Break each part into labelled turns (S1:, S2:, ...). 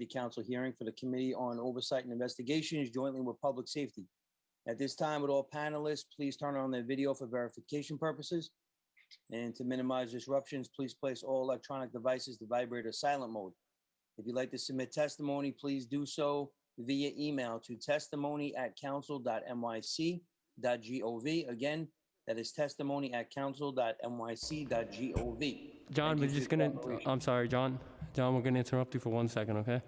S1: Council hearing for the Committee on Oversight and Investigations jointly with Public Safety. At this time, would all panelists please turn on their video for verification purposes? And to minimize disruptions, please place all electronic devices to vibrate or silent mode. If you'd like to submit testimony, please do so via email to testimony@council.nyc.gov. Again, that is testimony@council.nyc.gov.
S2: John, we're just gonna, I'm sorry, John. John, we're gonna interrupt you for 1 second, okay?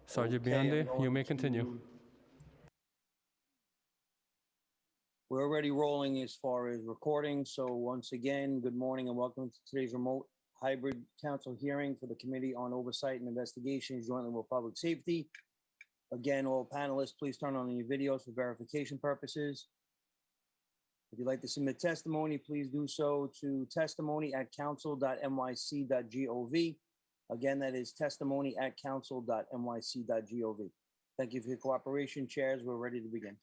S2: Sergeant Bionde, you may continue.
S1: We're already rolling as far as recording. So once again, good morning and welcome to today's remote hybrid council hearing for the Committee on Oversight and Investigations jointly with Public Safety. Again, all panelists, please turn on your videos for verification purposes. If you'd like to submit testimony, please do so to testimony@council.nyc.gov. Again, that is testimony@council.nyc.gov. Thank you for your cooperation, chairs. We're ready to begin.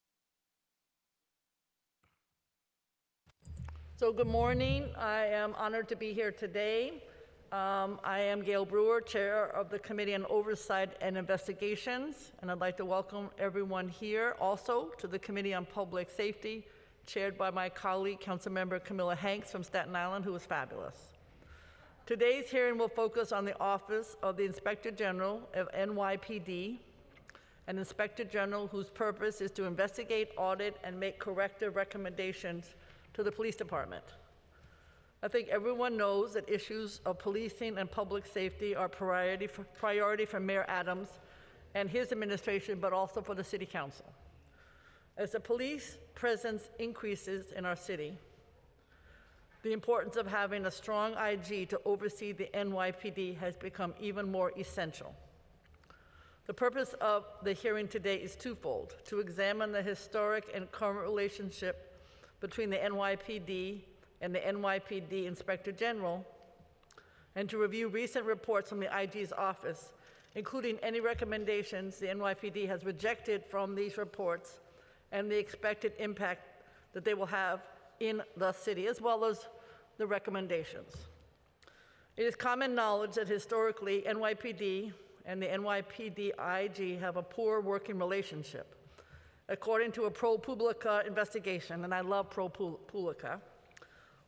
S3: So good morning. I am honored to be here today. I am Gail Brewer, Chair of the Committee on Oversight and Investigations, and I'd like to welcome everyone here also to the Committee on Public Safety, chaired by my colleague, Councilmember Camilla Hanks from Staten Island, who is fabulous. Today's hearing will focus on the Office of the Inspector General of NYPD, an Inspector General whose purpose is to investigate, audit, and make corrective recommendations to the police department. I think everyone knows that issues of policing and public safety are priority for Mayor Adams and his administration, but also for the City Council. As the police presence increases in our city, the importance of having a strong IG to oversee the NYPD has become even more essential. The purpose of the hearing today is twofold: to examine the historic and current relationship between the NYPD and the NYPD Inspector General, and to review recent reports from the IG's office, including any recommendations the NYPD has rejected from these reports and the expected impact that they will have in the city, as well as the recommendations. It is common knowledge that historically NYPD and the NYPD IG have a poor working relationship. According to a ProPublica investigation, and I love ProPublica,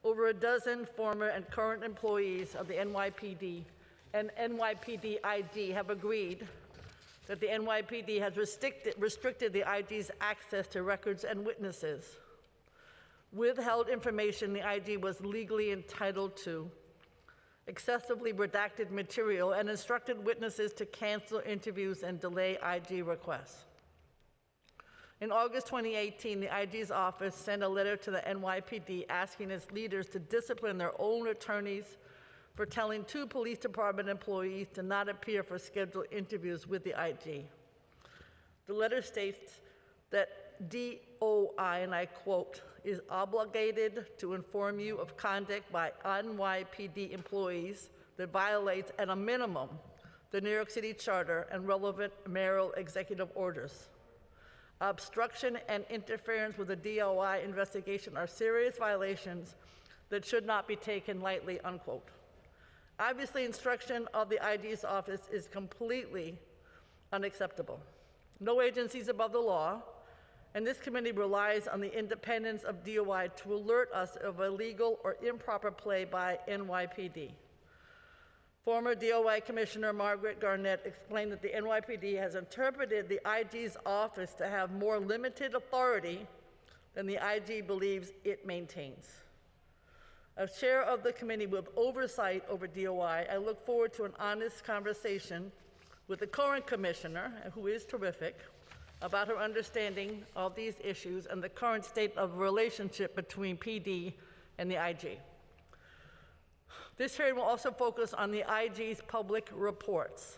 S3: over a dozen former and current employees of the NYPD and NYPD IG have agreed that the NYPD has restricted the IG's access to records and witnesses, withheld information the IG was legally entitled to, excessively redacted material, and instructed witnesses to cancel interviews and delay IG requests. In August 2018, the IG's office sent a letter to the NYPD asking its leaders to discipline their own attorneys for telling 2 police department employees to not appear for scheduled interviews with the IG. The letter states that DOI, and I quote, is obligated to inform you of conduct by NYPD employees that violates, at a minimum, the New York City Charter and relevant mayoral executive orders. Obstruction and interference with the DOI investigation are serious violations that should not be taken lightly, unquote. Obviously, instruction of the IG's office is completely unacceptable. No agency is above the law, and this committee relies on the independence of DOI to alert us of illegal or improper play by NYPD. Former DOI Commissioner Margaret Garnett explained that the NYPD has interpreted the IG's office to have more limited authority than the IG believes it maintains. As chair of the committee with oversight over DOI, I look forward to an honest conversation with the current commissioner, who is terrific, about her understanding of these issues and the current state of relationship between PD and the IG. This hearing will also focus on the IG's public reports.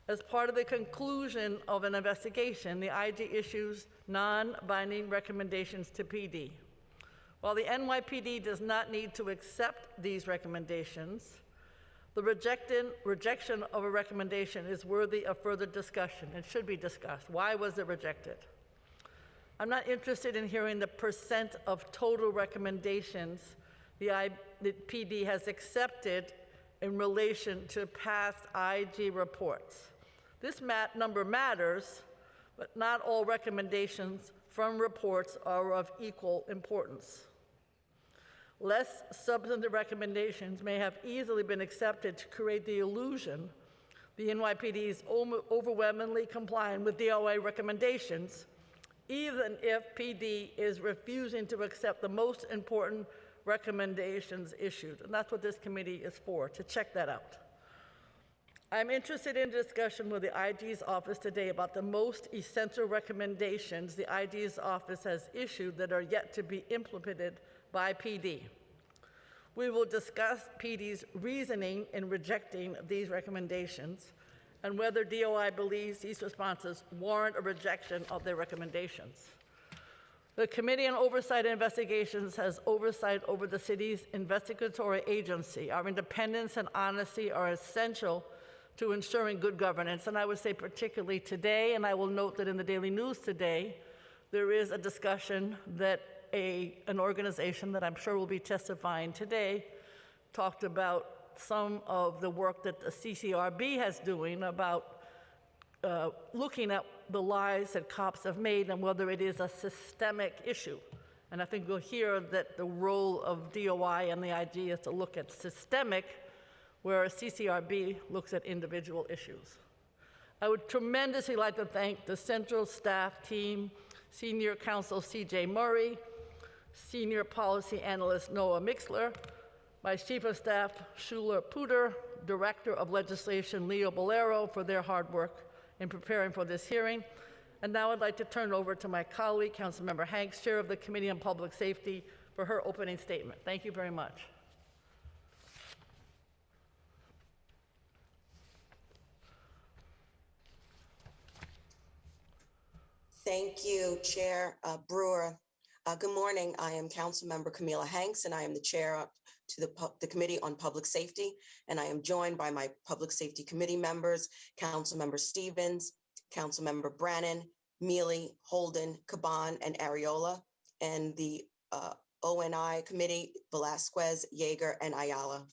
S3: As part of the conclusion of an investigation, the IG issues non-binding recommendations to PD. While the NYPD does not need to accept these recommendations, the rejection of a recommendation is worthy of further discussion and should be discussed. Why was it rejected? I'm not interested in hearing the percent of total recommendations the PD has accepted in relation to past IG reports. This number matters, but not all recommendations from reports are of equal importance. Less substantive recommendations may have easily been accepted to create the illusion the NYPD is overwhelmingly complying with DOI recommendations, even if PD is refusing to accept the most important recommendations issued. And that's what this committee is for, to check that out. I'm interested in discussion with the IG's office today about the most essential recommendations the IG's office has issued that are yet to be implemented by PD. We will discuss PD's reasoning in rejecting these recommendations and whether DOI believes these responses warrant a rejection of their recommendations. The Committee on Oversight and Investigations has oversight over the city's investigatory agency. Our independence and honesty are essential to ensuring good governance, and I would say particularly today, and I will note that in the Daily News today, there is a discussion that an organization that I'm sure will be testifying today talked about some of the work that the CCRB has doing about looking at the lies that cops have made and whether it is a systemic issue. And I think we'll hear that the role of DOI and the IG is to look at systemic, whereas CCRB looks at individual issues. I would tremendously like to thank the central staff team, Senior Counsel C.J. Murray, Senior Policy Analyst Noah Mixler, my Chief of Staff Schuler Puder, Director of Legislation Leo Bolero for their hard work in preparing for this hearing. And now I'd like to turn it over to my colleague, Councilmember Hanks, Chair of the Committee on Public Safety, for her opening statement. Thank you very much.
S4: Thank you, Chair Brewer. Good morning. I am Councilmember Camila Hanks, and I am the chair to the Committee on Public Safety, and I am joined by my Public Safety Committee members, Councilmember Stevens, Councilmember Brannan, Mealy, Holden, Caban, and Ariola, and the ONI Committee, Velasquez, Yeager, and Ayala.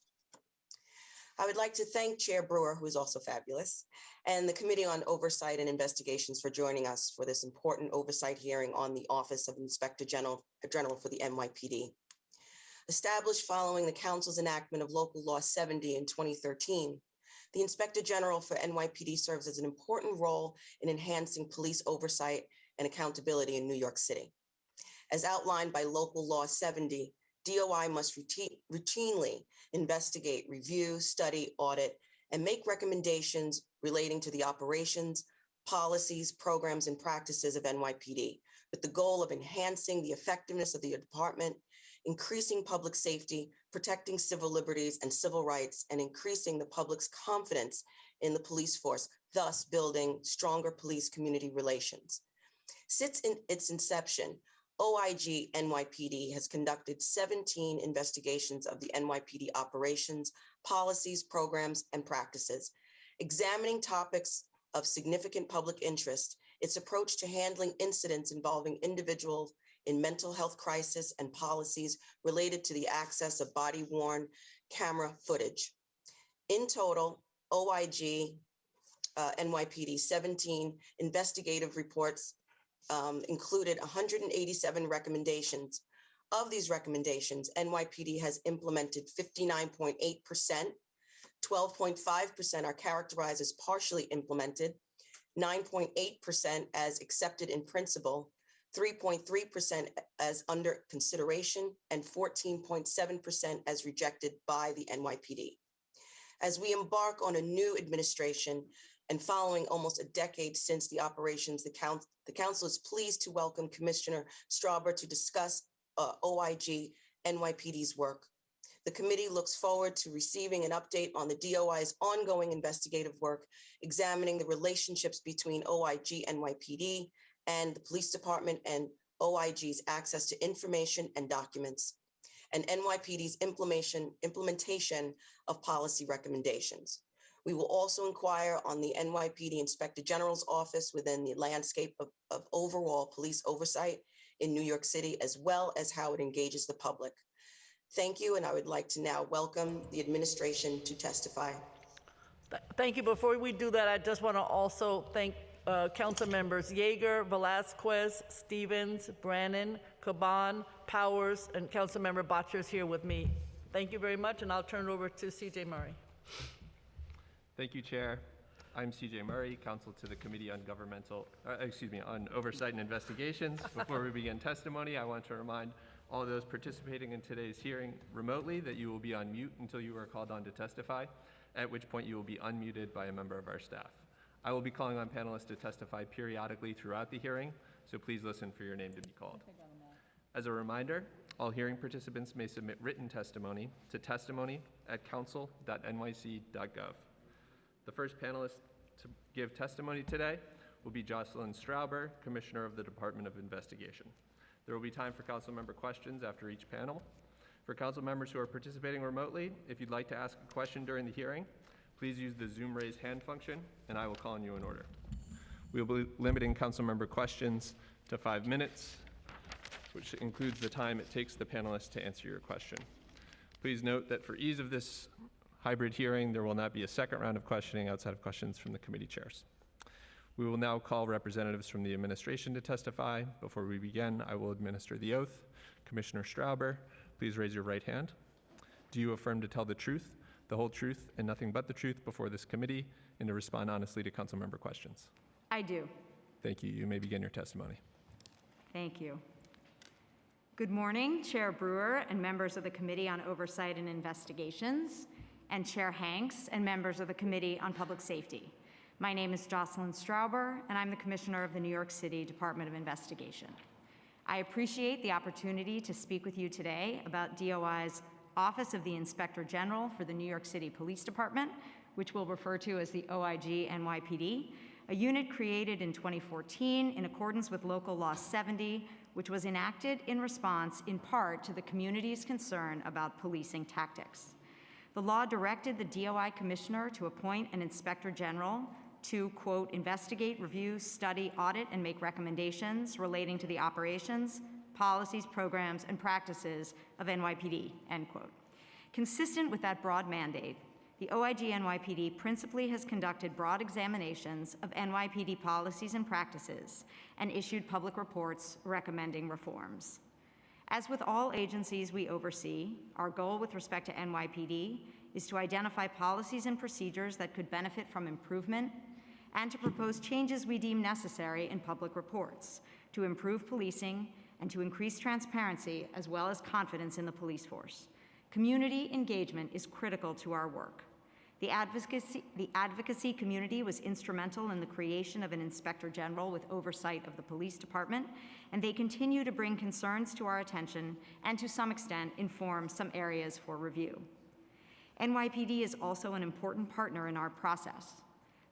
S4: I would like to thank Chair Brewer, who is also fabulous, and the Committee on Oversight and Investigations for joining us for this important oversight hearing on the Office of Inspector General for the NYPD. Established following the Council's enactment of Local Law 70 in 2013, the Inspector General for NYPD serves as an important role in enhancing police oversight and accountability in New York City. As outlined by Local Law 70, DOI must routinely investigate, review, study, audit, and make recommendations relating to the operations, policies, programs, and practices of NYPD, with the goal of enhancing the effectiveness of the department, increasing public safety, protecting civil liberties and civil rights, and increasing the public's confidence in the police force, thus building stronger police-community relations. Since its inception, OIG NYPD has conducted 17 investigations of the NYPD operations, policies, programs, and practices, examining topics of significant public interest, its approach to handling incidents involving individuals in mental health crisis, and policies related to the access of body-worn camera footage. In total, OIG NYPD 17 investigative reports included 187 recommendations. Of these recommendations, NYPD has implemented 59.8%, 12.5% are characterized as partially implemented, 9.8% as accepted in principle, 3.3% as under consideration, and 14.7% as rejected by the NYPD. As we embark on a new administration and following almost a decade since the operations, the council is pleased to welcome Commissioner Strawber to discuss OIG NYPD's work. The committee looks forward to receiving an update on the DOI's ongoing investigative work, examining the relationships between OIG NYPD and the police department and OIG's access to information and documents, and NYPD's implementation of policy recommendations. We will also inquire on the NYPD Inspector General's office within the landscape of overall police oversight in New York City, as well as how it engages the public. Thank you, and I would like to now welcome the administration to testify.
S3: Thank you. Before we do that, I just want to also thank council members Yeager, Velasquez, Stevens, Brannon, Caban, Powers, and council member Botcher is here with me. Thank you very much, and I'll turn it over to CJ Murray.
S5: Thank you, Chair. I'm CJ Murray, counsel to the Committee on on Oversight and Investigations. Before we begin testimony, I want to remind all those participating in today's hearing remotely that you will be on mute until you are called on to testify, at which point you will be unmuted by a member of our staff. I will be calling on panelists to testify periodically throughout the hearing, so please listen for your name to be called. As a reminder, all hearing participants may submit written testimony to testimony@council.nyc.gov. The first panelist to give testimony today will be Jocelyn Strawber, Commissioner of the Department of Investigation. There will be time for council member questions after each panel. For council members who are participating remotely, if you'd like to ask a question during the hearing, please use the Zoom raise hand function and I will call on you in order. We will be limiting council member questions to 5 minutes, which includes the time it takes the panelists to answer your question. Please note that for ease of this hybrid hearing, there will not be a second round of questioning outside of questions from the committee chairs. We will now call representatives from the administration to testify. Before we begin, I will administer the oath. Commissioner Strawber, please raise your right hand. Do you affirm to tell the truth, the whole truth, and nothing but the truth before this committee, and to respond honestly to council member questions?
S6: I do.
S5: Thank you. You may begin your testimony.
S6: Thank you. Good morning, Chair Brewer and members of the Committee on Oversight and Investigations, and Chair Hanks and members of the Committee on Public Safety. My name is Jocelyn Strawber, and I'm the Commissioner of the New York City Department of Investigation. I appreciate the opportunity to speak with you today about DOI's Office of the Inspector General for the New York City Police Department, which we'll refer to as the OIG NYPD, a unit created in 2014 in accordance with Local Law 70, which was enacted in response in part to the community's concern about policing tactics. The law directed the DOI Commissioner to appoint an Inspector General to, quote, investigate, review, study, audit, and make recommendations relating to the operations, policies, programs, and practices of NYPD, end quote. Consistent with that broad mandate, the OIG NYPD principally has conducted broad examinations of NYPD policies and practices and issued public reports recommending reforms. As with all agencies we oversee, our goal with respect to NYPD is to identify policies and procedures that could benefit from improvement and to propose changes we deem necessary in public reports to improve policing and to increase transparency as well as confidence in the police force. Community engagement is critical to our work. The advocacy community was instrumental in the creation of an Inspector General with oversight of the police department, and they continue to bring concerns to our attention and to some extent inform some areas for review. NYPD is also an important partner in our process.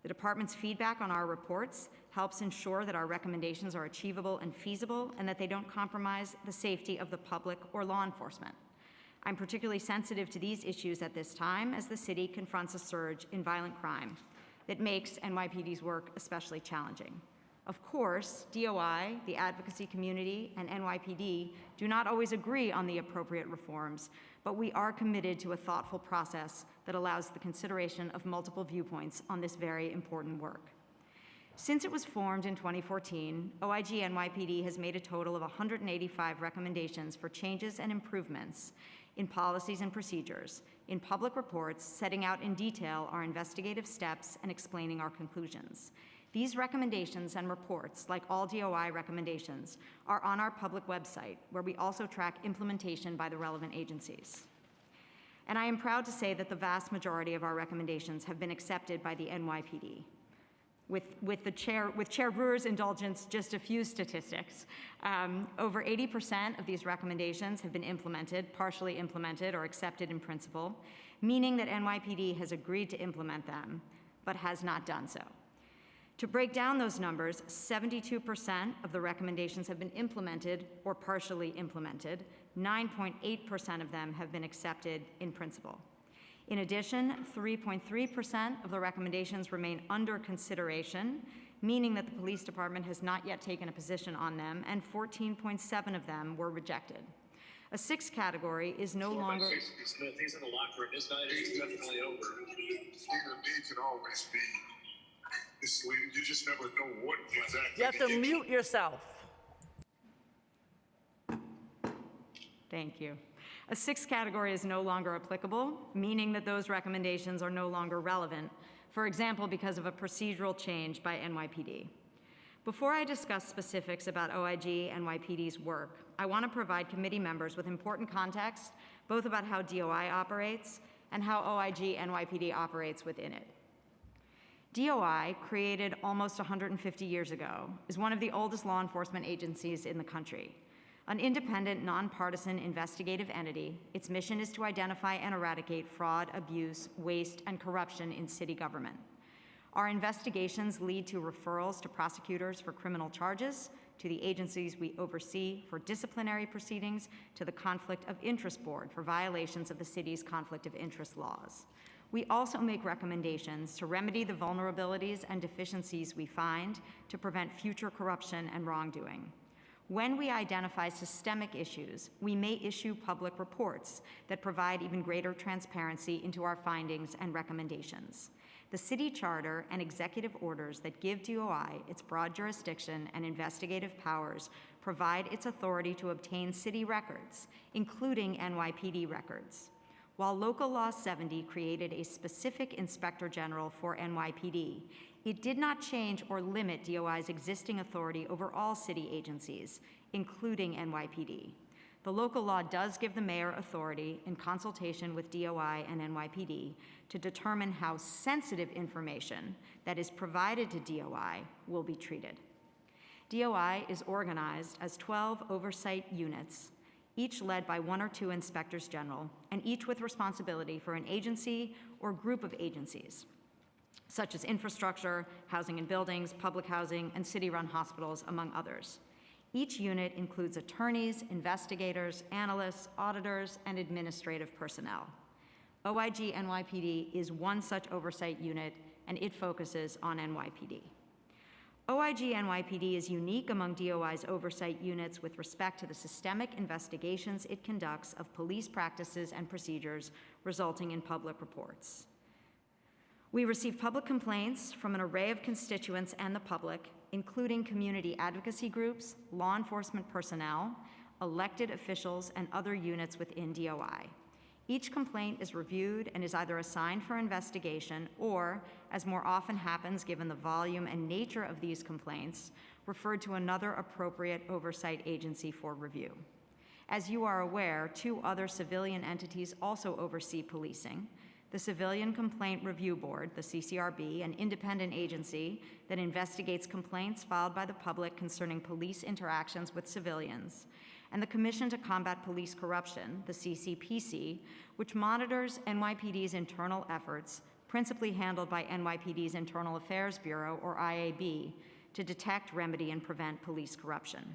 S6: The department's feedback on our reports helps ensure that our recommendations are achievable and feasible and that they don't compromise the safety of the public or law enforcement. I'm particularly sensitive to these issues at this time as the city confronts a surge in violent crime that makes NYPD's work especially challenging. Of course, DOI, the advocacy community, and NYPD do not always agree on the appropriate reforms, but we are committed to a thoughtful process that allows the consideration of multiple viewpoints on this very important work. Since it was formed in 2014, OIG NYPD has made a total of 185 recommendations for changes and improvements in policies and procedures, in public reports setting out in detail our investigative steps and explaining our conclusions. These recommendations and reports, like all DOI recommendations, are on our public website, where we also track implementation by the relevant agencies. And I am proud to say that the vast majority of our recommendations have been accepted by the NYPD. With Chair Brewer's indulgence, just a few statistics. Over 80% of these recommendations have been implemented, partially implemented, or accepted in principle, meaning that NYPD has agreed to implement them, but has not done so. To break down those numbers, 72% of the recommendations have been implemented or partially implemented. 9.8% of them have been accepted in principle. In addition, 3.3% of the recommendations remain under consideration, meaning that the police department has not yet taken a position on them, and 14.7 of them were rejected. A sixth category is no longer...
S7: Smith, he's in the locker room. His night is definitely over. It can always be. You just never know what exactly.
S3: You have to mute yourself.
S6: Thank you. A sixth category is no longer applicable, meaning that those recommendations are no longer relevant, for example, because of a procedural change by NYPD. Before I discuss specifics about OIG NYPD's work, I want to provide committee members with important context, both about how DOI operates and how OIG NYPD operates within it. DOI, created almost 150 years ago, is one of the oldest law enforcement agencies in the country. An independent, nonpartisan investigative entity, its mission is to identify and eradicate fraud, abuse, waste, and corruption in city government. Our investigations lead to referrals to prosecutors for criminal charges, to the agencies we oversee for disciplinary proceedings, to the Conflict of Interest Board for violations of the city's conflict of interest laws. We also make recommendations to remedy the vulnerabilities and deficiencies we find to prevent future corruption and wrongdoing. When we identify systemic issues, we may issue public reports that provide even greater transparency into our findings and recommendations. The city charter and executive orders that give DOI its broad jurisdiction and investigative powers provide its authority to obtain city records, including NYPD records. While Local Law 70 created a specific Inspector General for NYPD, it did not change or limit DOI's existing authority over all city agencies, including NYPD. The local law does give the mayor authority, in consultation with DOI and NYPD, to determine how sensitive information that is provided to DOI will be treated. DOI is organized as 12 oversight units, each led by 1 or 2 inspectors general, and each with responsibility for an agency or group of agencies, such as infrastructure, housing and buildings, public housing, and city-run hospitals, among others. Each unit includes attorneys, investigators, analysts, auditors, and administrative personnel. OIG NYPD is one such oversight unit, and it focuses on NYPD. OIG NYPD is unique among DOI's oversight units with respect to the systemic investigations it conducts of police practices and procedures resulting in public reports. We receive public complaints from an array of constituents and the public, including community advocacy groups, law enforcement personnel, elected officials, and other units within DOI. Each complaint is reviewed and is either assigned for investigation or, as more often happens given the volume and nature of these complaints, referred to another appropriate oversight agency for review. As you are aware, 2 other civilian entities also oversee policing: the Civilian Complaint Review Board, the CCRB, an independent agency that investigates complaints filed by the public concerning police interactions with civilians, and the Commission to Combat Police Corruption, the CCPC, which monitors NYPD's internal efforts principally handled by NYPD's Internal Affairs Bureau, or IAB, to detect, remedy, and prevent police corruption.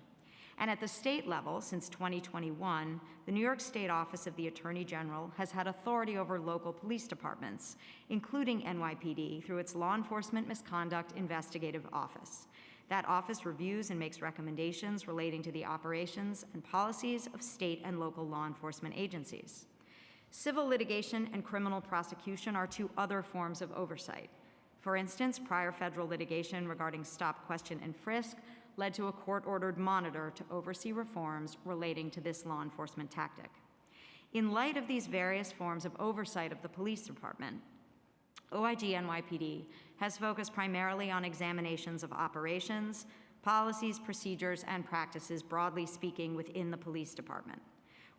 S6: And at the state level, since 2021, the New York State Office of the Attorney General has had authority over local police departments, including NYPD, through its Law Enforcement Misconduct Investigative Office. That office reviews and makes recommendations relating to the operations and policies of state and local law enforcement agencies. Civil litigation and criminal prosecution are two other forms of oversight. For instance, prior federal litigation regarding stop, question, and frisk led to a court-ordered monitor to oversee reforms relating to this law enforcement tactic. In light of these various forms of oversight of the police department, OIG NYPD has focused primarily on examinations of operations, policies, procedures, and practices, broadly speaking, within the police department.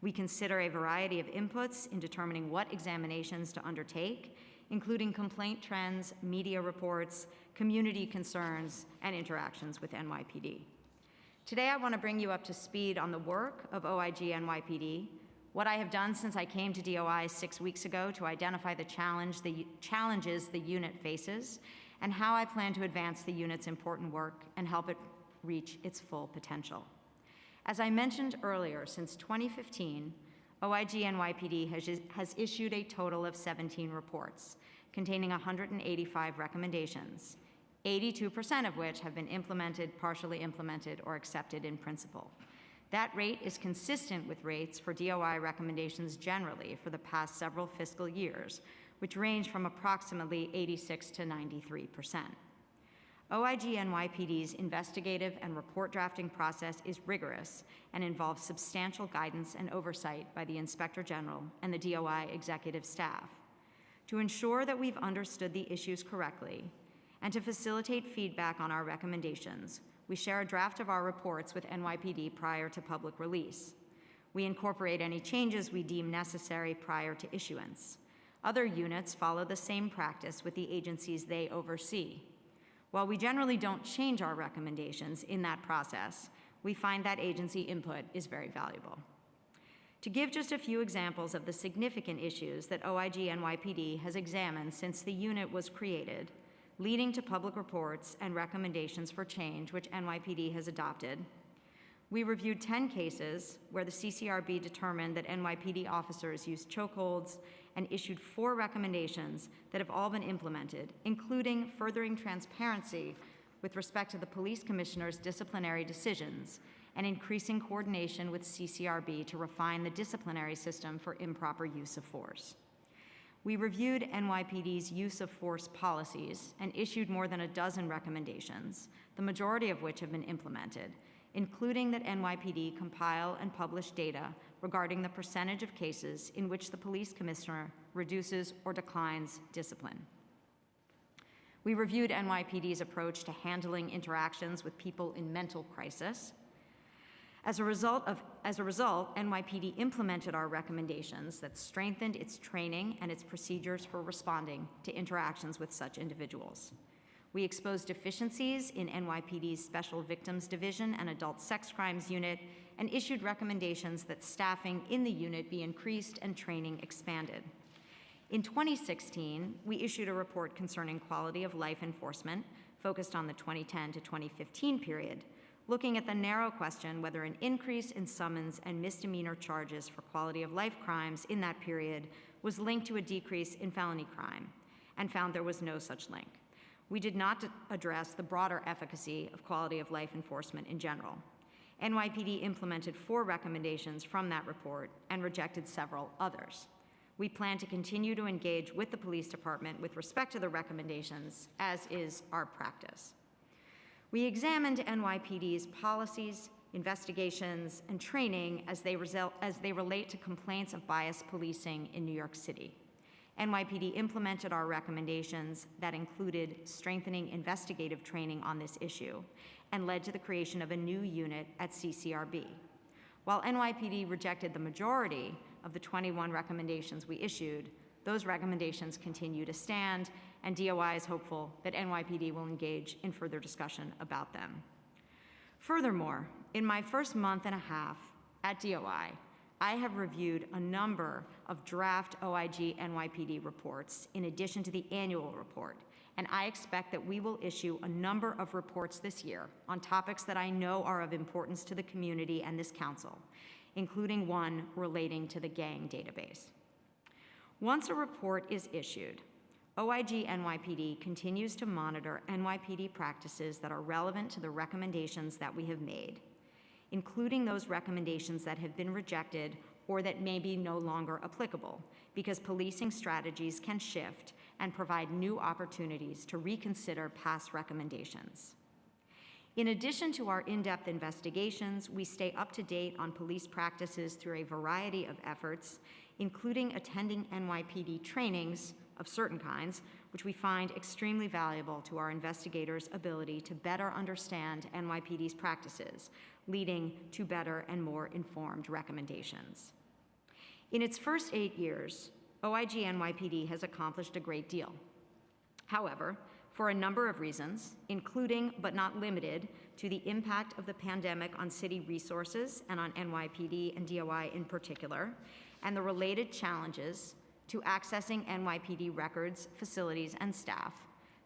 S6: We consider a variety of inputs in determining what examinations to undertake, including complaint trends, media reports, community concerns, and interactions with NYPD. Today, I want to bring you up to speed on the work of OIG NYPD, what I have done since I came to DOI 6 weeks ago to identify the challenges the unit faces, and how I plan to advance the unit's important work and help it reach its full potential. As I mentioned earlier, since 2015, OIG NYPD has issued a total of 17 reports containing 185 recommendations, 82% of which have been implemented, partially implemented, or accepted in principle. That rate is consistent with rates for DOI recommendations generally for the past several fiscal years, which range from approximately 86 to 93%. OIG NYPD's investigative and report drafting process is rigorous and involves substantial guidance and oversight by the Inspector General and the DOI executive staff. To ensure that we've understood the issues correctly and to facilitate feedback on our recommendations, we share a draft of our reports with NYPD prior to public release. We incorporate any changes we deem necessary prior to issuance. Other units follow the same practice with the agencies they oversee. While we generally don't change our recommendations in that process, we find that agency input is very valuable. To give just a few examples of the significant issues that OIG NYPD has examined since the unit was created, leading to public reports and recommendations for change which NYPD has adopted, we reviewed 10 cases where the CCRB determined that NYPD officers used chokeholds and issued 4 recommendations that have all been implemented, including furthering transparency with respect to the police commissioner's disciplinary decisions and increasing coordination with CCRB to refine the disciplinary system for improper use of force. We reviewed NYPD's use of force policies and issued more than a dozen recommendations, the majority of which have been implemented, including that NYPD compile and publish data regarding the percentage of cases in which the police commissioner reduces or declines discipline. We reviewed NYPD's approach to handling interactions with people in mental crisis. As a result, NYPD implemented our recommendations that strengthened its training and its procedures for responding to interactions with such individuals. We exposed deficiencies in NYPD's Special Victims Division and Adult Sex Crimes Unit and issued recommendations that staffing in the unit be increased and training expanded. In 2016, we issued a report concerning quality of life enforcement focused on the 2010 to 2015 period, looking at the narrow question whether an increase in summons and misdemeanor charges for quality of life crimes in that period was linked to a decrease in felony crime, and found there was no such link. We did not address the broader efficacy of quality of life enforcement in general. NYPD implemented 4 recommendations from that report and rejected several others. We plan to continue to engage with the police department with respect to the recommendations, as is our practice. We examined NYPD's policies, investigations, and training as they relate to complaints of bias policing in New York City. NYPD implemented our recommendations that included strengthening investigative training on this issue and led to the creation of a new unit at CCRB. While NYPD rejected the majority of the 21 recommendations we issued, those recommendations continue to stand, and DOI is hopeful that NYPD will engage in further discussion about them. Furthermore, in my first month and a half at DOI, I have reviewed a number of draft OIG NYPD reports in addition to the annual report, and I expect that we will issue a number of reports this year on topics that I know are of importance to the community and this council, including one relating to the gang database. Once a report is issued, OIG NYPD continues to monitor NYPD practices that are relevant to the recommendations that we have made, including those recommendations that have been rejected or that may be no longer applicable, because policing strategies can shift and provide new opportunities to reconsider past recommendations. In addition to our in-depth investigations, we stay up to date on police practices through a variety of efforts, including attending NYPD trainings of certain kinds, which we find extremely valuable to our investigators' ability to better understand NYPD's practices, leading to better and more informed recommendations. In its first 8 years, OIG NYPD has accomplished a great deal. However, for a number of reasons, including but not limited to the impact of the pandemic on city resources and on NYPD and DOI in particular, and the related challenges to accessing NYPD records, facilities, and staff,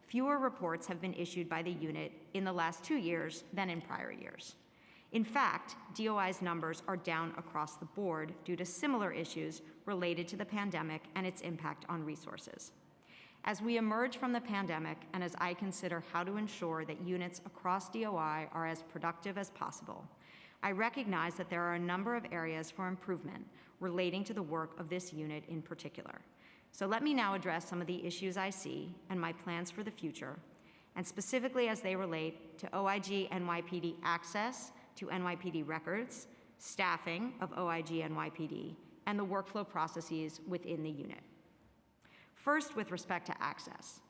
S6: fewer reports have been issued by the unit in the last 2 years than in prior years. In fact, DOI's numbers are down across the board due to similar issues related to the pandemic and its impact on resources. As we emerge from the pandemic, and as I consider how to ensure that units across DOI are as productive as possible, I recognize that there are a number of areas for improvement relating to the work of this unit in particular. So let me now address some of the issues I see and my plans for the future, and specifically as they relate to OIG NYPD access to NYPD records, staffing of OIG NYPD, and the workflow processes within the unit. First, with respect to access.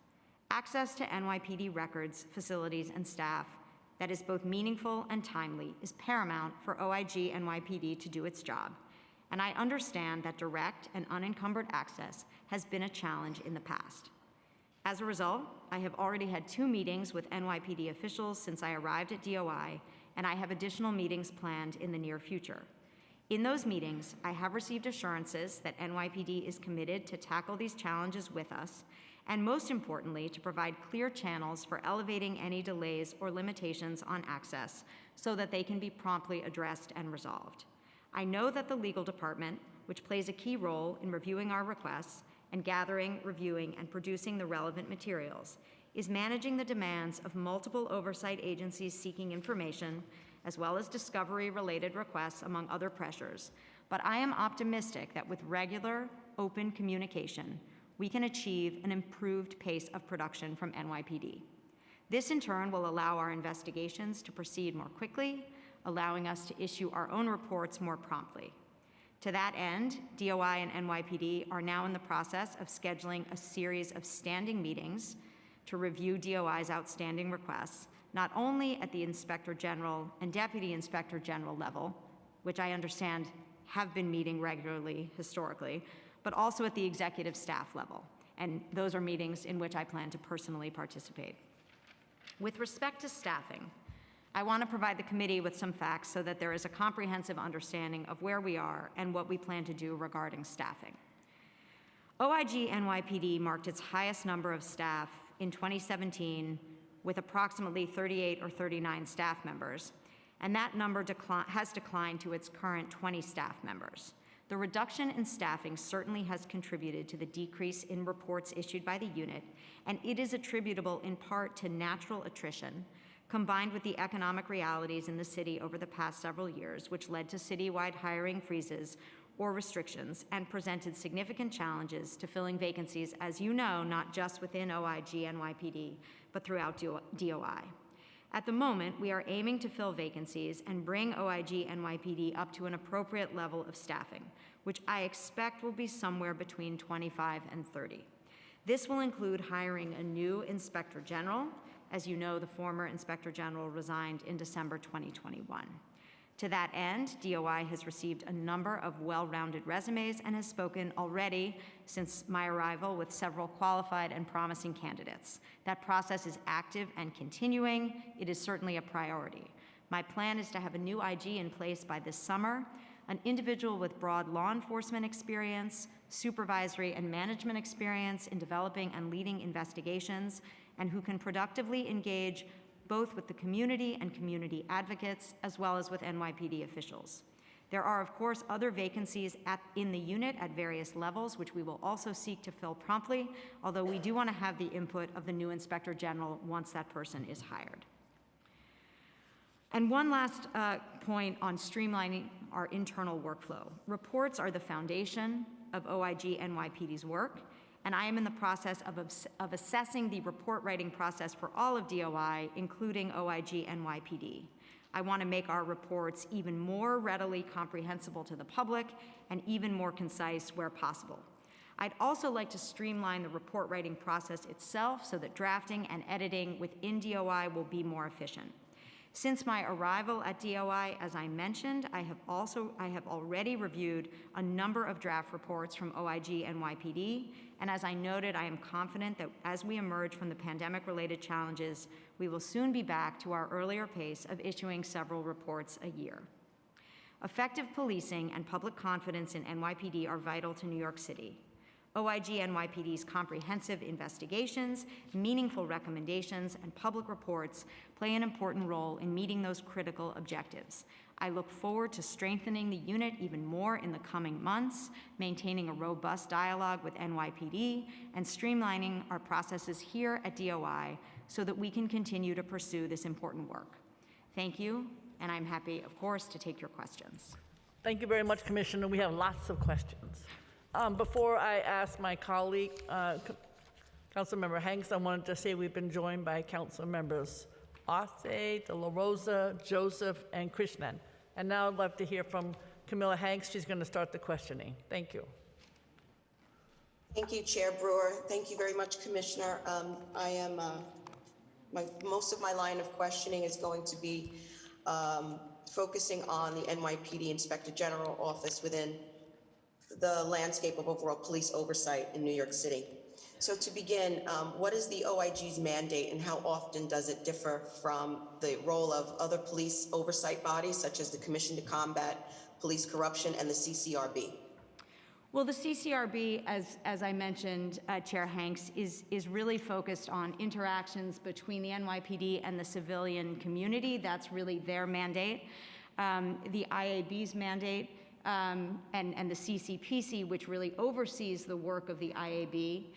S6: Access to NYPD records, facilities, and staff that is both meaningful and timely is paramount for OIG NYPD to do its job, and I understand that direct and unencumbered access has been a challenge in the past. As a result, I have already had 2 meetings with NYPD officials since I arrived at DOI, and I have additional meetings planned in the near future. In those meetings, I have received assurances that NYPD is committed to tackle these challenges with us, and most importantly, to provide clear channels for elevating any delays or limitations on access so that they can be promptly addressed and resolved. I know that the legal department, which plays a key role in reviewing our requests and gathering, reviewing, and producing the relevant materials, is managing the demands of multiple oversight agencies seeking information, as well as discovery-related requests, among other pressures. But I am optimistic that with regular, open communication, we can achieve an improved pace of production from NYPD. This, in turn, will allow our investigations to proceed more quickly, allowing us to issue our own reports more promptly. To that end, DOI and NYPD are now in the process of scheduling a series of standing meetings to review DOI's outstanding requests, not only at the Inspector General and Deputy Inspector General level, which I understand have been meeting regularly historically, but also at the executive staff level. And those are meetings in which I plan to personally participate. With respect to staffing, I want to provide the committee with some facts so that there is a comprehensive understanding of where we are and what we plan to do regarding staffing. OIG NYPD marked its highest number of staff in 2017 with approximately 38 or 39 staff members, and that number has declined to its current 20 staff members. The reduction in staffing certainly has contributed to the decrease in reports issued by the unit, and it is attributable in part to natural attrition, combined with the economic realities in the city over the past several years, which led to citywide hiring freezes or restrictions and presented significant challenges to filling vacancies, as you know, not just within OIG NYPD, but throughout DOI. At the moment, we are aiming to fill vacancies and bring OIG NYPD up to an appropriate level of staffing, which I expect will be somewhere between 25 and 30. This will include hiring a new Inspector General. As you know, the former Inspector General resigned in December 2021. To that end, DOI has received a number of well-rounded resumes and has spoken already since my arrival with several qualified and promising candidates. That process is active and continuing. It is certainly a priority. My plan is to have a new IG in place by this summer, an individual with broad law enforcement experience, supervisory and management experience in developing and leading investigations, and who can productively engage both with the community and community advocates, as well as with NYPD officials. There are, of course, other vacancies in the unit at various levels, which we will also seek to fill promptly, although we do want to have the input of the new Inspector General once that person is hired. And one last point on streamlining our internal workflow. Reports are the foundation of OIG NYPD's work, and I am in the process of assessing the report writing process for all of DOI, including OIG NYPD. I want to make our reports even more readily comprehensible to the public and even more concise where possible. I'd also like to streamline the report writing process itself so that drafting and editing within DOI will be more efficient. Since my arrival at DOI, as I mentioned, I have already reviewed a number of draft reports from OIG NYPD, and as I noted, I am confident that as we emerge from the pandemic-related challenges, we will soon be back to our earlier pace of issuing several reports a year. Effective policing and public confidence in NYPD are vital to New York City. OIG NYPD's comprehensive investigations, meaningful recommendations, and public reports play an important role in meeting those critical objectives. I look forward to strengthening the unit even more in the coming months, maintaining a robust dialogue with NYPD, and streamlining our processes here at DOI so that we can continue to pursue this important work. Thank you, and I'm happy, of course, to take your questions.
S3: Thank you very much, Commissioner. We have lots of questions. Before I ask my colleague, Councilmember Hanks, I wanted to say we've been joined by Council Members Arce, De La Rosa, Joseph, and Krishnan. And now I'd love to hear from Camilla Hanks. She's going to start the questioning. Thank you.
S4: Thank you, Chair Brewer. Thank you very much, Commissioner. Most of my line of questioning is going to be focusing on the NYPD Inspector General Office within the landscape of overall police oversight in New York City. So to begin, what is the OIG's mandate and how often does it differ from the role of other police oversight bodies such as the Commission to Combat Police Corruption and the CCRB?
S6: Well, the CCRB, as I mentioned, Chair Hanks, is really focused on interactions between the NYPD and the civilian community. That's really their mandate. The IAB's mandate and the CCPC, which really oversees the work of the IAB,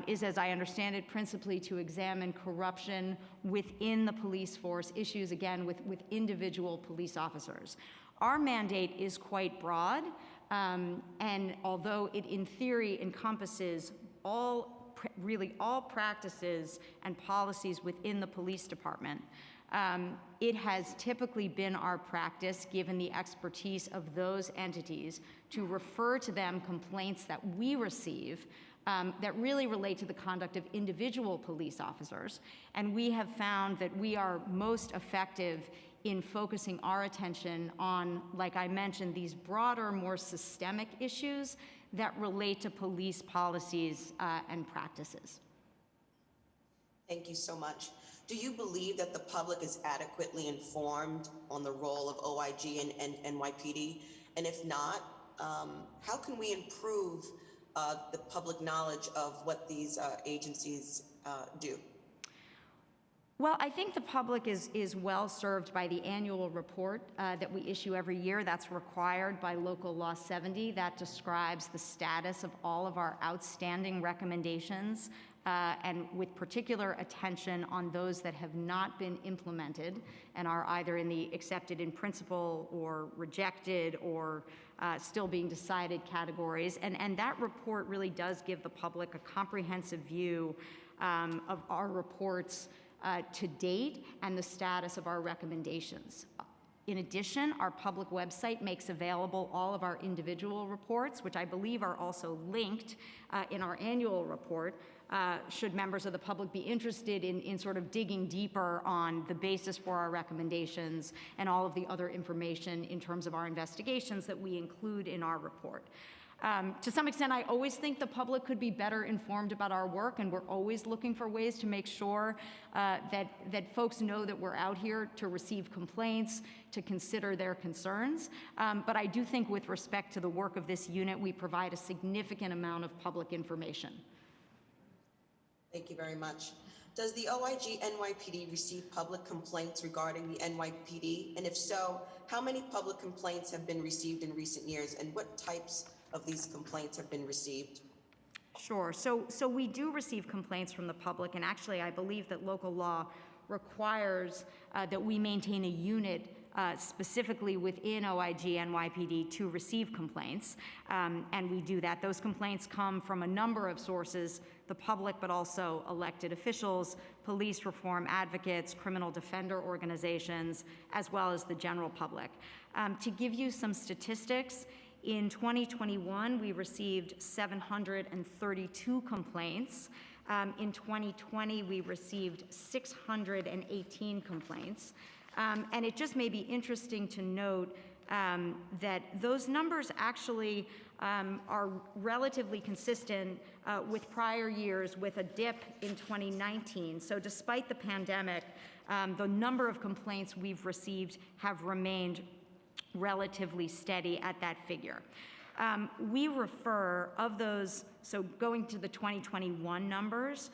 S6: is, as I understand it, principally to examine corruption within the police force, issues, again, with individual police officers. Our mandate is quite broad, and although it in theory encompasses really all practices and policies within the police department, it has typically been our practice, given the expertise of those entities, to refer to them complaints that we receive that really relate to the conduct of individual police officers. And we have found that we are most effective in focusing our attention on, like I mentioned, these broader, more systemic issues that relate to police policies and practices.
S4: Thank you so much. Do you believe that the public is adequately informed on the role of OIG and NYPD? And if not, how can we improve the public knowledge of what these agencies do?
S6: Well, I think the public is well served by the annual report that we issue every year. That's required by Local Law 70. That describes the status of all of our outstanding recommendations, and with particular attention on those that have not been implemented and are either in the accepted in principle or rejected or still being decided categories. And that report really does give the public a comprehensive view of our reports to date and the status of our recommendations. In addition, our public website makes available all of our individual reports, which I believe are also linked in our annual report, should members of the public be interested in sort of digging deeper on the basis for our recommendations and all of the other information in terms of our investigations that we include in our report. To some extent, I always think the public could be better informed about our work, and we're always looking for ways to make sure that folks know that we're out here to receive complaints, to consider their concerns. But I do think with respect to the work of this unit, we provide a significant amount of public information.
S4: Thank you very much. Does the OIG NYPD receive public complaints regarding the NYPD? And if so, how many public complaints have been received in recent years, and what types of these complaints have been received?
S6: Sure. So we do receive complaints from the public, and actually I believe that local law requires that we maintain a unit specifically within OIG NYPD to receive complaints, and we do that. Those complaints come from a number of sources, the public, but also elected officials, police reform advocates, criminal defender organizations, as well as the general public. To give you some statistics, in 2021, we received 732 complaints. In 2020, we received 618 complaints. And it just may be interesting to note that those numbers actually are relatively consistent with prior years, with a dip in 2019. So despite the pandemic, the number of complaints we've received have remained relatively steady at that figure. We refer, of those, so going to the 2021 numbers,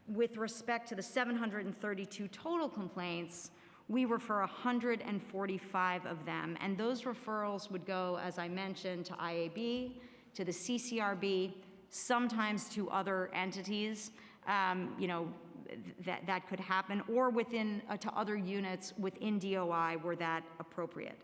S6: with respect to the 732 total complaints, we refer 145 of them, and those referrals would go, as I mentioned, to IAB, to the CCRB, sometimes to other entities, that could happen, or within to other units within DOI were that appropriate.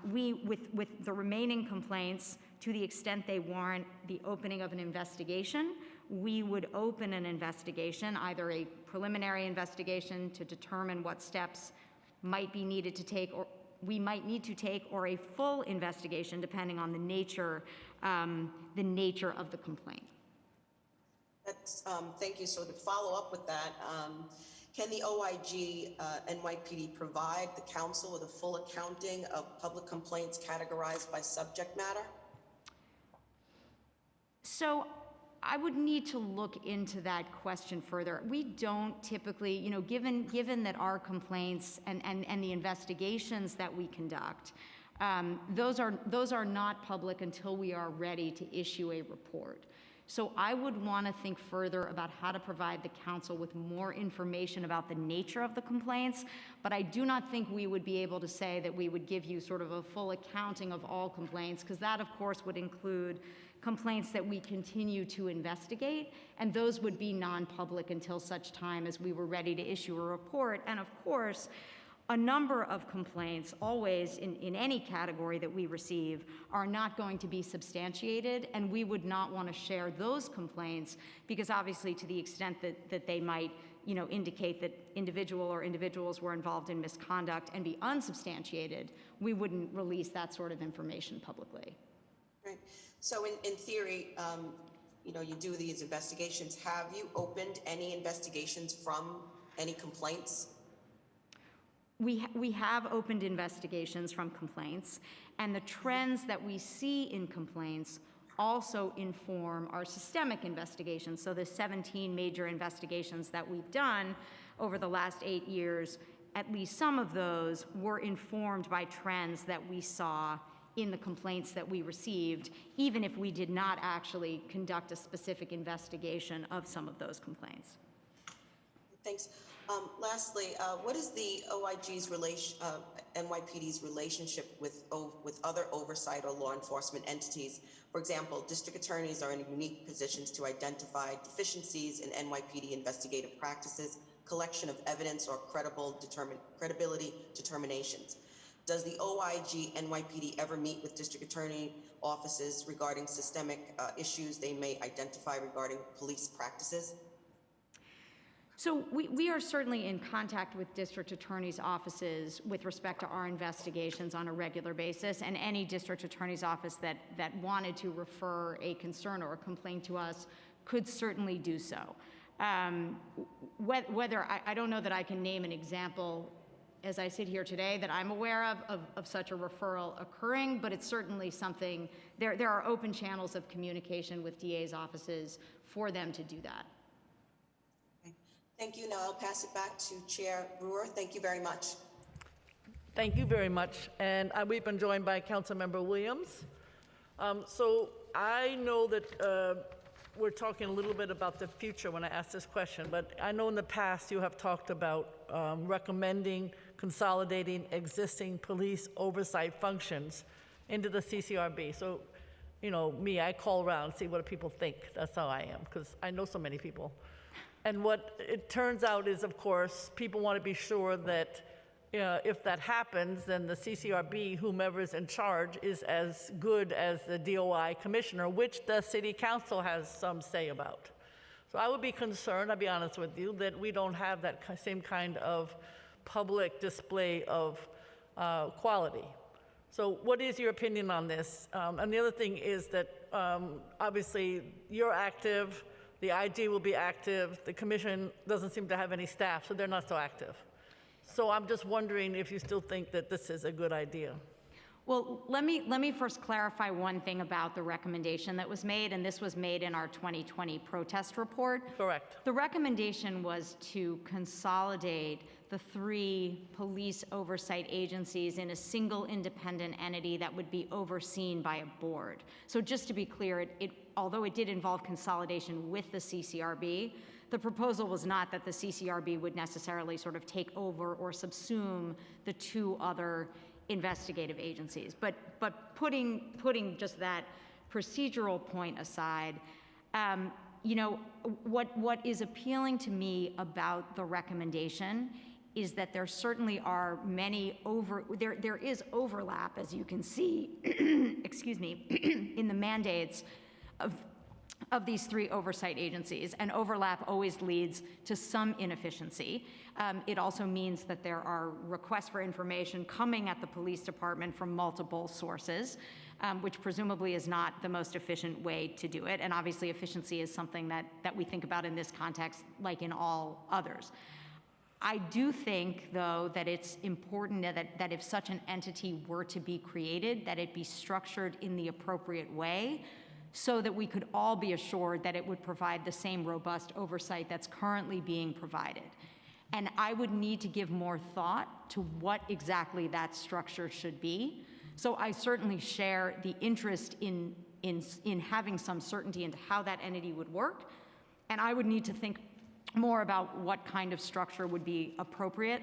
S6: With the remaining complaints, to the extent they warrant the opening of an investigation, we would open an investigation, either a preliminary investigation to determine what steps might be needed to take, or we might need to take, or a full investigation depending on the nature of the complaint.
S4: That's, thank you. So to follow up with that, can the OIG NYPD provide the council with a full accounting of public complaints categorized by subject matter?
S6: So I would need to look into that question further. We don't typically, given that our complaints and the investigations that we conduct, those are not public until we are ready to issue a report. So I would want to think further about how to provide the council with more information about the nature of the complaints, but I do not think we would be able to say that we would give you sort of a full accounting of all complaints, because that, of course, would include complaints that we continue to investigate, and those would be non-public until such time as we were ready to issue a report. And of course, a number of complaints, always in any category that we receive, are not going to be substantiated, and we would not want to share those complaints, because obviously to the extent that they might indicate that individuals were involved in misconduct and be unsubstantiated, we wouldn't release that sort of information publicly.
S4: Right. So in theory, you do these investigations. Have you opened any investigations from any complaints?
S6: We have opened investigations from complaints, and the trends that we see in complaints also inform our systemic investigations. So the 17 major investigations that we've done over the last 8 years, at least some of those were informed by trends that we saw in the complaints that we received, even if we did not actually conduct a specific investigation of some of those complaints.
S4: Thanks. Lastly, what is the OIG's NYPD's relationship with other oversight or law enforcement entities? For example, district attorneys are in unique positions to identify deficiencies in NYPD investigative practices, collection of evidence, or credibility determinations. Does the OIG NYPD ever meet with district attorney offices regarding systemic issues they may identify regarding police practices?
S6: So we are certainly in contact with district attorneys' offices with respect to our investigations on a regular basis, and any district attorney's office that wanted to refer a concern or a complaint to us could certainly do so. Whether I don't know that I can name an example as I sit here today, that I'm aware of such a referral occurring, but it's certainly something, there are open channels of communication with DA's offices for them to do that.
S4: Okay. Thank you. Now I'll pass it back to Chair Brewer. Thank you very much.
S3: Thank you very much. And we've been joined by Councilmember Williams. So I know that we're talking a little bit about the future when I ask this question, but I know in the past you have talked about recommending consolidating existing police oversight functions into the CCRB. So, you know, me, I call around, see what people think. That's how I am, because I know so many people. And what it turns out is, of course, people want to be sure that if that happens, then the CCRB, whomever is in charge, is as good as the DOI commissioner, which the city council has some say about. So I would be concerned, I'll be honest with you, that we don't have that same kind of public display of quality. So what is your opinion on this? And the other thing is that obviously you're active, the IG will be active, the commission doesn't seem to have any staff, so they're not so active. So I'm just wondering if you still think that this is a good idea.
S6: Well, let me first clarify one thing about the recommendation that was made, and this was made in our 2020 protest report.
S3: Correct.
S6: The recommendation was to consolidate the 3 police oversight agencies in a single independent entity that would be overseen by a board. So just to be clear, although it did involve consolidation with the CCRB, the proposal was not that the CCRB would necessarily sort of take over or subsume the 2 other investigative agencies. But putting just that procedural point aside, you know, what is appealing to me about the recommendation is that there certainly are many there is overlap, as you can see, excuse me, in the mandates of these 3 oversight agencies, and overlap always leads to some inefficiency. It also means that there are requests for information coming at the police department from multiple sources, which presumably is not the most efficient way to do it. And obviously efficiency is something that we think about in this context, like in all others. I do think, though, that it's important that if such an entity were to be created, that it be structured in the appropriate way, so that we could all be assured that it would provide the same robust oversight that's currently being provided. And I would need to give more thought to what exactly that structure should be. So I certainly share the interest in having some certainty into how that entity would work. And I would need to think more about what kind of structure would be appropriate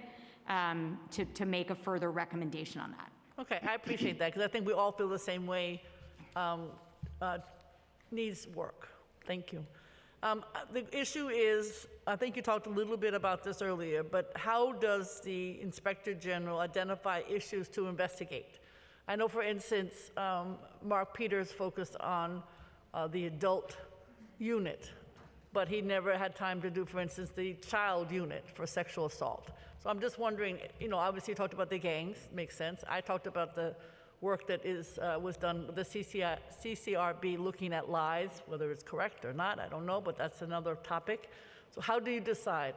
S6: to make a further recommendation on that.
S3: Okay, I appreciate that, because I think we all feel the same way. Needs work. Thank you. The issue is, I think you talked a little bit about this earlier, but how does the Inspector General identify issues to investigate? I know, for instance, Mark Peters focused on the adult unit, but he never had time to do, for instance, the child unit for sexual assault. So I'm just wondering, you know, obviously you talked about the gangs, makes sense. I talked about the work that was done with the CCRB looking at lies, whether it's correct or not, I don't know, but that's another topic. So how do you decide?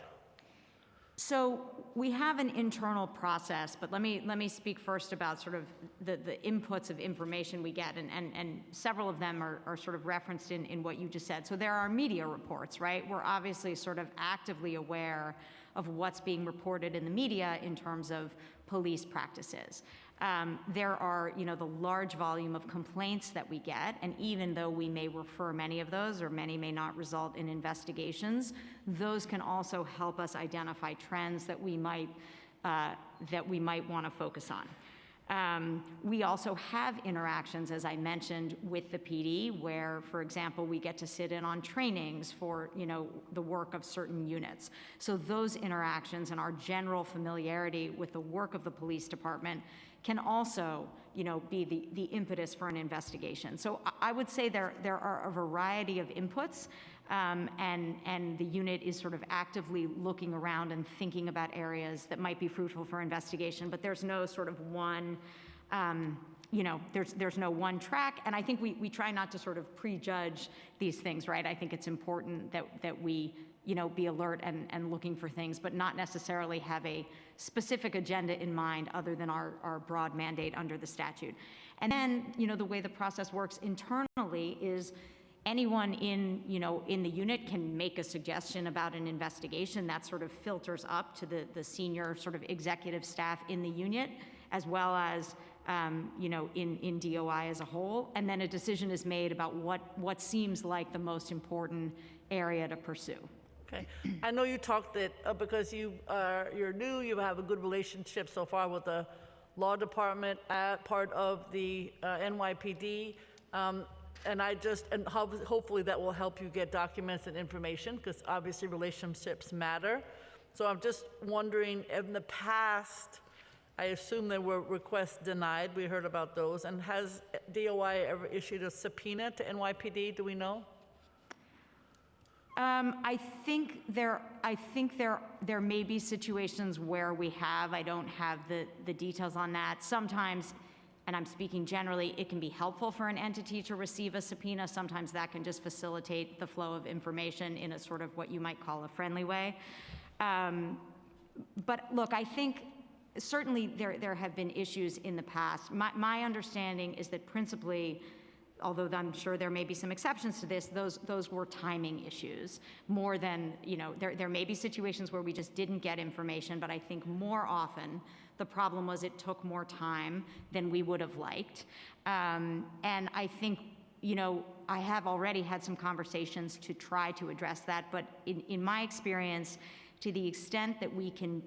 S6: So we have an internal process, but let me speak first about sort of the inputs of information we get, and several of them are sort of referenced in what you just said. So there are media reports, right? We're obviously sort of actively aware of what's being reported in the media in terms of police practices. There are, you know, the large volume of complaints that we get, and even though we may refer many of those, or many may not result in investigations, those can also help us identify trends that we might want to focus on. We also have interactions, as I mentioned, with the PD, where, for example, we get to sit in on trainings for, you know, the work of certain units. So those interactions and our general familiarity with the work of the police department can also, you know, be the impetus for an investigation. So I would say there are a variety of inputs, and the unit is sort of actively looking around and thinking about areas that might be fruitful for investigation, but there's no sort of one, you know, there's no one track, and I think we try not to sort of prejudge these things, right? I think it's important that we be alert and looking for things, but not necessarily have a specific agenda in mind other than our broad mandate under the statute. And then, the way the process works internally is anyone in the unit can make a suggestion about an investigation that sort of filters up to the senior sort of executive staff in the unit, as well as in DOI as a whole, and then a decision is made about what seems like the most important area to pursue.
S3: Okay. I know you talked that because you're new, you have a good relationship so far with the law department, part of the NYPD, and hopefully that will help you get documents and information, because obviously relationships matter. So I'm just wondering, in the past, I assume there were requests denied. We heard about those. And has DOI ever issued a subpoena to NYPD? Do we know?
S6: I think there may be situations where we have. I don't have the details on that. Sometimes, and I'm speaking generally, it can be helpful for an entity to receive a subpoena. Sometimes that can just facilitate the flow of information in a sort of what you might call a friendly way. But look, I think certainly there have been issues in the past. My understanding is that principally, although I'm sure there may be some exceptions to this, those were timing issues more than, there may be situations where we just didn't get information, but I think more often the problem was it took more time than we would have liked. And I think, I have already had some conversations to try to address that, but in my experience, to the extent that we can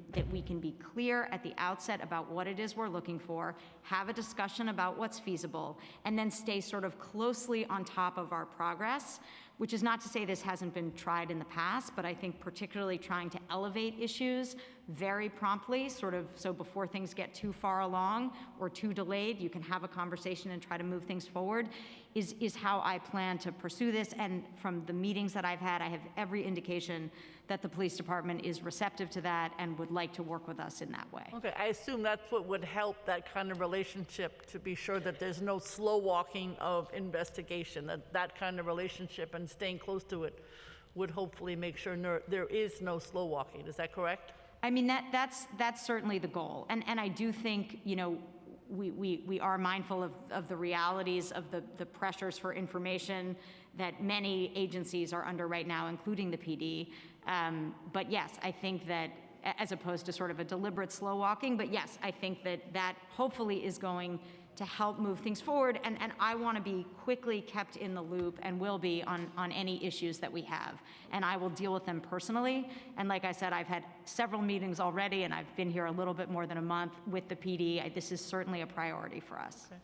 S6: be clear at the outset about what it is we're looking for, have a discussion about what's feasible, and then stay sort of closely on top of our progress, which is not to say this hasn't been tried in the past, but I think particularly trying to elevate issues very promptly, sort of so before things get too far along or too delayed, you can have a conversation and try to move things forward, is how I plan to pursue this. And from the meetings that I've had, I have every indication that the police department is receptive to that and would like to work with us in that way.
S3: Okay, I assume that's what would help that kind of relationship, to be sure that there's no slow walking of investigation, that kind of relationship and staying close to it would hopefully make sure there is no slow walking. Is that correct?
S6: I mean, that's certainly the goal. And I do think, we are mindful of the realities of the pressures for information that many agencies are under right now, including the PD. But yes, I think that, as opposed to sort of a deliberate slow walking, but yes, I think that hopefully is going to help move things forward. And I want to be quickly kept in the loop and will be on any issues that we have. And I will deal with them personally. And like I said, I've had several meetings already, and I've been here a little bit more than a month with the PD. This is certainly a priority for us.
S3: Okay.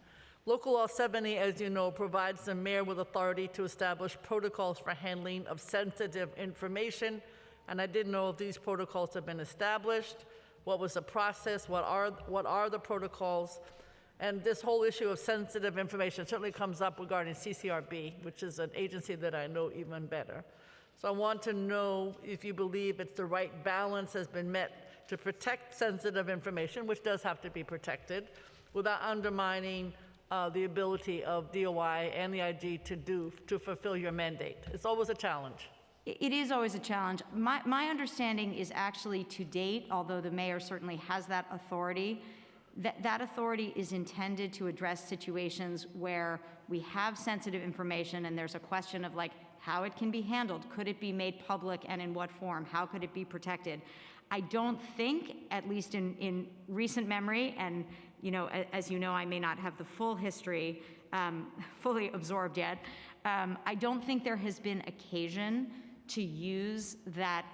S3: Local Law 70, as you know, provides the mayor with authority to establish protocols for handling of sensitive information. And I didn't know if these protocols have been established. What was the process? What are the protocols? And this whole issue of sensitive information certainly comes up regarding CCRB, which is an agency that I know even better. So I want to know if you believe it's the right balance has been met to protect sensitive information, which does have to be protected, without undermining the ability of DOI and the IG to fulfill your mandate. It's always a challenge.
S6: It is always a challenge. My understanding is actually to date, although the mayor certainly has that authority, that authority is intended to address situations where we have sensitive information and there's a question of how it can be handled. Could it be made public and in what form? How could it be protected? I don't think, at least in recent memory, and as you know, I may not have the full history fully absorbed yet, I don't think there has been occasion to use that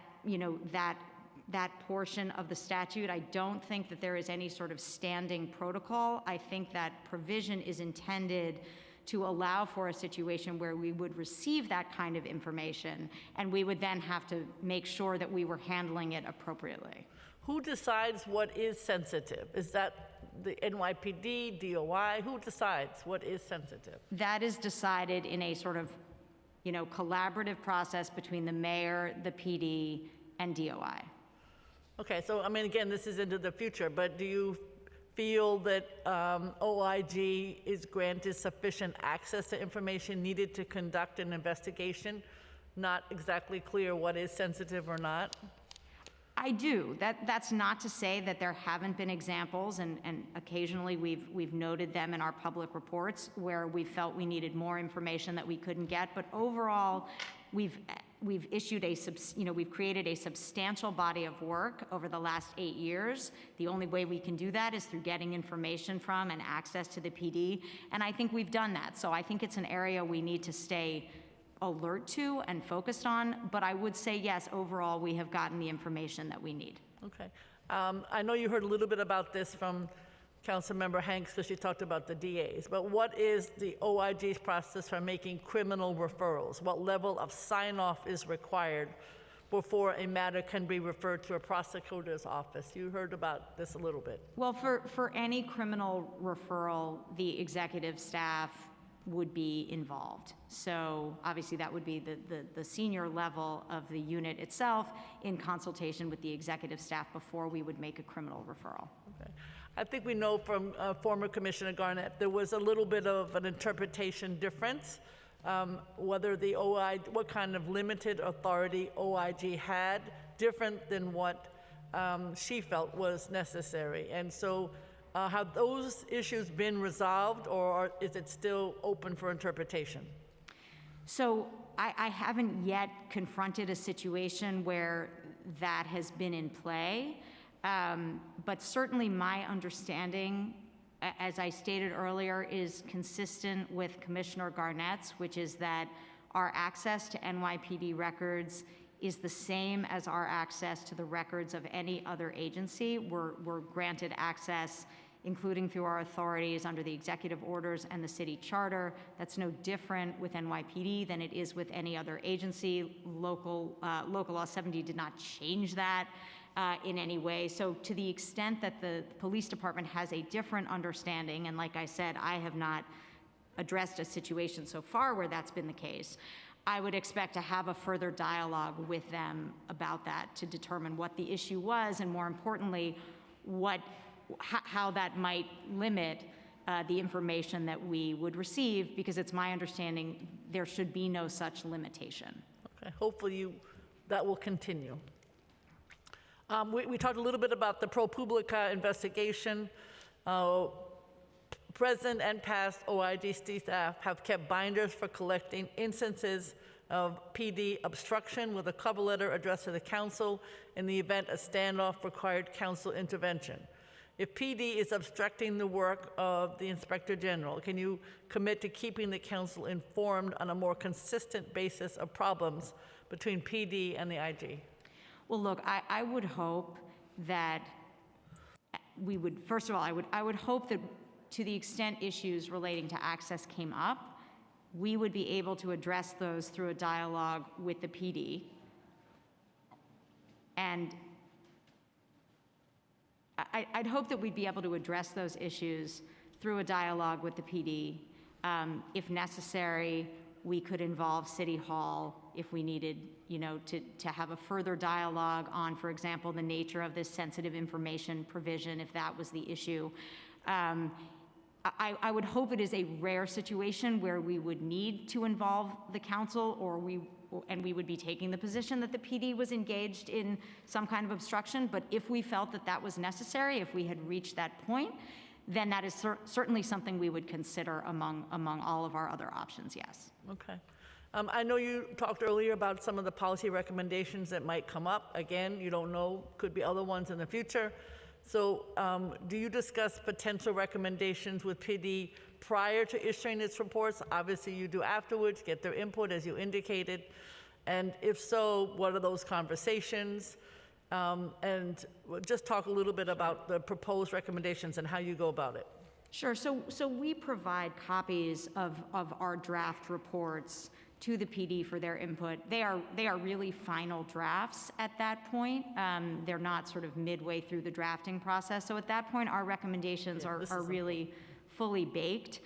S6: portion of the statute. I don't think that there is any sort of standing protocol. I think that provision is intended to allow for a situation where we would receive that kind of information and we would then have to make sure that we were handling it appropriately.
S3: Who decides what is sensitive? Is that the NYPD, DOI? Who decides what is sensitive?
S6: That is decided in a sort of, collaborative process between the mayor, the PD, and DOI.
S3: Okay, so I mean, again, this is into the future, but do you feel that OIG is granted sufficient access to information needed to conduct an investigation not exactly clear what is sensitive or not?
S6: I do. That's not to say that there haven't been examples, and occasionally we've noted them in our public reports where we felt we needed more information that we couldn't get. But overall, we've issued we've created a substantial body of work over the last 8 years. The only way we can do that is through getting information from and access to the PD, and I think we've done that. So I think it's an area we need to stay alert to and focused on, but I would say yes, overall, we have gotten the information that we need.
S3: Okay. I know you heard a little bit about this from Councilmember Hanks because she talked about the DAs, but what is the OIG's process for making criminal referrals? What level of sign-off is required before a matter can be referred to a prosecutor's office? You heard about this a little bit.
S6: Well, for any criminal referral, the executive staff would be involved. So obviously that would be the senior level of the unit itself in consultation with the executive staff before we would make a criminal referral.
S3: Okay. I think we know from former Commissioner Garnett, there was a little bit of an interpretation difference, whether the what kind of limited authority OIG had, different than what she felt was necessary. And so have those issues been resolved, or is it still open for interpretation?
S6: So I haven't yet confronted a situation where that has been in play, but certainly my understanding, as I stated earlier, is consistent with Commissioner Garnett's, which is that our access to NYPD records is the same as our access to the records of any other agency. We're granted access, including through our authorities under the executive orders and the city charter. That's no different with NYPD than it is with any other agency. Local Law 70 did not change that in any way. So to the extent that the police department has a different understanding, and like I said, I have not addressed a situation so far where that's been the case, I would expect to have a further dialogue with them about that to determine what the issue was, and more importantly, how that might limit the information that we would receive, because it's my understanding there should be no such limitation.
S3: Okay, hopefully that will continue. We talked a little bit about the ProPublica investigation. Present and past OIG staff have kept binders for collecting instances of PD obstruction with a cover letter addressed to the council in the event a standoff required council intervention. If PD is obstructing the work of the Inspector General, can you commit to keeping the council informed on a more consistent basis of problems between PD and the IG?
S6: Well, look, I would hope that we would, first of all, I would hope that to the extent issues relating to access came up, we would be able to address those through a dialogue with the PD. And I'd hope that we'd be able to address those issues through a dialogue with the PD. If necessary, we could involve City Hall if we needed, to have a further dialogue on, for example, the nature of this sensitive information provision, if that was the issue. I would hope it is a rare situation where we would need to involve the council, and we would be taking the position that the PD was engaged in some kind of obstruction. But if we felt that that was necessary, if we had reached that point, then that is certainly something we would consider among all of our other options, yes.
S3: Okay. I know you talked earlier about some of the policy recommendations that might come up. Again, you don't know, could be other ones in the future. So do you discuss potential recommendations with PD prior to issuing its reports? Obviously you do afterwards, get their input as you indicated. And if so, what are those conversations? And just talk a little bit about the proposed recommendations and how you go about it.
S6: Sure, so we provide copies of our draft reports to the PD for their input. They are really final drafts at that point. They're not sort of midway through the drafting process. So at that point, our recommendations are really fully baked.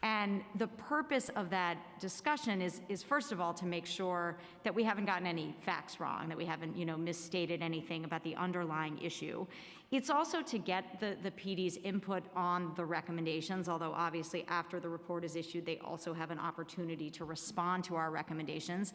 S6: And the purpose of that discussion is first of all to make sure that we haven't gotten any facts wrong, that we haven't misstated anything about the underlying issue. It's also to get the PD's input on the recommendations, although obviously after the report is issued, they also have an opportunity to respond to our recommendations.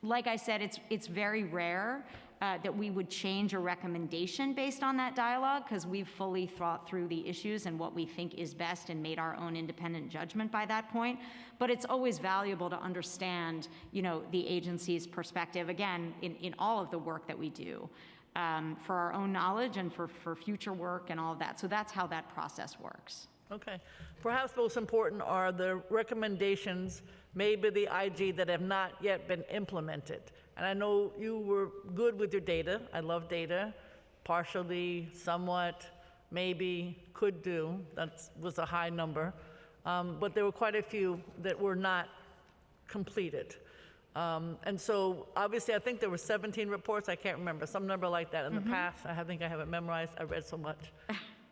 S6: like I said, it's very rare that we would change a recommendation based on that dialogue, because we've fully thought through the issues and what we think is best and made our own independent judgment by that point. But it's always valuable to understand, the agency's perspective, again, in all of the work that we do, for our own knowledge and for future work and all of that. So that's how that process works.
S3: Okay. Perhaps most important are the recommendations made by the IG that have not yet been implemented. And I know you were good with your data. I love data. Partially, somewhat, maybe, could do. That was a high number. But there were quite a few that were not completed. And so, obviously, I think there were 17 reports. I can't remember, some number like that in the past. I think I have it memorized. I read so much.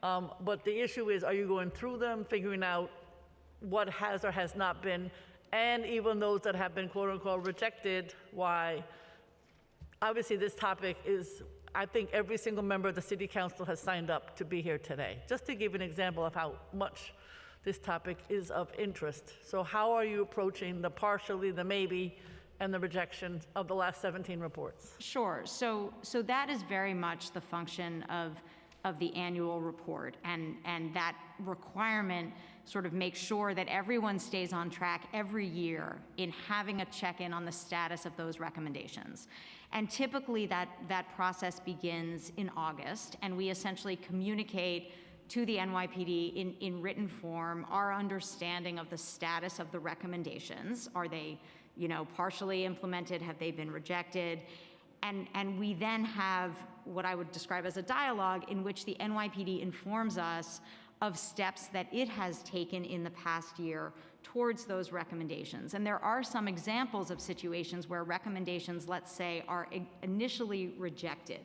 S3: But the issue is, are you going through them, figuring out what has or has not been, and even those that have been quote unquote rejected, why? Obviously, this topic is, I think every single member of the City Council has signed up to be here today, just to give an example of how much this topic is of interest. So how are you approaching the partially, the maybe, and the rejection of the last 17 reports?
S6: Sure. So that is very much the function of the annual report, and that requirement sort of makes sure that everyone stays on track every year in having a check-in on the status of those recommendations. And typically that process begins in August, and we essentially communicate to the NYPD in written form our understanding of the status of the recommendations. Are they, partially implemented? Have they been rejected? And we then have what I would describe as a dialogue in which the NYPD informs us of steps that it has taken in the past year towards those recommendations. And there are some examples of situations where recommendations, let's say, are initially rejected.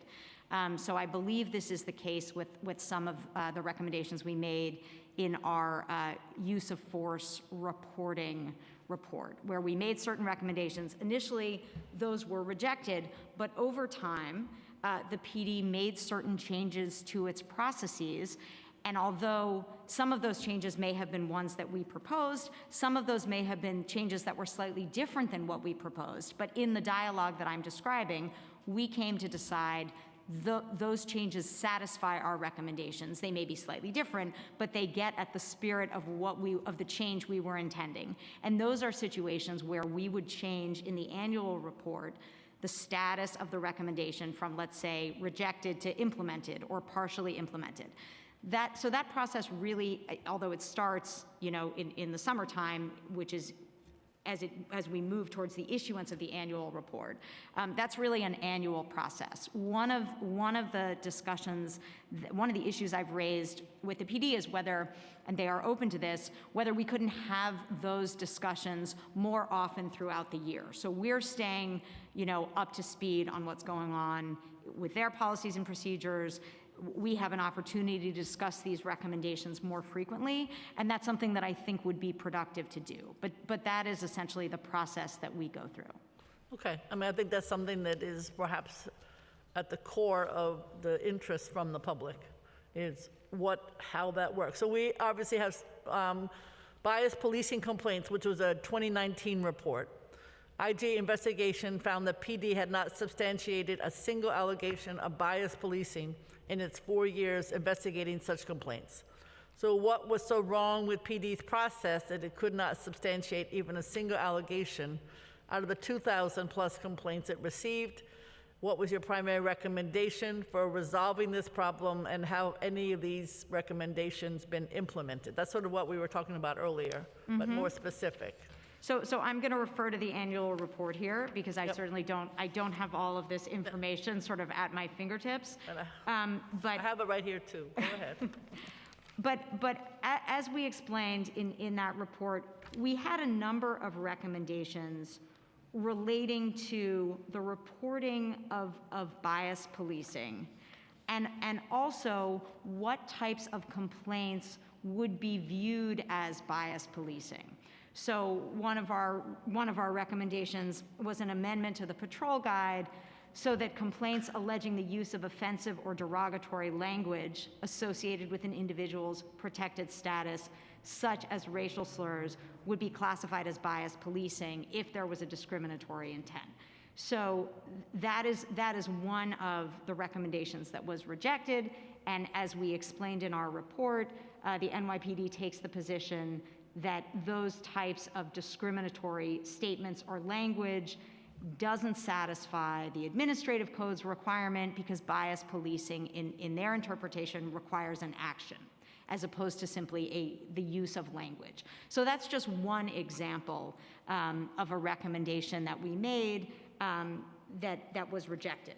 S6: So I believe this is the case with some of the recommendations we made in our use of force reporting report, where we made certain recommendations. Initially, those were rejected, but over time, the PD made certain changes to its processes. And although some of those changes may have been ones that we proposed, some of those may have been changes that were slightly different than what we proposed. But in the dialogue that I'm describing, we came to decide those changes satisfy our recommendations. They may be slightly different, but they get at the spirit of of the change we were intending. And those are situations where we would change in the annual report the status of the recommendation from, let's say, rejected to implemented or partially implemented. So that process really, although it starts, in the summertime, which is as we move towards the issuance of the annual report, that's really an annual process. One of the discussions, one of the issues I've raised with the PD is whether, and they are open to this, whether we couldn't have those discussions more often throughout the year. So we're staying, up to speed on what's going on with their policies and procedures. We have an opportunity to discuss these recommendations more frequently, and that's something that I think would be productive to do. But that is essentially the process that we go through. Okay.
S3: I think that's something that is perhaps at the core of the interest from the public, is how that works. So we obviously have bias policing complaints, which was a 2019 report. IG investigation found that PD had not substantiated a single allegation of bias policing in its 4 years investigating such complaints. So what was so wrong with PD's process that it could not substantiate even a single allegation out of the 2,000 plus complaints it received? What was your primary recommendation for resolving this problem, and how any of these recommendations been implemented? That's sort of what we were talking about earlier, but more specific.
S6: So I'm going to refer to the annual report here, because I certainly don't have all of this information sort of at my fingertips.
S3: But I have it right here too. Go ahead.
S6: But as we explained in that report, we had a number of recommendations relating to the reporting of bias policing, and also what types of complaints would be viewed as bias policing. So one of our recommendations was an amendment to the patrol guide so that complaints alleging the use of offensive or derogatory language associated with an individual's protected status, such as racial slurs, would be classified as bias policing if there was a discriminatory intent. So that is one of the recommendations that was rejected. And as we explained in our report, the NYPD takes the position that those types of discriminatory statements or language doesn't satisfy the administrative code's requirement because bias policing in their interpretation requires an action as opposed to simply the use of language. So that's just one example of a recommendation that we made that was rejected.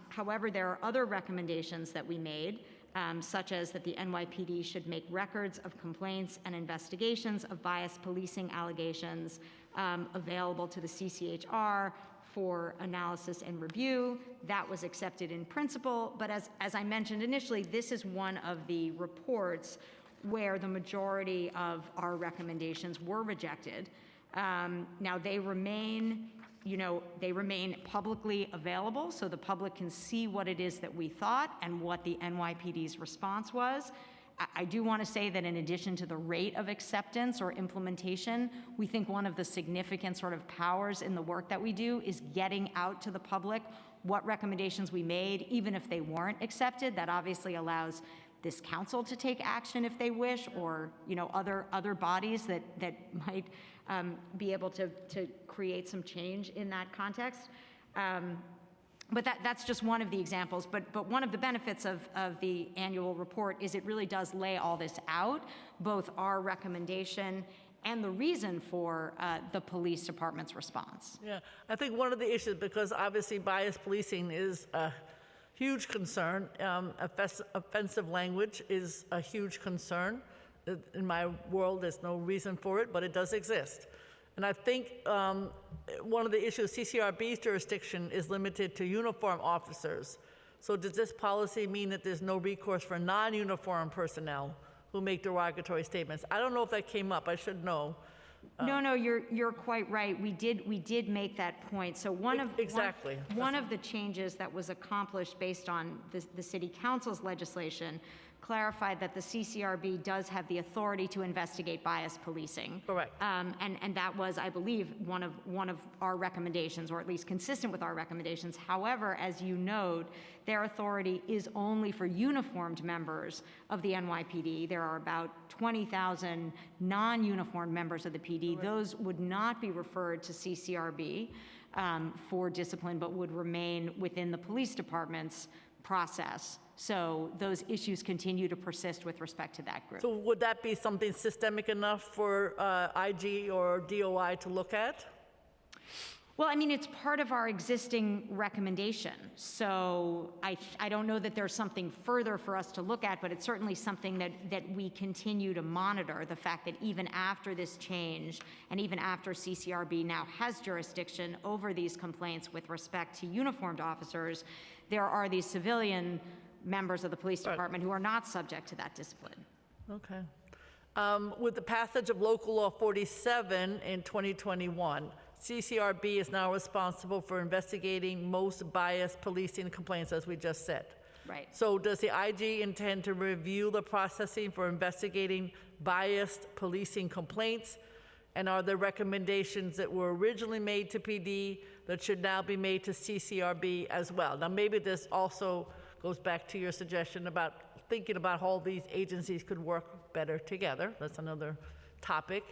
S6: However, there are other recommendations that we made, such as that the NYPD should make records of complaints and investigations of bias policing allegations available to the CCHR for analysis and review. That was accepted in principle, but as I mentioned initially, this is one of the reports where the majority of our recommendations were rejected. Now they remain publicly available, so the public can see what it is that we thought and what the NYPD's response was. I do want to say that in addition to the rate of acceptance or implementation, we think one of the significant sort of powers in the work that we do is getting out to the public what recommendations we made, even if they weren't accepted. That obviously allows this council to take action if they wish, or other bodies that might be able to create some change in that context. But that's just one of the examples. But one of the benefits of the annual report is it really does lay all this out, both our recommendation and the reason for the police department's response.
S3: Yeah, I think one of the issues, because obviously bias policing is a huge concern. Offensive language is a huge concern. In my world, there's no reason for it, but it does exist. And I think one of the issues, CCRB's jurisdiction is limited to uniform officers. So does this policy mean that there's no recourse for non-uniform personnel who make derogatory statements? I don't know if that came up. I should know.
S6: No, you're quite right. We did make that point. So one of the changes that was accomplished based on the city council's legislation clarified that the CCRB does have the authority to investigate bias policing.
S3: Correct.
S6: And that was, I believe, one of our recommendations, or at least consistent with our recommendations. However, as you note, their authority is only for uniformed members of the NYPD. There are about 20,000 non-uniformed members of the PD. Right. Those would not be referred to CCRB for discipline, but would remain within the police department's process. So those issues continue to persist with respect to that group.
S3: So would that be something systemic enough for IG or DOI to look at?
S6: Well, I mean, it's part of our existing recommendation. So I don't know that there's something further for us to look at, but it's certainly something that we continue to monitor. The fact that even after this change, and even after CCRB now has jurisdiction over these complaints with respect to uniformed officers, there are these civilian members of the police department who are not subject to that discipline.
S3: Okay. With the passage of Local Law 47 in 2021, CCRB is now responsible for investigating most bias policing complaints, as we just said.
S6: Right.
S3: So does the IG intend to review the processing for investigating biased policing complaints? And are there recommendations that were originally made to PD that should now be made to CCRB as well? Now, maybe this also goes back to your suggestion about thinking about how all these agencies could work better together. That's another topic.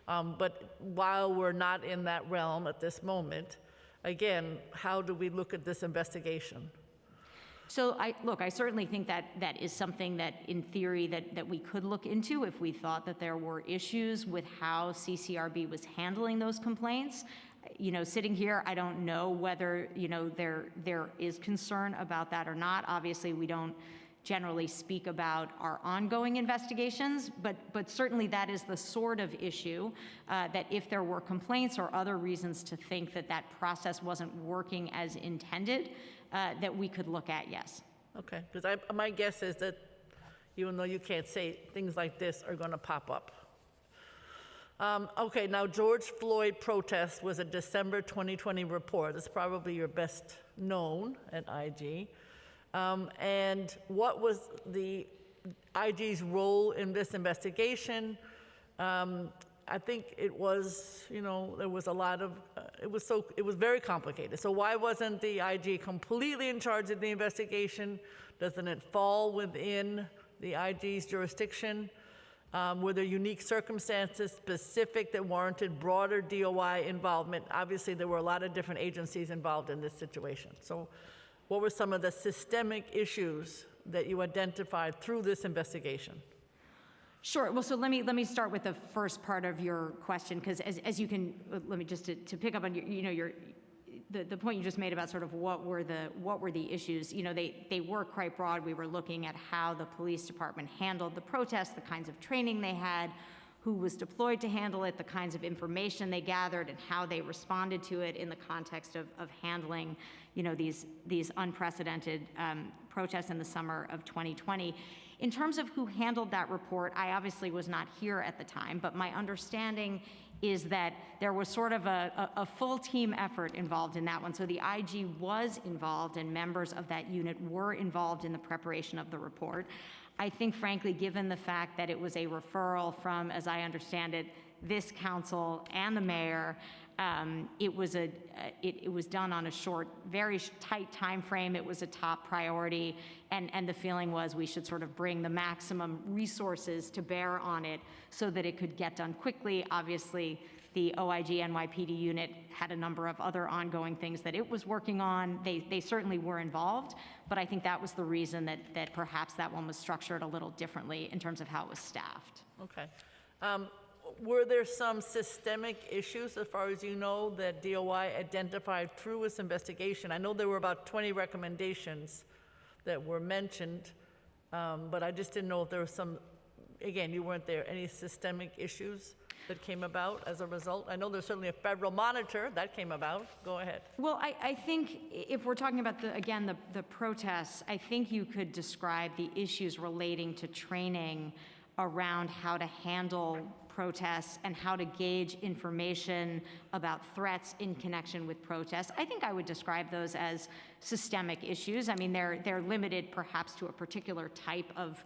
S3: But while we're not in that realm at this moment, again, how do we look at this investigation?
S6: So I certainly think that is something that in theory that we could look into if we thought that there were issues with how CCRB was handling those complaints. Sitting here, I don't know whether, there is concern about that or not. Obviously, we don't generally speak about our ongoing investigations, but certainly that is the sort of issue that if there were complaints or other reasons to think that process wasn't working as intended, that we could look at, yes.
S3: Okay, because my guess is that even though you can't say, things like this are going to pop up. Okay, now George Floyd protest was a December 2020 report. It's probably your best known at IG. And what was the IG's role in this investigation? I think it was, there was a lot of, it was very complicated. So why wasn't the IG completely in charge of the investigation? Doesn't it fall within the IG's jurisdiction? Were there unique circumstances specific that warranted broader DOI involvement? Obviously, there were a lot of different agencies involved in this situation. So what were some of the systemic issues that you identified through this investigation?
S6: Sure. Well, so let me start with the first part of your question, because as you can, let me just to pick up on the point you just made about sort of what were the issues. They were quite broad. We were looking at how the police department handled the protests, the kinds of training they had, who was deployed to handle it, the kinds of information they gathered, and how they responded to it in the context of handling, these unprecedented protests in the summer of 2020. In terms of who handled that report, I obviously was not here at the time, but my understanding is that there was sort of a full team effort involved in that one. So the IG was involved and members of that unit were involved in the preparation of the report. I think, frankly, given the fact that it was a referral from, as I understand it, this council and the mayor, it was done on a short, very tight time frame. It was a top priority, and the feeling was we should sort of bring the maximum resources to bear on it so that it could get done quickly. Obviously, the OIG NYPD unit had a number of other ongoing things that it was working on. They certainly were involved, but I think that was the reason that perhaps that one was structured a little differently in terms of how it was staffed.
S3: Okay. Were there some systemic issues, as far as you know, that DOI identified through its investigation? I know there were about 20 recommendations that were mentioned, but I just didn't know if there was some, again, you weren't there, any systemic issues that came about as a result? I know there's certainly a federal monitor that came about. Go ahead.
S6: Well, I think if we're talking about, the protests, I think you could describe the issues relating to training around how to handle protests and how to gauge information about threats in connection with protests. I think I would describe those as systemic issues. I mean, they're limited perhaps to a particular type of,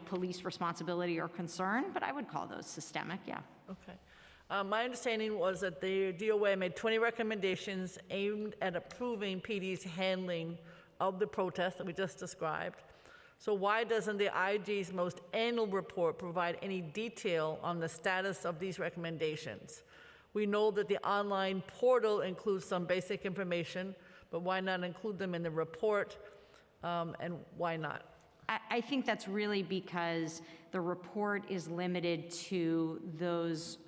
S6: police responsibility or concern, but I would call those systemic, yeah.
S3: Okay. My understanding was that the DOA made 20 recommendations aimed at improving PD's handling of the protests that we just described. So why doesn't the IG's most annual report provide any detail on the status of these recommendations? We know that the online portal includes some basic information, but why not include them in the report, and why not?
S6: I think that's really because the report is limited to those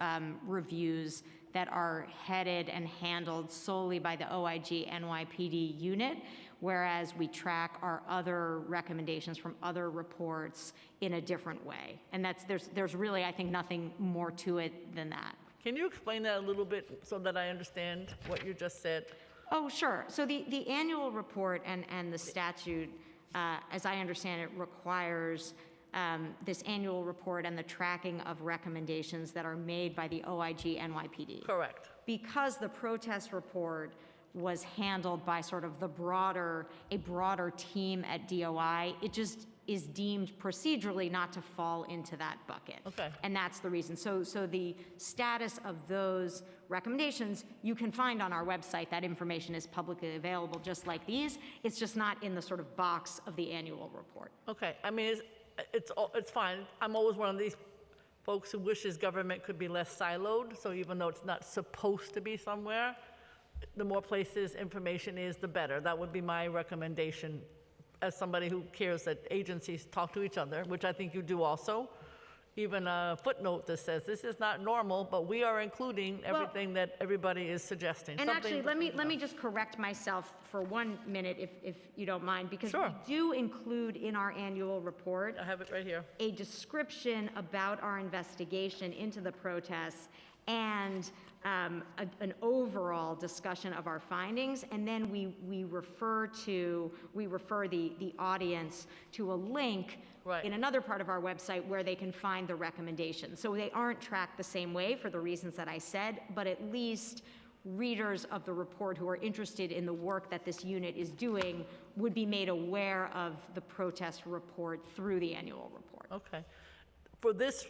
S6: reviews that are headed and handled solely by the OIG NYPD unit, whereas we track our other recommendations from other reports in a different way. And there's really, I think, nothing more to it than that.
S3: Can you explain that a little bit so that I understand what you just said?
S6: Oh, sure. So the annual report and the statute, as I understand it, requires this annual report and the tracking of recommendations that are made by the OIG NYPD.
S3: Correct.
S6: Because the protest report was handled by sort of a broader team at DOI, it just is deemed procedurally not to fall into that bucket.
S3: Okay.
S6: And that's the reason. So the status of those recommendations you can find on our website. That information is publicly available just like these. It's just not in the sort of box of the annual report.
S3: Okay. I mean, it's fine. I'm always one of these folks who wishes government could be less siloed. So even though it's not supposed to be somewhere, the more places information is, the better. That would be my recommendation as somebody who cares that agencies talk to each other, which I think you do also. Even a footnote that says this is not normal, but we are including everything that everybody is suggesting.
S6: And actually, let me just correct myself for 1 minute, if you don't mind, because
S3: Sure.
S6: we do include in our annual report
S3: I have it right here.
S6: a description about our investigation into the protests and an overall discussion of our findings, and then we refer the audience to a link
S3: Right.
S6: in another part of our website where they can find the recommendations. So they aren't tracked the same way for the reasons that I said, but at least readers of the report who are interested in the work that this unit is doing would be made aware of the protest report through the annual report.
S3: Okay. For this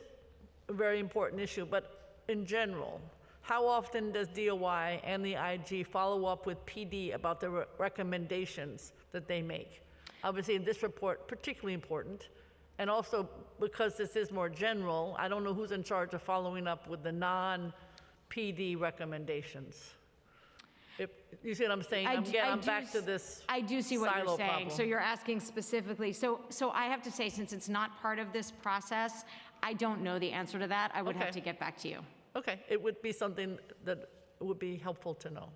S3: very important issue, but in general, how often does DOI and the IG follow up with PD about the recommendations that they make? Obviously, in this report, particularly important. And also, because this is more general, I don't know who's in charge of following up with the non-PD recommendations. You see what I'm saying? I'm back to this
S6: I do see what you're
S3: silo
S6: saying.
S3: problem.
S6: So you're asking specifically, so I have to say, since it's not part of this process, I don't know the answer to that. I would have
S3: Okay.
S6: to get back to you.
S3: Okay, it would be something that would be helpful to know.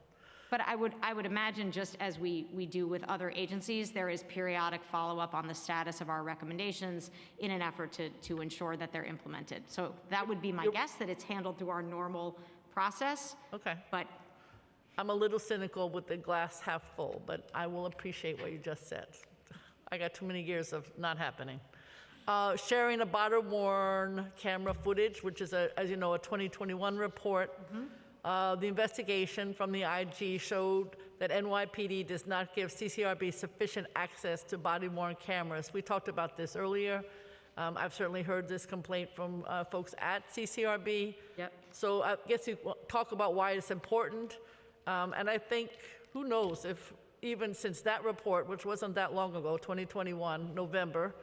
S6: But I would imagine, just as we do with other agencies, there is periodic follow-up on the status of our recommendations in an effort to ensure that they're implemented. So that would be my guess, that it's handled through our normal process.
S3: Okay.
S6: But
S3: I'm a little cynical with the glass half full, but I will appreciate what you just said. I got too many years of not happening. Sharing a body-worn camera footage, which is, as you know, a 2021 report. The investigation from the IG showed that NYPD does not give CCRB sufficient access to body-worn cameras. We talked about this earlier. I've certainly heard this complaint from folks at CCRB.
S6: Yep.
S3: So I guess you talk about why it's important. And I think, who knows, if even since that report, which wasn't that long ago, 2021, November,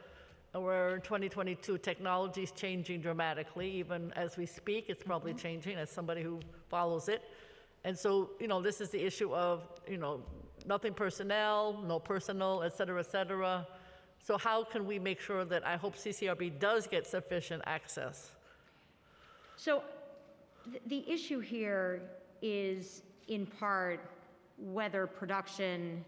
S3: we're in 2022, technology is changing dramatically. Even as we speak, it's probably changing as somebody who follows it. And so, this is the issue of, nothing personnel, no personal, et cetera, et cetera. So how can we make sure that, I hope CCRB does get sufficient access?
S6: So the issue here is, in part, whether production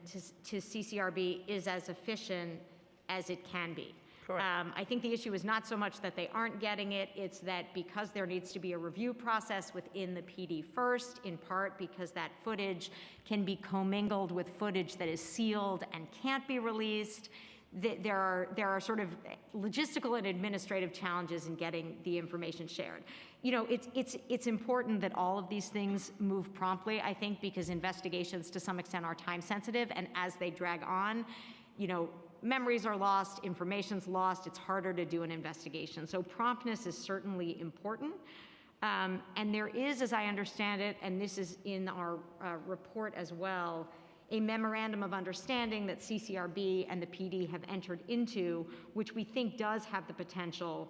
S6: to CCRB is as efficient as it can be.
S3: Correct.
S6: I think the issue is not so much that they aren't getting it, it's that because there needs to be a review process within the PD first, in part because that footage can be commingled with footage that is sealed and can't be released, there are sort of logistical and administrative challenges in getting the information shared. It's important that all of these things move promptly, I think, because investigations to some extent are time sensitive, and as they drag on, memories are lost, information's lost, it's harder to do an investigation. So promptness is certainly important. And there is, as I understand it, and this is in our report as well, a memorandum of understanding that CCRB and the PD have entered into, which we think does have the potential,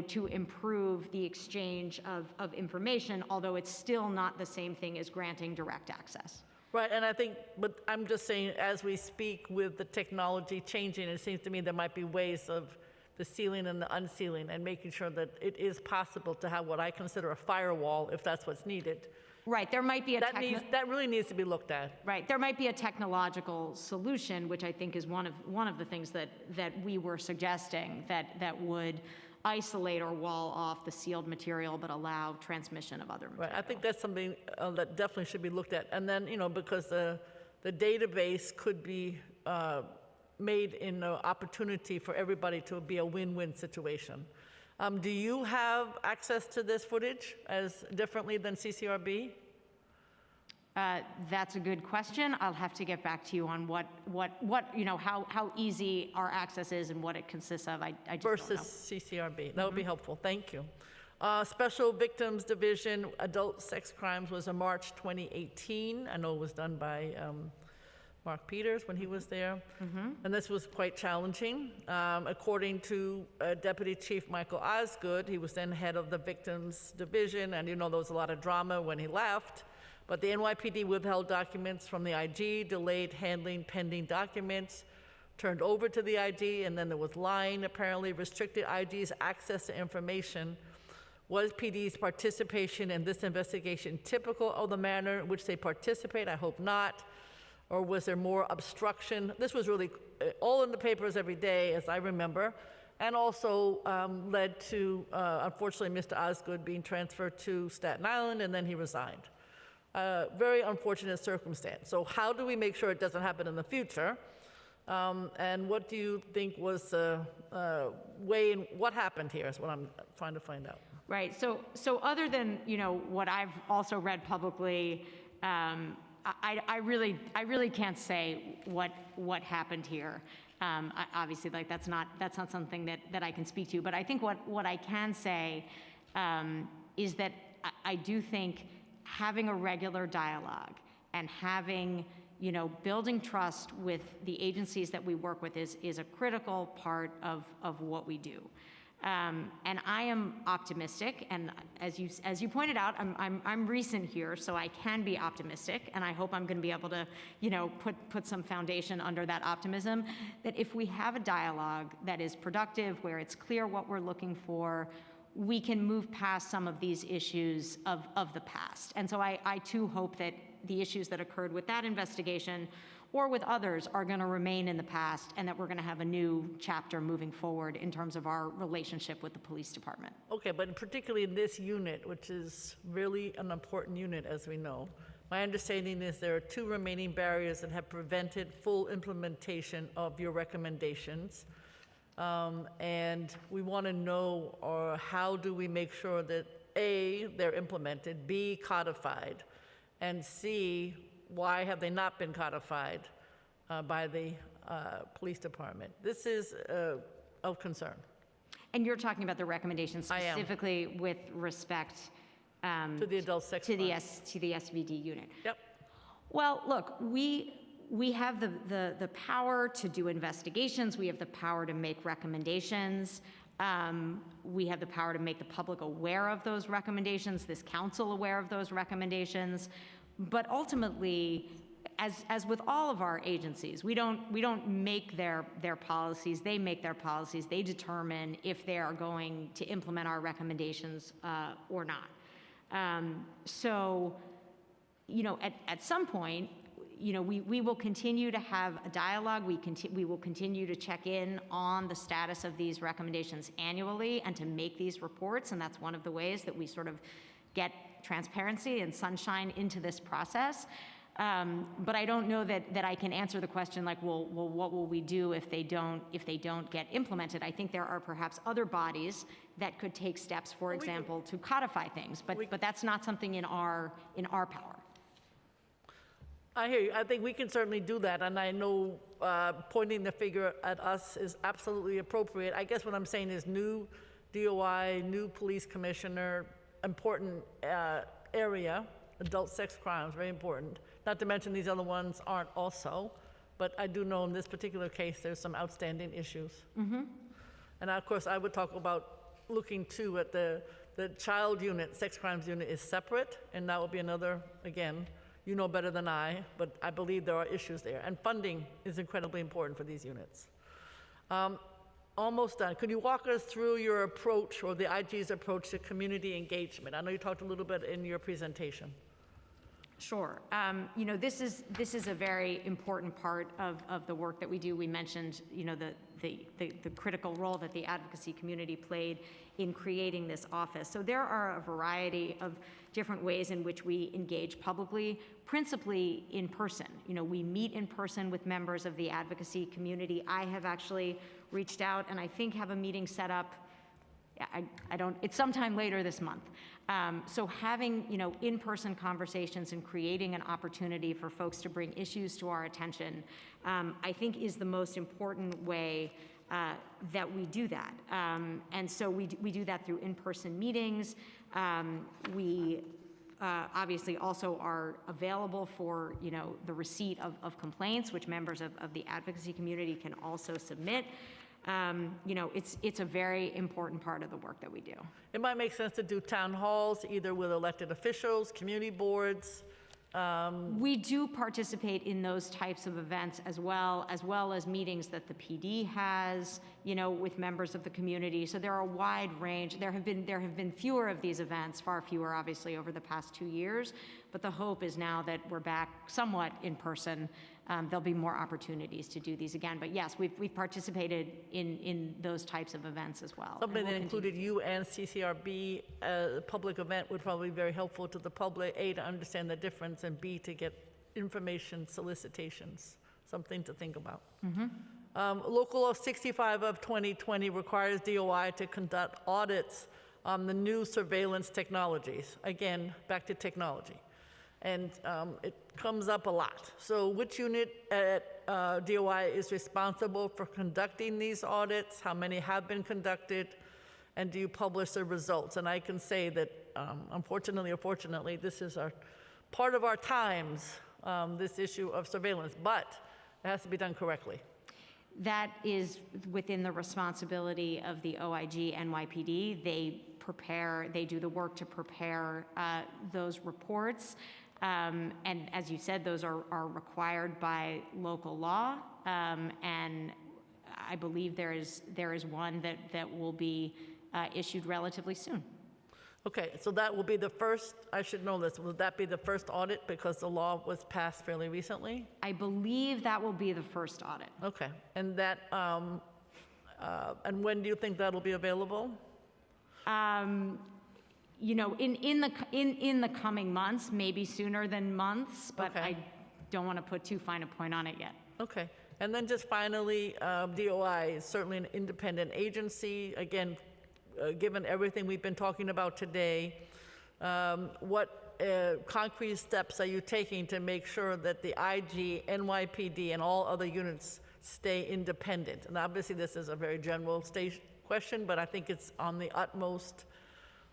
S6: to improve the exchange of information, although it's still not the same thing as granting direct access.
S3: Right, and I think, but I'm just saying, as we speak with the technology changing, it seems to me there might be ways of the sealing and the unsealing and making sure that it is possible to have what I consider a firewall if that's what's needed.
S6: Right, there might be a
S3: that really needs to be looked at.
S6: Right, there might be a technological solution, which I think is one of the things that we were suggesting that would isolate or wall off the sealed material but allow transmission of other material.
S3: Right, I think that's something that definitely should be looked at. And then, because the database could be made in an opportunity for everybody to be a win-win situation. Do you have access to this footage as differently than CCRB?
S6: That's a good question. I'll have to get back to you on how easy our access is and what it consists of. I just
S3: versus
S6: don't know.
S3: CCRB. That would be helpful. Thank you. Special Victims Division, Adult Sex Crimes was in March 2018. I know it was done by Mark Peters when he was there. And this was quite challenging. According to Deputy Chief Michael Osgood, he was then head of the Victims Division, and there was a lot of drama when he left. But the NYPD withheld documents from the IG, delayed handling pending documents, turned over to the IG, and then there was lying, apparently restricted IG's access to information. Was PD's participation in this investigation typical of the manner in which they participate? I hope not. Or was there more obstruction? This was really all in the papers every day, as I remember, and also led to, unfortunately, Mr. Osgood being transferred to Staten Island, and then he resigned. Very unfortunate circumstance. So how do we make sure it doesn't happen in the future? And what do you think was the way in what happened here is what I'm trying to find out.
S6: Right. So other than what I've also read publicly, I really can't say what happened here. Obviously, that's not something that I can speak to. But I think what I can say is that I do think having a regular dialogue and having, building trust with the agencies that we work with is a critical part of what we do. And I am optimistic, and as you pointed out, I'm recent here, so I can be optimistic, and I hope I'm going to be able to, put some foundation under that optimism. That if we have a dialogue that is productive, where it's clear what we're looking for, we can move past some of these issues of the past. And so I too hope that the issues that occurred with that investigation or with others are going to remain in the past, and that we're going to have a new chapter moving forward in terms of our relationship with the police department.
S3: Okay, but particularly in this unit, which is really an important unit, as we know, my understanding is there are 2 remaining barriers that have prevented full implementation of your recommendations. And we want to know, or how do we make sure that A, they're implemented, B, codified, and C, why have they not been codified by the police department? This is of concern.
S6: And you're talking about the recommendations specifically with respect
S3: to the adult sex
S6: to
S3: crime.
S6: to the SVD unit.
S3: Yep.
S6: Well, look, we have the power to do investigations. We have the power to make recommendations. We have the power to make the public aware of those recommendations, this council aware of those recommendations. But ultimately, as with all of our agencies, we don't make their policies. They make their policies. They determine if they are going to implement our recommendations or not. So, at some point, we will continue to have a dialogue. We will continue to check in on the status of these recommendations annually and to make these reports. And that's one of the ways that we sort of get transparency and sunshine into this process. But I don't know that I can answer the question like, well, what will we do if they don't get implemented? I think there are perhaps other bodies that could take steps, for example, to codify things. But that's not something in our power.
S3: I hear you. I think we can certainly do that, and I know pointing the finger at us is absolutely appropriate. I guess what I'm saying is new DOI, new police commissioner, important area, adult sex crimes, very important. Not to mention these other ones aren't also, but I do know in this particular case there's some outstanding issues. Mm-hmm. And of course, I would talk about looking too at the child unit, sex crimes unit is separate, and that would be another, again, you know better than I, but I believe there are issues there. And funding is incredibly important for these units. Almost done. Could you walk us through your approach, or the IG's approach, to community engagement? I know you talked a little bit in your presentation.
S6: Sure. This is a very important part of the work that we do. We mentioned, the critical role that the advocacy community played in creating this office. So there are a variety of different ways in which we engage publicly, principally in person. We meet in person with members of the advocacy community. I have actually reached out and I think have a meeting set up. It's sometime later this month. So having, in-person conversations and creating an opportunity for folks to bring issues to our attention, I think is the most important way that we do that. And so we do that through in-person meetings. We obviously also are available for, the receipt of complaints, which members of the advocacy community can also submit. It's a very important part of the work that we do.
S3: It might make sense to do town halls, either with elected officials, community boards.
S6: We do participate in those types of events as well as meetings that the PD has, with members of the community. So there are a wide range. There have been fewer of these events, far fewer, obviously, over the past 2 years. But the hope is now that we're back somewhat in person, there'll be more opportunities to do these again. But yes, we've participated in those types of events as well.
S3: Something that included you and CCRB, a public event would probably be very helpful to the public, A, to understand the difference, and B, to get information solicitations, something to think about. Mm-hmm. Local Law 65 of 2020 requires DOI to conduct audits on the new surveillance technologies. Again, back to technology. And it comes up a lot. So which unit at DOI is responsible for conducting these audits? How many have been conducted? and do you publish the results? And I can say that, unfortunately or fortunately, this is part of our times, this issue of surveillance, but it has to be done correctly.
S6: That is within the responsibility of the OIG NYPD. They do the work to prepare those reports. And as you said, those are required by local law. And I believe there is one that will be issued relatively soon.
S3: Okay, so that will be the first, I should know this, will that be the first audit because the law was passed fairly recently?
S6: I believe that will be the first audit.
S3: Okay, and that, and when do you think that'll be available?
S6: You know, in the coming months, maybe sooner than months, but
S3: Okay.
S6: I don't want to put too fine a point on it yet.
S3: Okay, and then just finally, DOI is certainly an independent agency. Again, given everything we've been talking about today, what concrete steps are you taking to make sure that the IG, NYPD, and all other units stay independent? And obviously, this is a very general question, but I think it's on the utmost,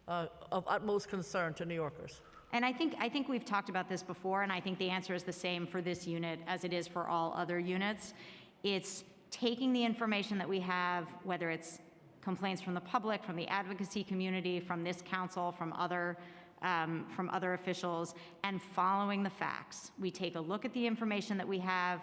S3: of utmost concern to New Yorkers.
S6: And I think we've talked about this before, and I think the answer is the same for this unit as it is for all other units. It's taking the information that we have, whether it's complaints from the public, from the advocacy community, from this council, from other officials, and following the facts. We take a look at the information that we have,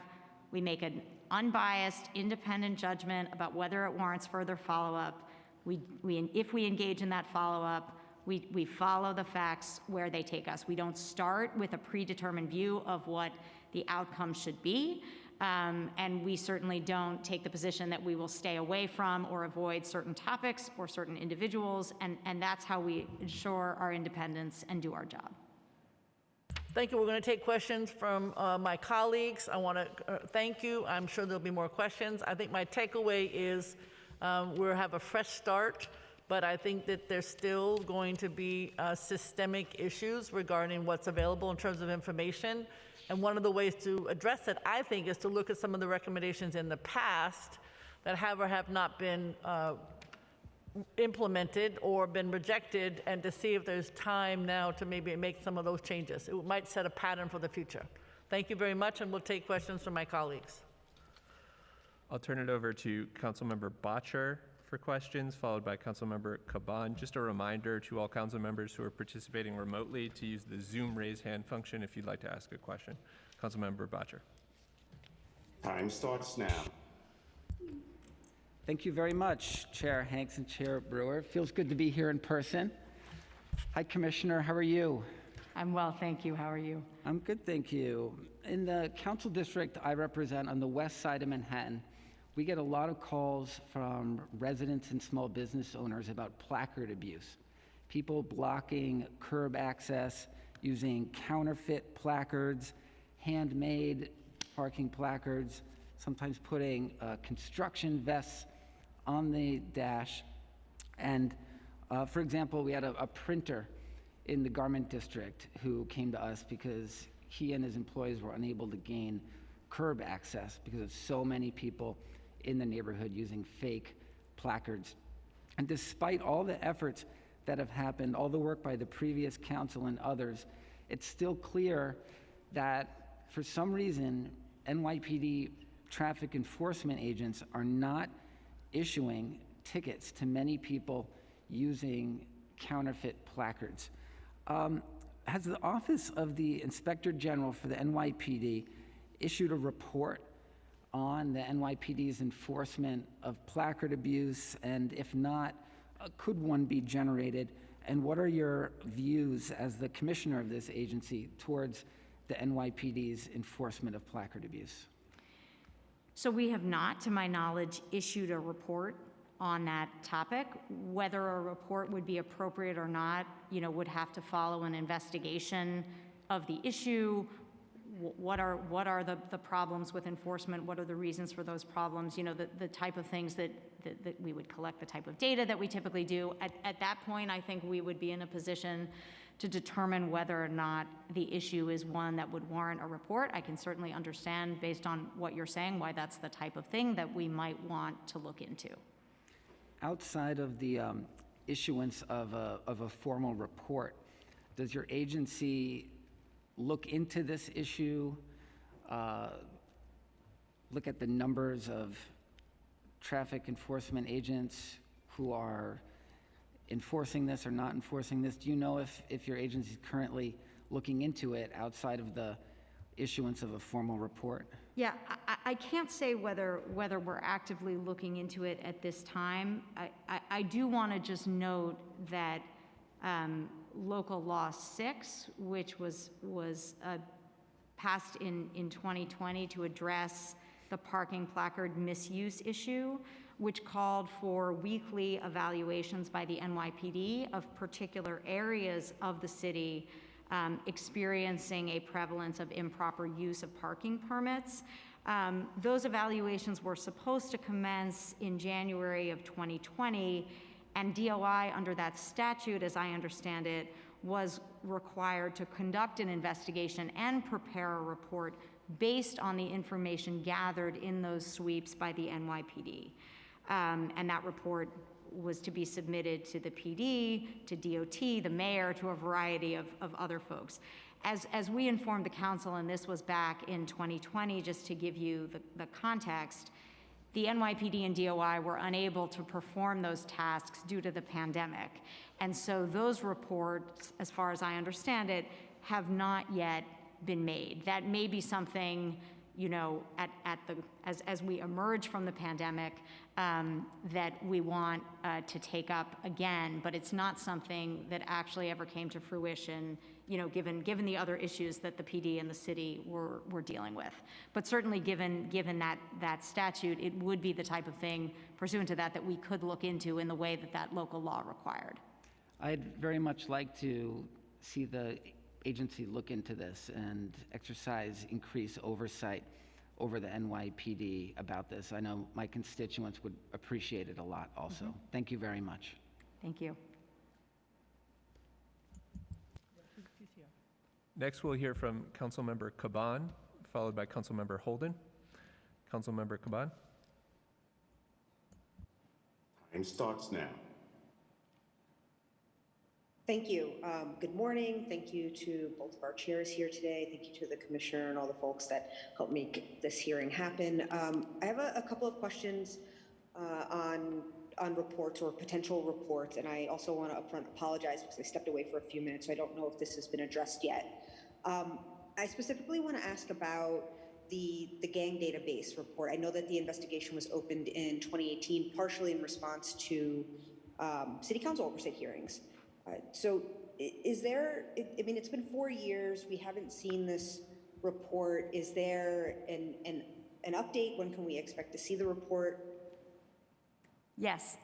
S6: we make an unbiased, independent judgment about whether it warrants further follow-up. If we engage in that follow-up, we follow the facts where they take us. We don't start with a predetermined view of what the outcome should be, and we certainly don't take the position that we will stay away from or avoid certain topics or certain individuals, and that's how we ensure our independence and do our job.
S3: Thank you. We're going to take questions from my colleagues. I want to thank you. I'm sure there'll be more questions. I think my takeaway is we'll have a fresh start, but I think that there's still going to be systemic issues regarding what's available in terms of information. And one of the ways to address it, I think, is to look at some of the recommendations in the past that have or have not been implemented or been rejected, and to see if there's time now to maybe make some of those changes. It might set a pattern for the future. Thank you very much, and we'll take questions from my colleagues.
S5: I'll turn it over to Councilmember Botcher for questions, followed by Councilmember Caban. Just a reminder to all council members who are participating remotely to use the Zoom raise hand function if you'd like to ask a question. Councilmember Botcher.
S8: Time starts now.
S9: Thank you very much, Chair Hanks and Chair Brewer. Feels good to be here in person. Hi, Commissioner. How are you?
S6: I'm well, thank you. How are you?
S9: I'm good, thank you. In the council district I represent on the west side of Manhattan, we get a lot of calls from residents and small business owners about placard abuse. People blocking curb access, using counterfeit placards, handmade parking placards, sometimes putting construction vests on the dash. And for example, we had a printer in the garment district who came to us because he and his employees were unable to gain curb access because of so many people in the neighborhood using fake placards. And despite all the efforts that have happened, all the work by the previous council and others, it's still clear that for some reason, NYPD traffic enforcement agents are not issuing tickets to many people using counterfeit placards. Has the Office of the Inspector General for the NYPD issued a report on the NYPD's enforcement of placard abuse? And if not, could one be generated? And what are your views as the commissioner of this agency towards the NYPD's enforcement of placard abuse?
S6: So we have not, to my knowledge, issued a report on that topic. Whether a report would be appropriate or not, would have to follow an investigation of the issue. What are the problems with enforcement? What are the reasons for those problems? The type of things that we would collect, the type of data that we typically do. At that point, I think we would be in a position to determine whether or not the issue is one that would warrant a report. I can certainly understand, based on what you're saying, why that's the type of thing that we might want to look into.
S9: Outside of the issuance of a formal report. Does your agency look into this issue? Look at the numbers of traffic enforcement agents who are enforcing this or not enforcing this? Do you know if your agency is currently looking into it outside of the issuance of a formal report?
S6: Yeah, I can't say whether we're actively looking into it at this time. I do want to just note that Local Law 6, which was passed in 2020 to address the parking placard misuse issue, which called for weekly evaluations by the NYPD of particular areas of the city experiencing a prevalence of improper use of parking permits. Those evaluations were supposed to commence in January of 2020, and DOI, under that statute, as I understand it, was required to conduct an investigation and prepare a report based on the information gathered in those sweeps by the NYPD. And that report was to be submitted to the PD, to DOT, the mayor, to a variety of other folks. As we informed the council, and this was back in 2020, just to give you the context, the NYPD and DOI were unable to perform those tasks due to the pandemic. And so those reports, as far as I understand it, have not yet been made. That may be something, you know, as we emerge from the pandemic, that we want to take up again, but it's not something that actually ever came to fruition, you know, given the other issues that the PD and the city were dealing with. But certainly given that statute, it would be the type of thing pursuant to that we could look into in the way that local law required.
S9: I'd very much like to see the agency look into this and exercise increased oversight over the NYPD about this. I know my constituents would appreciate it a lot also. Thank you very much.
S6: Thank you.
S5: Next, we'll hear from Councilmember Caban, followed by Councilmember Holden. Councilmember Caban.
S8: Time starts now.
S10: Thank you. Good morning. Thank you to both of our chairs here today. Thank you to the commissioner and all the folks that helped make this hearing happen. I have a couple of questions on reports or potential reports, and I also want to upfront apologize because I stepped away for a few minutes, so I don't know if this has been addressed yet. I specifically want to ask about the gang database report. I know that the investigation was opened in 2018, partially in response to city council oversight hearings. So is there, I mean, it's been 4 years, we haven't seen this report. Is there an update? When can we expect to see the report?
S6: Yes,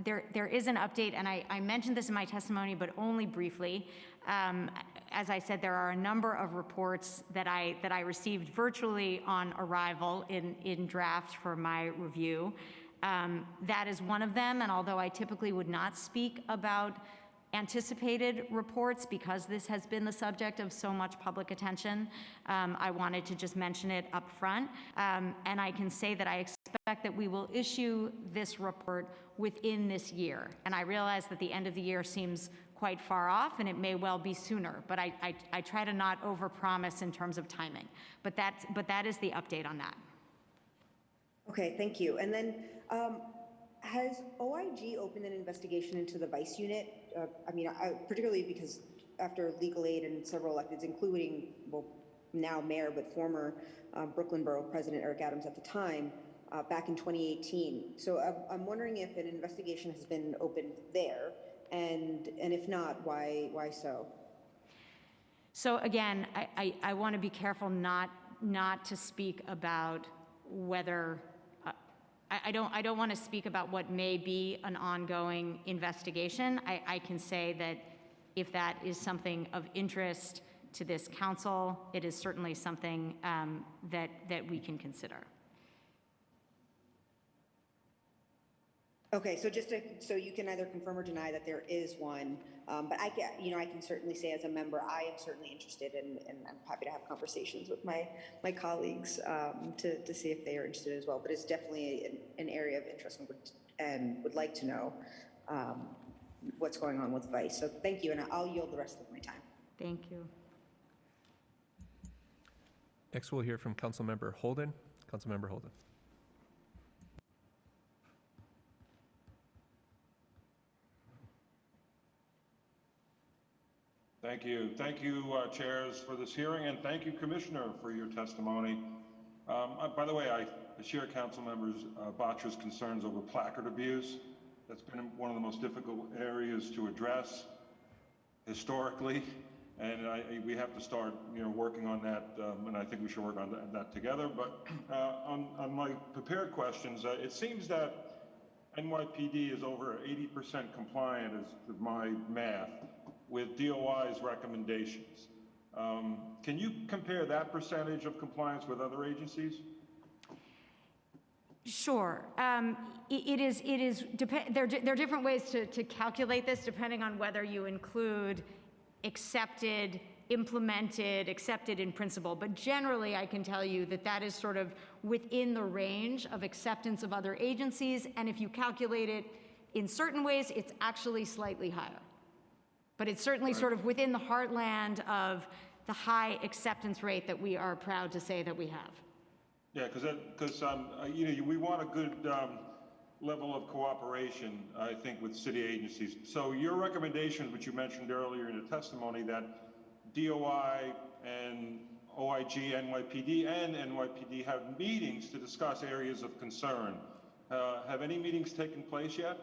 S6: there is an update, and I mentioned this in my testimony, but only briefly. As I said, there are a number of reports that I received virtually on arrival in draft for my review. That is one of them, and although I typically would not speak about anticipated reports because this has been the subject of so much public attention, I wanted to just mention it up front. And I can say that I expect that we will issue this report within this year. And I realize that the end of the year seems quite far off, and it may well be sooner, but I try to not overpromise in terms of timing. But that is the update on that.
S10: Okay, thank you. And then has OIG opened an investigation into the Vice Unit? I mean, particularly because after legal aid and several electeds, including, well, now mayor, but former Brooklyn Borough President Eric Adams at the time, back in 2018. So I'm wondering if an investigation has been opened there, and if not, why so?
S6: So again, I want to be careful not to speak about whether I don't want to speak about what may be an ongoing investigation. I can say that if that is something of interest to this council, it is certainly something that we can consider.
S10: Okay, so so you can either confirm or deny that there is one, but I can certainly say as a member, I am certainly interested and I'm happy to have conversations with my colleagues to see if they are interested as well. But it's definitely an area of interest and would like to know. what's going on with Vice. So thank you, and I'll yield the rest of my time.
S6: Thank you.
S5: Next, we'll hear from Councilmember Holden. Councilmember Holden.
S11: Thank you. Thank you, chairs, for this hearing, and thank you, Commissioner, for your testimony. By the way, I share Councilmember Bottcher's concerns over placard abuse. That's been one of the most difficult areas to address historically, and we have to start, working on that, and I think we should work on that together. But on my prepared questions, it seems that NYPD is over 80% compliant, is my math, with DOI's recommendations. Can you compare that percentage of compliance with other agencies?
S6: Sure. There are different ways to calculate this depending on whether you include accepted, implemented, accepted in principle. But generally, I can tell you that that is sort of within the range of acceptance of other agencies. And if you calculate it in certain ways, it's actually slightly higher. But it's certainly sort of within the heartland of the high acceptance rate that we are proud to say that we have.
S11: Yeah, because we want a good level of cooperation, I think, with city agencies. So your recommendations, which you mentioned earlier in the testimony, that DOI and OIG, NYPD, and NYPD have meetings to discuss areas of concern. Have any meetings taken place yet?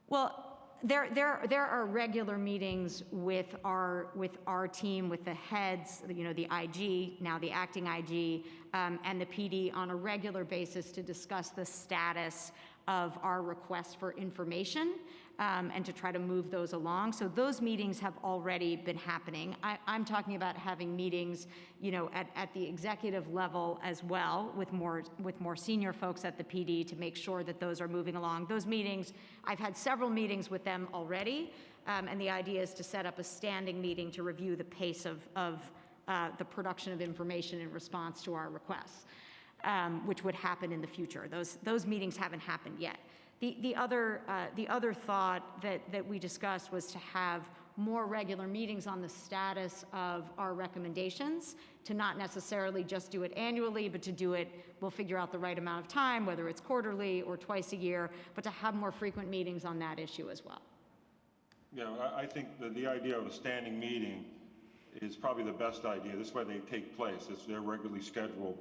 S6: Well, there are regular meetings with our team, with the heads, the IG, now the acting IG, and the PD on a regular basis to discuss the status of our requests for information and to try to move those along. So those meetings have already been happening. I'm talking about having meetings, at the executive level as well with more senior folks at the PD to make sure that those are moving along. Those meetings, I've had several meetings with them already, and the idea is to set up a standing meeting to review the pace of the production of information in response to our requests, which would happen in the future. Those meetings haven't happened yet. The other thought that we discussed was to have more regular meetings on the status of our recommendations, to not necessarily just do it annually, but to do it, we'll figure out the right amount of time, whether it's quarterly or twice a year, but to have more frequent meetings on that issue as well.
S11: Yeah, I think that the idea of a standing meeting is probably the best idea. This way they take place, they're regularly scheduled.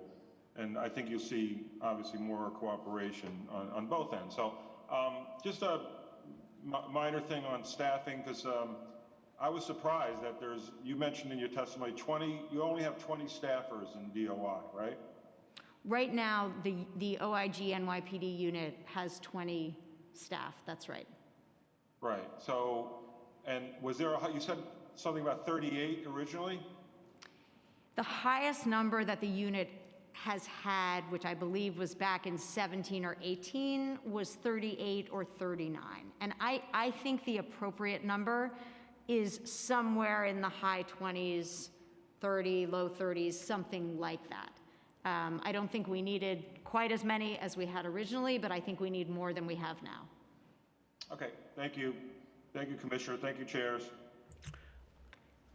S11: And I think you'll see, obviously, more cooperation on both ends. So just a minor thing on staffing, because I was surprised that you mentioned in your testimony, you only have 20 staffers in DOI, right?
S6: Right now, the OIG NYPD unit has 20 staff, that's right.
S11: Right, so, and was there, you said something about 38 originally?
S6: The highest number that the unit has had, which I believe was back in 17 or 18, was 38 or 39. And I think the appropriate number is somewhere in the high 20s, 30, low 30s, something like that. I don't think we needed quite as many as we had originally, but I think we need more than we have now.
S11: Okay, thank you. Thank you, Commissioner. Thank you, chairs.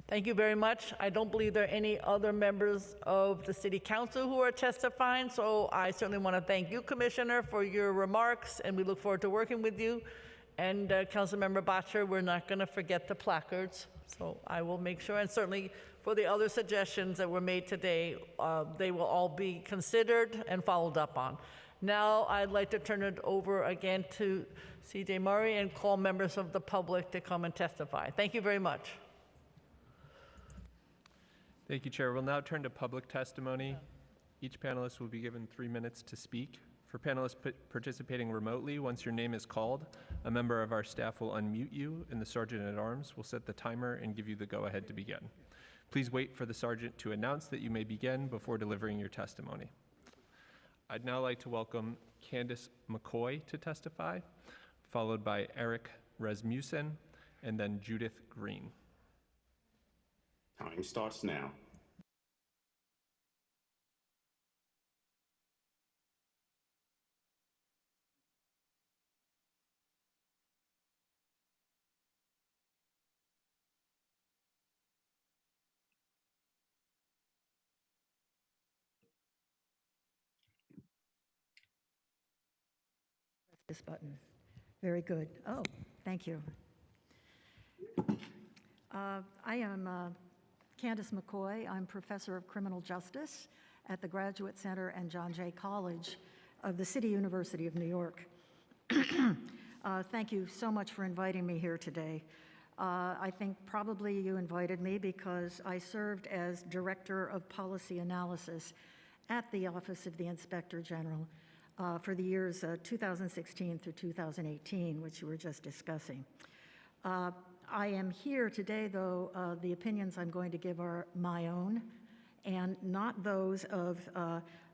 S3: Thank you very much. I don't believe there are any other members of the City Council who are testifying, so I certainly want to thank you, Commissioner, for your remarks, and we look forward to working with you. And Councilmember Bottcher, we're not going to forget the placards, so I will make sure, and certainly for the other suggestions that were made today, they will all be considered and followed up on. Now, I'd like to turn it over again to CJ Murray and call members of the public to come and testify. Thank you very much.
S5: Thank you, Chair. We'll now turn to public testimony. Each panelist will be given 3 minutes to speak. For panelists participating remotely, once your name is called, a member of our staff will unmute you, and the Sergeant-at-Arms will set the timer and give you the go-ahead to begin. Please wait for the Sergeant to announce that you may begin before delivering your testimony. I'd now like to welcome Candace McCoy to testify, followed by Eric Rasmussen, and then Judith Green.
S8: Time starts now.
S12: This button. Very good. Oh, thank you. I am Candace McCoy. I'm professor of criminal justice at the Graduate Center and John Jay College of the City University of New York. Thank you so much for inviting me here today. I think probably you invited me because I served as Director of Policy Analysis at the Office of the Inspector General for the years 2016 through 2018, which you were just discussing. I am here today, though, the opinions I'm going to give are my own and not those of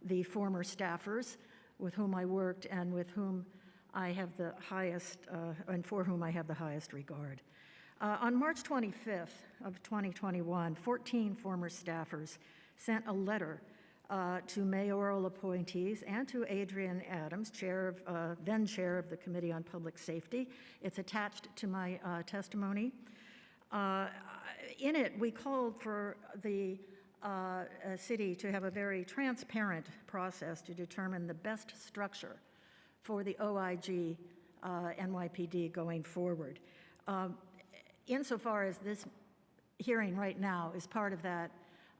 S12: the former staffers with whom I worked and with whom I have the highest, and for whom I have the highest regard. On March 25th of 2021, 14 former staffers sent a letter to mayoral appointees and to Adrian Adams, then chair of the Committee on Public Safety. It's attached to my testimony. In it, we called for the city to have a very transparent process to determine the best structure for the OIG NYPD going forward. Insofar as this hearing right now is part of that,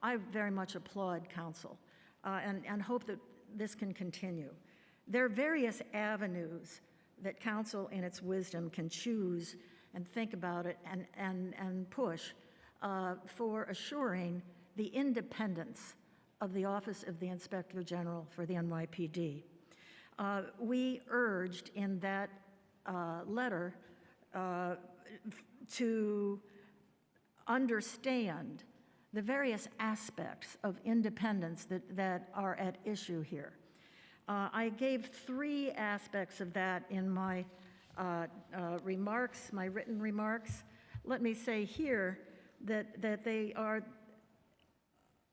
S12: I very much applaud council and hope that this can continue. There are various avenues that council in its wisdom can choose and think about it and push for assuring the independence of the Office of the Inspector General for the NYPD. We urged in that letter to understand the various aspects of independence that are at issue here. I gave 3 aspects of that in my remarks, my written remarks. Let me say here that they are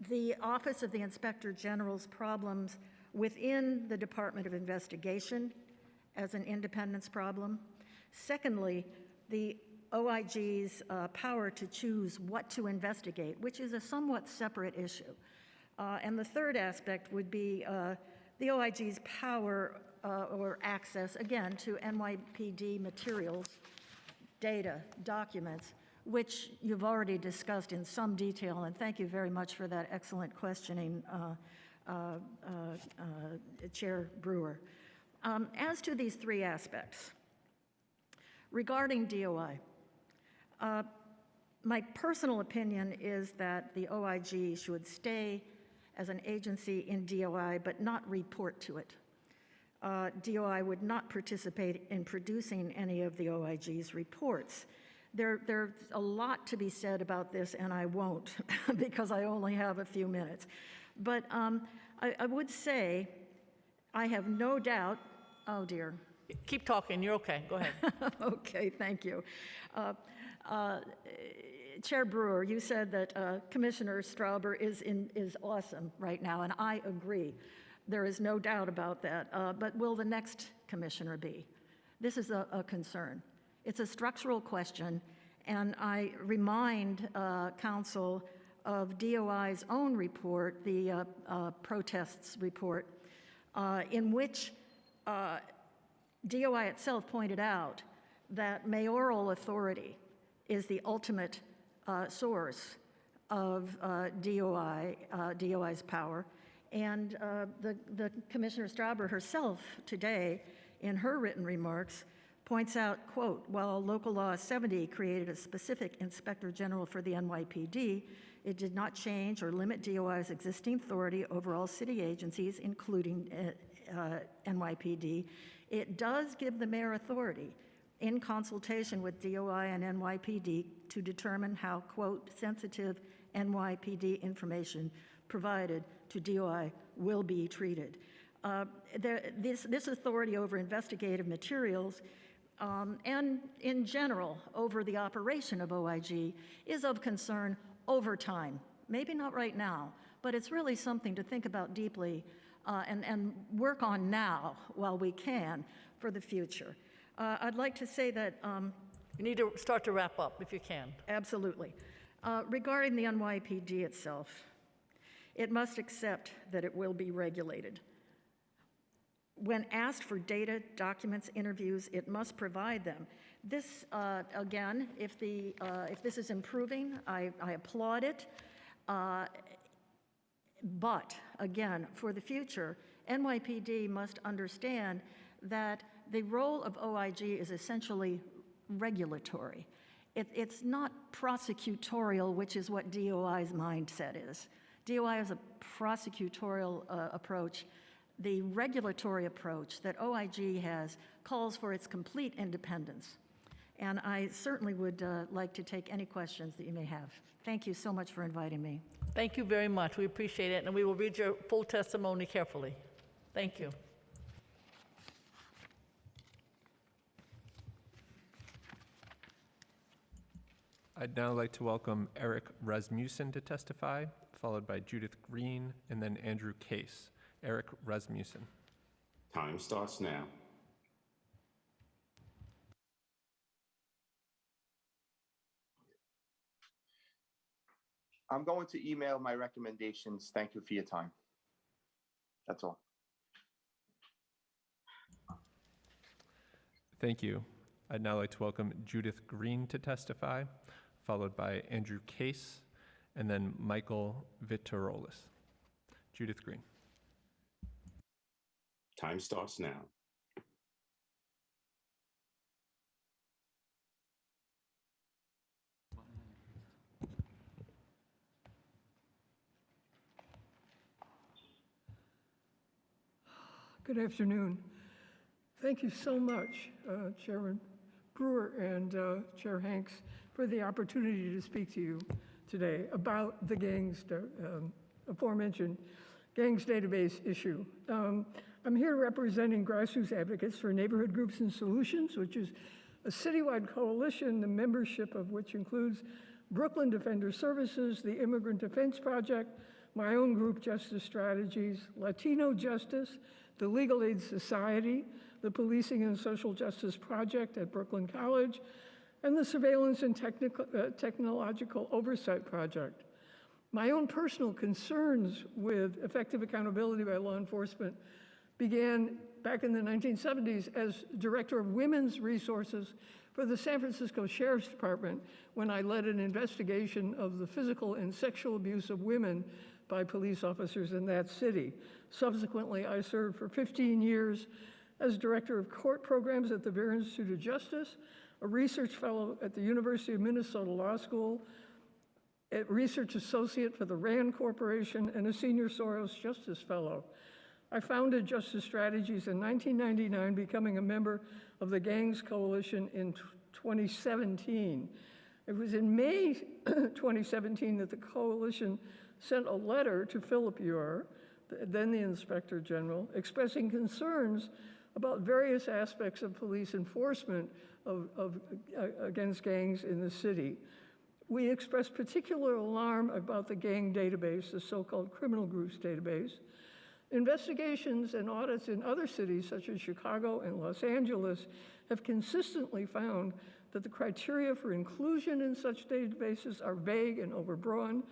S12: the Office of the Inspector General's problems within the Department of Investigation as an independence problem. Secondly, the OIG's power to choose what to investigate, which is a somewhat separate issue. And the third aspect would be the OIG's power or access, again, to NYPD materials, data, documents, which you've already discussed in some detail, and thank you very much for that excellent questioning, Chair Brewer. As to these 3 aspects, regarding DOI, my personal opinion is that the OIG should stay as an agency in DOI, but not report to it. DOI would not participate in producing any of the OIG's reports. There's a lot to be said about this, and I won't because I only have a few minutes. But I would say I have no doubt, oh dear.
S3: Keep talking, you're okay, go ahead.
S12: Okay, thank you. Chair Brewer, you said that Commissioner Strauber is awesome right now, and I agree. There is no doubt about that. But will the next commissioner be? This is a concern. It's a structural question, and I remind Council of DOI's own report, the protests report, in which DOI itself pointed out that mayoral authority is the ultimate source of DOI's power. And the Commissioner Strauber herself today, in her written remarks, points out, quote, while Local Law 70 created a specific Inspector General for the NYPD, it did not change or limit DOI's existing authority over all city agencies, including NYPD. It does give the mayor authority in consultation with DOI and NYPD to determine how, quote, sensitive NYPD information provided to DOI will be treated. This authority over investigative materials and in general over the operation of OIG is of concern over time. Maybe not right now, but it's really something to think about deeply and work on now while we can for the future. I'd like to say that...
S3: you need to start to wrap up if you can.
S12: Absolutely. Regarding the NYPD itself, it must accept that it will be regulated. when asked for data, documents, interviews, it must provide them. This, again, if this is improving, I applaud it. But again, for the future, NYPD must understand that the role of OIG is essentially regulatory. It's not prosecutorial, which is what DOI's mindset is. DOI is a prosecutorial approach. The regulatory approach that OIG has calls for its complete independence. And I certainly would like to take any questions that you may have. Thank you so much for inviting me.
S3: Thank you very much. We appreciate it, and we will read your full testimony carefully. Thank you.
S5: I'd now like to welcome Eric Rasmussen to testify, followed by Judith Green, and then Andrew Case. Eric Rasmussen.
S8: Time starts now.
S13: I'm going to email my recommendations. Thank you for your time. That's all.
S5: Thank you. I'd now like to welcome Judith Green to testify, followed by Andrew Case, and then Michael Viterolis. Judith Green.
S8: Time starts now.
S14: Good afternoon. Thank you so much, Chairman Brewer and Chair Hanks, for the opportunity to speak to you today about the gangs, aforementioned gangs database issue. I'm here representing Grassroots Advocates for Neighborhood Groups and Solutions, which is a citywide coalition, the membership of which includes Brooklyn Defender Services, the Immigrant Defense Project, my own group, Justice Strategies, Latino Justice, the Legal Aid Society, the Policing and Social Justice Project at Brooklyn College, and the Surveillance and Technological Oversight Project. My own personal concerns with effective accountability by law enforcement began back in the 1970s as Director of Women's Resources for the San Francisco Sheriff's Department when I led an investigation of the physical and sexual abuse of women by police officers in that city. Subsequently, I served for 15 years as Director of Court Programs at the Behr Institute of Justice, a research fellow at the University of Minnesota Law School, a research associate for the RAND Corporation, and a senior Soros Justice Fellow. I founded Justice Strategies in 1999, becoming a member of the Gangs Coalition in 2017. It was in May 2017 that the coalition sent a letter to Philip Ure, then the Inspector General, expressing concerns about various aspects of police enforcement against gangs in the city. We expressed particular alarm about the gang database, the so-called criminal groups database. Investigations and audits in other cities, such as Chicago and Los Angeles, have consistently found that the criteria for inclusion in such databases are vague and overbroad.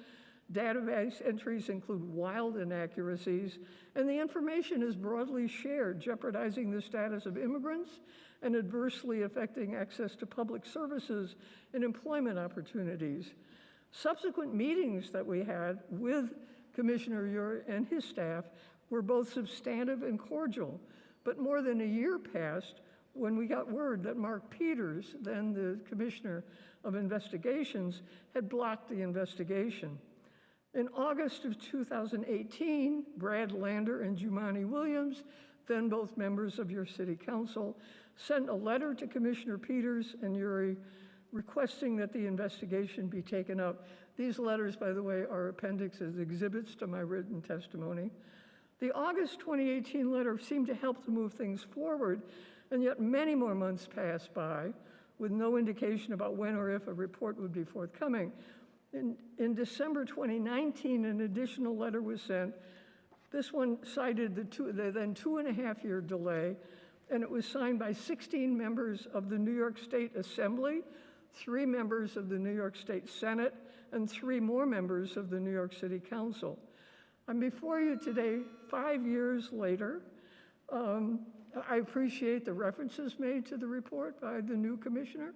S14: Database entries include wild inaccuracies, and the information is broadly shared, jeopardizing the status of immigrants and adversely affecting access to public services and employment opportunities. Subsequent meetings that we had with Commissioner Ure and his staff were both substantive and cordial, but more than a year passed when we got word that Mark Peters, then the Commissioner of Investigations, had blocked the investigation. In August of 2018, Brad Lander and Jumani Williams, then both members of your city council, sent a letter to Commissioner Peters and Ure requesting that the investigation be taken up. These letters, by the way, are appendixes, exhibits to my written testimony. The August 2018 letter seemed to help to move things forward, and yet many more months passed by with no indication about when or if a report would be forthcoming. In December 2019, an additional letter was sent. This one cited the then 2.5-year delay, and it was signed by 16 members of the New York State Assembly, 3 members of the New York State Senate, and 3 more members of the New York City Council. I'm before you today, 5 years later, I appreciate the references made to the report by the new commissioner,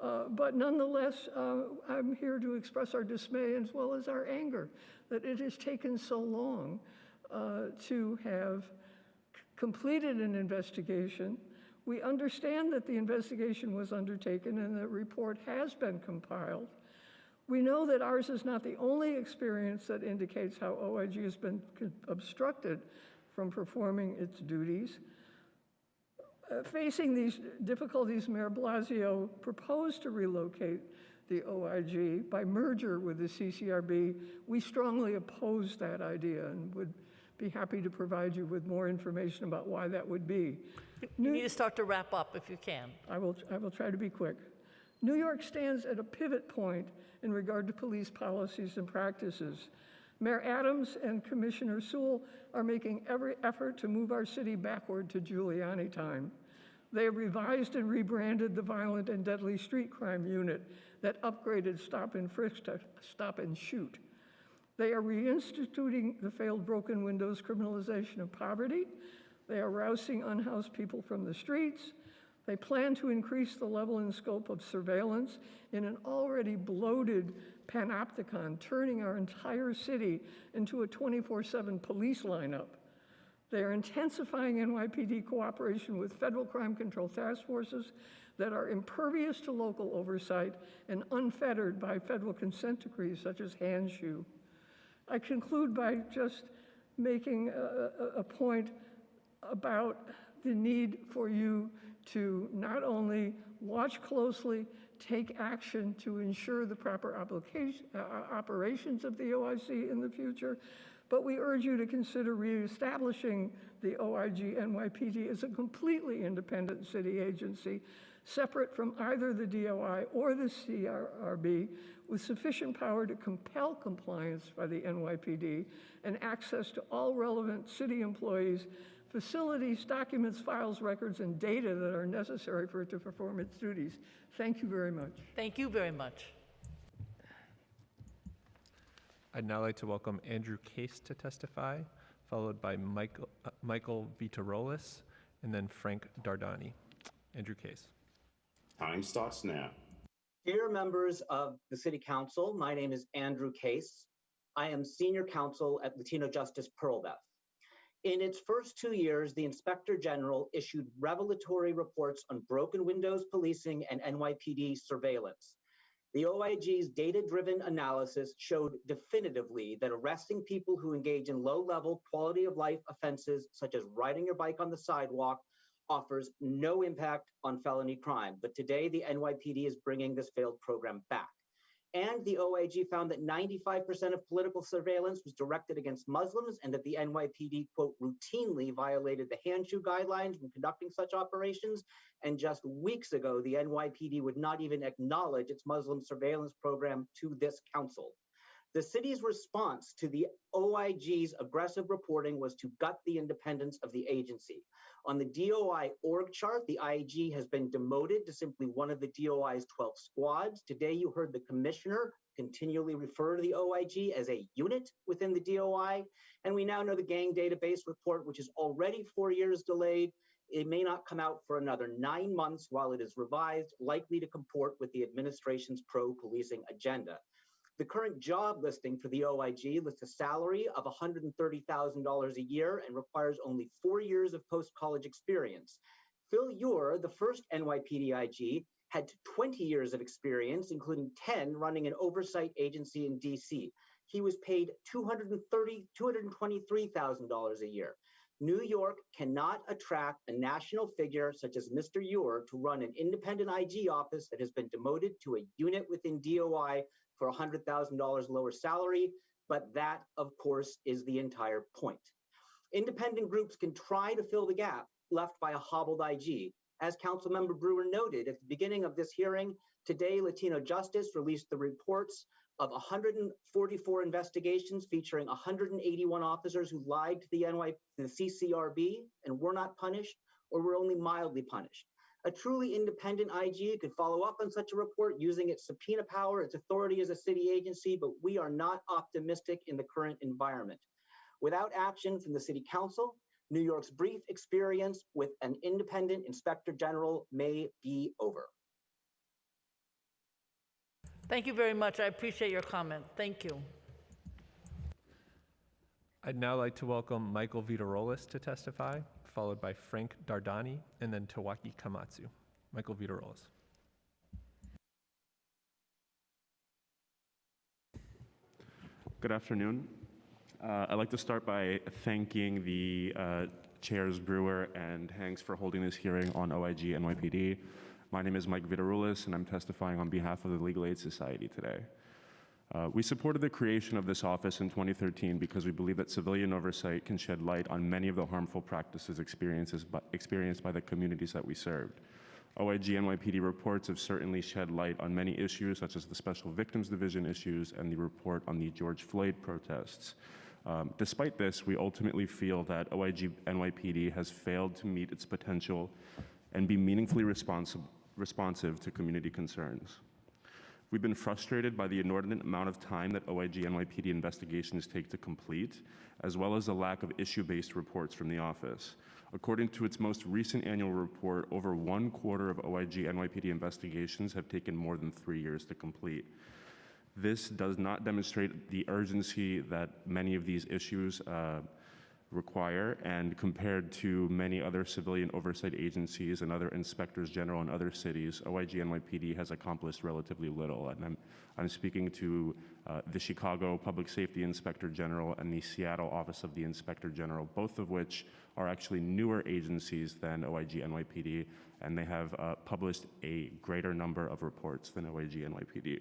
S14: but nonetheless, I'm here to express our dismay as well as our anger that it has taken so long to have completed an investigation. We understand that the investigation was undertaken and the report has been compiled. We know that ours is not the only experience that indicates how OIG has been obstructed from performing its duties. Facing these difficulties, Mayor Blasio proposed to relocate the OIG by merger with the CCRB. We strongly oppose that idea and would be happy to provide you with more information about why that would be.
S3: You need to start to wrap up if you can.
S14: I will try to be quick. New York stands at a pivot point in regard to police policies and practices. Mayor Adams and Commissioner Sewell are making every effort to move our city backward to Giuliani time. They have revised and rebranded the violent and deadly street crime unit that upgraded stop and frisk to stop and shoot. They are reinstituting the failed broken windows criminalization of poverty. They are rousing unhoused people from the streets. They plan to increase the level and scope of surveillance in an already bloated panopticon, turning our entire city into a 24/7 police lineup. They are intensifying NYPD cooperation with federal crime control task forces that are impervious to local oversight and unfettered by federal consent decrees such as Handshoe. I conclude by just making a point about the need for you to not only watch closely, take action to ensure the proper operations of the OIC in the future, but we urge you to consider reestablishing the OIG NYPD as a completely independent city agency, separate from either the DOI or the CRB, with sufficient power to compel compliance by the NYPD and access to all relevant city employees, facilities, documents, files, records, and data that are necessary for it to perform its duties. Thank you very much.
S3: Thank you very much.
S5: I'd now like to welcome Andrew Case to testify, followed by Michael Vitarolis, and then Frank Dardani. Andrew Case.
S8: Time starts now.
S15: Dear members of the City Council, my name is Andrew Case. I am Senior Counsel at Latino Justice Pearlbeth. In its first 2 years, the Inspector General issued revelatory reports on broken windows policing and NYPD surveillance. The OIG's data-driven analysis showed definitively that arresting people who engage in low-level quality of life offenses, such as riding your bike on the sidewalk, offers no impact on felony crime. But today, the NYPD is bringing this failed program back. And the OIG found that 95% of political surveillance was directed against Muslims and that the NYPD, quote, routinely violated the Handshoe guidelines when conducting such operations. And just weeks ago, the NYPD would not even acknowledge its Muslim surveillance program to this council. The city's response to the OIG's aggressive reporting was to gut the independence of the agency. On the DOI org chart, the IG has been demoted to simply one of the DOI's 12 squads. Today, you heard the commissioner continually refer to the OIG as a unit within the DOI. And we now know the gang database report, which is already 4 years delayed. It may not come out for another 9 months while it is revised, likely to comport with the administration's pro-policing agenda. The current job listing for the OIG lists a salary of $130,000 a year and requires only 4 years of post-college experience. Phil Ure, the first NYPD IG, had 20 years of experience, including 10 running an oversight agency in DC. He was paid $223,000 a year. New York cannot attract a national figure such as Mr. Ure to run an independent IG office that has been demoted to a unit within DOI for $100,000 lower salary, but that, of course, is the entire point. Independent groups can try to fill the gap left by a hobbled IG. As Councilmember Brewer noted at the beginning of this hearing, today Latino Justice released the reports of 144 investigations featuring 181 officers who lied to the CCRB and were not punished or were only mildly punished. A truly independent IG could follow up on such a report using its subpoena power, its authority as a city agency, but we are not optimistic in the current environment. Without action from the City Council, New York's brief experience with an independent inspector general may be over.
S3: Thank you very much. I appreciate your comment. Thank you.
S5: I'd now like to welcome Michael Vitarolas to testify, followed by Frank Dardani, and then Tawaki Kamatsu. Michael Vitarolas.
S8: Good afternoon. I'd like to start by thanking the chairs Brewer and Hanks for holding this hearing on OIG NYPD. My name is Mike Vitaroulis, and I'm testifying on behalf of the Legal Aid Society today. We supported the creation of this office in 2013 because we believe that civilian oversight can shed light on many of the harmful practices experienced by the communities that we served. OIG NYPD reports have certainly shed light on many issues, such as the Special Victims Division issues and the report on the George Floyd protests. Despite this, we ultimately feel that OIG NYPD has failed to meet its potential and be meaningfully responsive to community concerns. We've been frustrated by the inordinate amount of time that OIG NYPD investigations take to complete, as well as the lack of issue-based reports from the office. According to its most recent annual report, over 1/4 of OIG NYPD investigations have taken more than 3 years to complete. This does not demonstrate the urgency that many of these issues require, and compared to many other civilian oversight agencies and other inspectors general in other cities, OIG NYPD has accomplished relatively little. And I'm speaking to the Chicago Public Safety Inspector General and the Seattle Office of the Inspector General, both of which are actually newer agencies than OIG NYPD, and they have published a greater number of reports than OIG NYPD.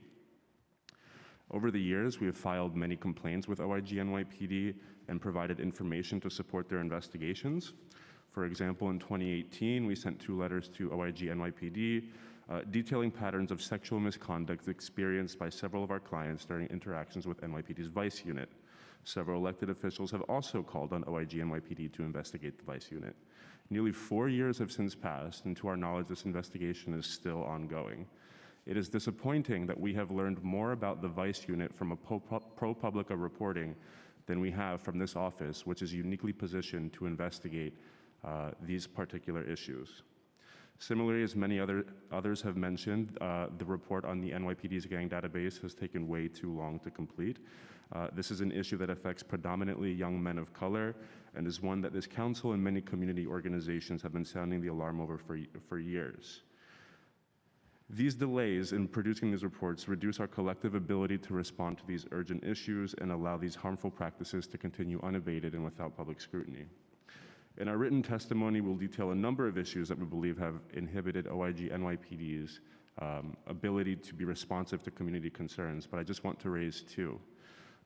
S8: Over the years, we have filed many complaints with OIG NYPD and provided information to support their investigations. For example, in 2018, we sent 2 letters to OIG NYPD detailing patterns of sexual misconduct experienced by several of our clients during interactions with NYPD's Vice Unit. Several elected officials have also called on OIG NYPD to investigate the Vice Unit. Nearly 4 years have since passed, and to our knowledge, this investigation is still ongoing. It is disappointing that we have learned more about the Vice Unit from a ProPublica reporting than we have from this office, which is uniquely positioned to investigate these particular issues. Similarly, as many others have mentioned, the report on the NYPD's gang database has taken way too long to complete. This is an issue that affects predominantly young men of color and is one that this council and many community organizations have been sounding the alarm over for years. These delays in producing these reports reduce our collective ability to respond to these urgent issues and allow these harmful practices to continue unabated and without public scrutiny. In our written testimony, we'll detail a number of issues that we believe have inhibited OIG NYPD's ability to be responsive to community concerns, but I just want to raise 2.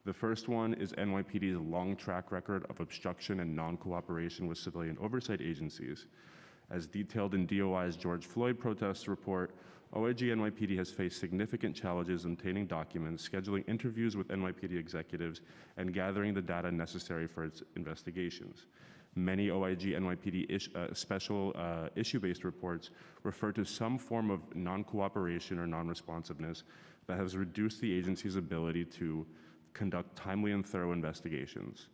S8: The first one is NYPD's long track record of obstruction and non-cooperation with civilian oversight agencies. As detailed in DOI's George Floyd protests report, OIG NYPD has faced significant challenges in obtaining documents, scheduling interviews with NYPD executives, and gathering the data necessary for its investigations. Many OIG NYPD special issue-based reports refer to some form of non-cooperation or non-responsiveness that has reduced the agency's ability to conduct timely and thorough investigations.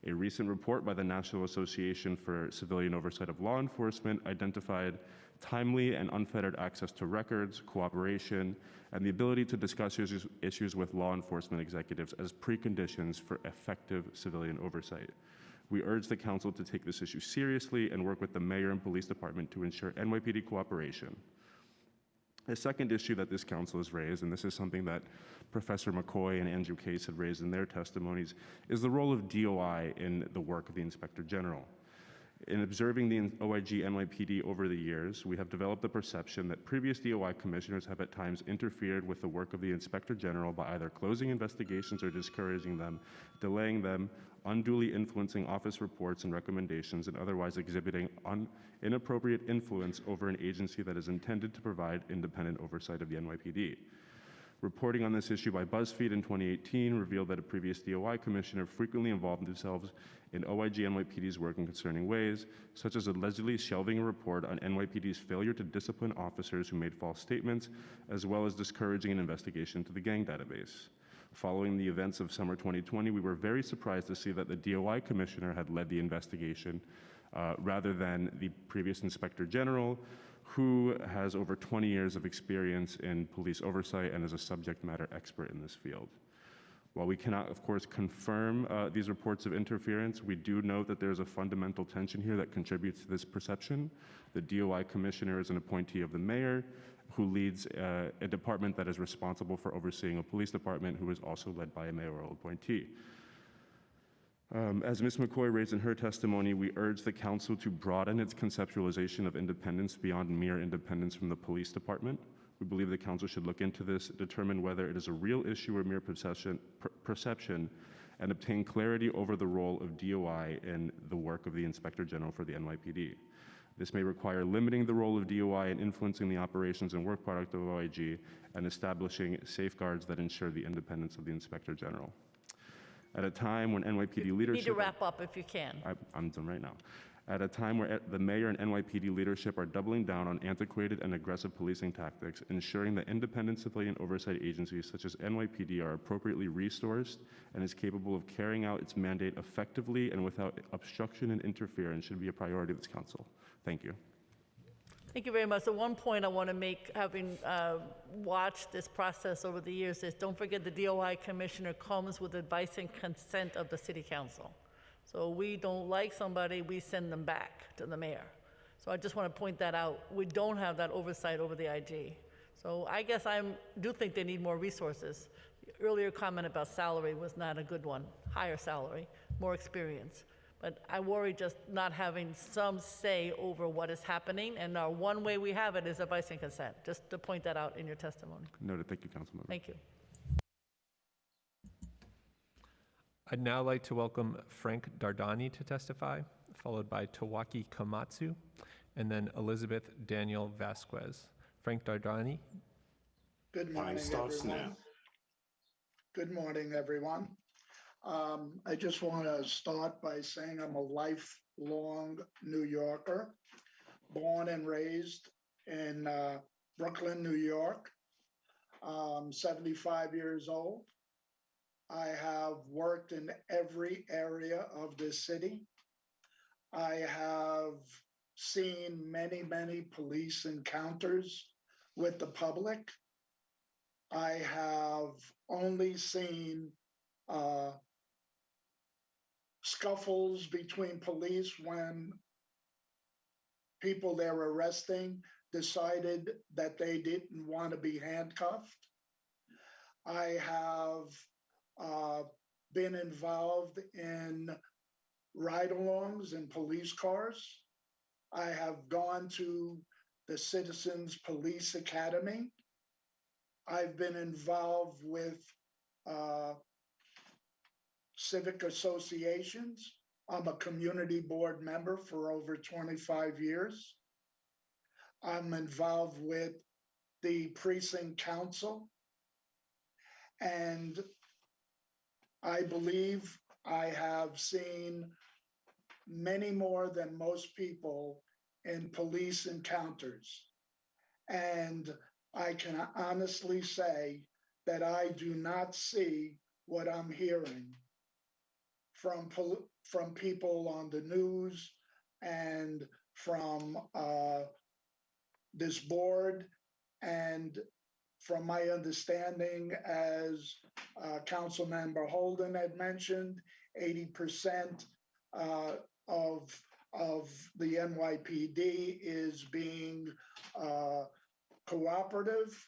S8: A recent report by the National Association for Civilian Oversight of Law Enforcement identified timely and unfettered access to records, cooperation, and the ability to discuss issues with law enforcement executives as preconditions for effective civilian oversight. We urge the council to take this issue seriously and work with the mayor and police department to ensure NYPD cooperation. A second issue that this council has raised, and this is something that Professor McCoy and Andrew Case had raised in their testimonies, is the role of DOI in the work of the Inspector General. In observing the OIG NYPD over the years, we have developed the perception that previous DOI commissioners have at times interfered with the work of the Inspector General by either closing investigations or discouraging them, delaying them, unduly influencing office reports and recommendations, and otherwise exhibiting inappropriate influence over an agency that is intended to provide independent oversight of the NYPD. Reporting on this issue by BuzzFeed in 2018 revealed that a previous DOI commissioner frequently involved themselves in OIG NYPD's work in concerning ways, such as allegedly shelving a report on NYPD's failure to discipline officers who made false statements, as well as discouraging an investigation to the gang database. Following the events of summer 2020, we were very surprised to see that the DOI commissioner had led the investigation rather than the previous inspector general, who has over 20 years of experience in police oversight and is a subject matter expert in this field. While we cannot, of course, confirm these reports of interference, we do note that there is a fundamental tension here that contributes to this perception. The DOI commissioner is an appointee of the mayor, who leads a department that is responsible for overseeing a police department who is also led by a mayoral appointee. As Ms. McCoy raised in her testimony, we urge the council to broaden its conceptualization of independence beyond mere independence from the police department. We believe the council should look into this, determine whether it is a real issue or mere perception, and obtain clarity over the role of DOI in the work of the Inspector General for the NYPD. This may require limiting the role of DOI in influencing the operations and work product of OIG and establishing safeguards that ensure the independence of the Inspector General. At a time when NYPD leadership...
S3: You need to wrap up if you can.
S8: I'm done right now. At a time where the mayor and NYPD leadership are doubling down on antiquated and aggressive policing tactics, ensuring that independent civilian oversight agencies such as NYPD are appropriately resourced and is capable of carrying out its mandate effectively and without obstruction and interference should be a priority of this council. Thank you.
S3: Thank you very much. So one point I want to make, having watched this process over the years, is don't forget the DOI commissioner comes with advice and consent of the city council. So we don't like somebody, we send them back to the mayor. So I just want to point that out. We don't have that oversight over the IG. So I guess I do think they need more resources. The earlier comment about salary was not a good one. Higher salary, more experience. But I worry just not having some say over what is happening, and our one way we have it is advice and consent. Just to point that out in your testimony.
S8: Noted. Thank you, Councilmember.
S3: Thank you.
S5: I'd now like to welcome Frank Dardani to testify, followed by Tawaki Komatsu, and then Elizabeth Daniel Vasquez. Frank Dardani.
S16: Good morning, everyone. Good morning, everyone. I just want to start by saying I'm a lifelong New Yorker, born and raised in Brooklyn, New York. 75 years old. I have worked in every area of this city. I have seen many, many police encounters with the public. I have only seen scuffles between police when people they're arresting decided that they didn't want to be handcuffed. I have been involved in ride-alongs in police cars. I have gone to the Citizens Police Academy. I've been involved with civic associations. I'm a community board member for over 25 years. I'm involved with the precinct council. And I believe I have seen many more than most people in police encounters. And I can honestly say that I do not see what I'm hearing from people on the news and from this board, and from my understanding, as Councilmember Holden had mentioned, 80% of the NYPD is being cooperative.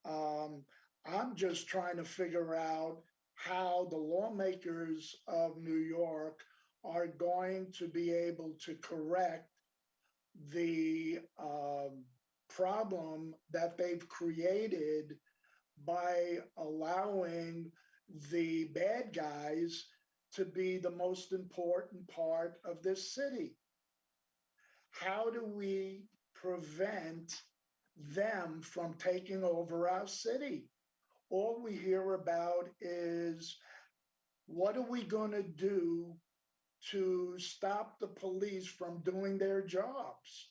S16: I'm just trying to figure out how the lawmakers of New York are going to be able to correct the problem that they've created by allowing the bad guys to be the most important part of this city. How do we prevent them from taking over our city? All we hear about is, what are we going to do to stop the police from doing their jobs?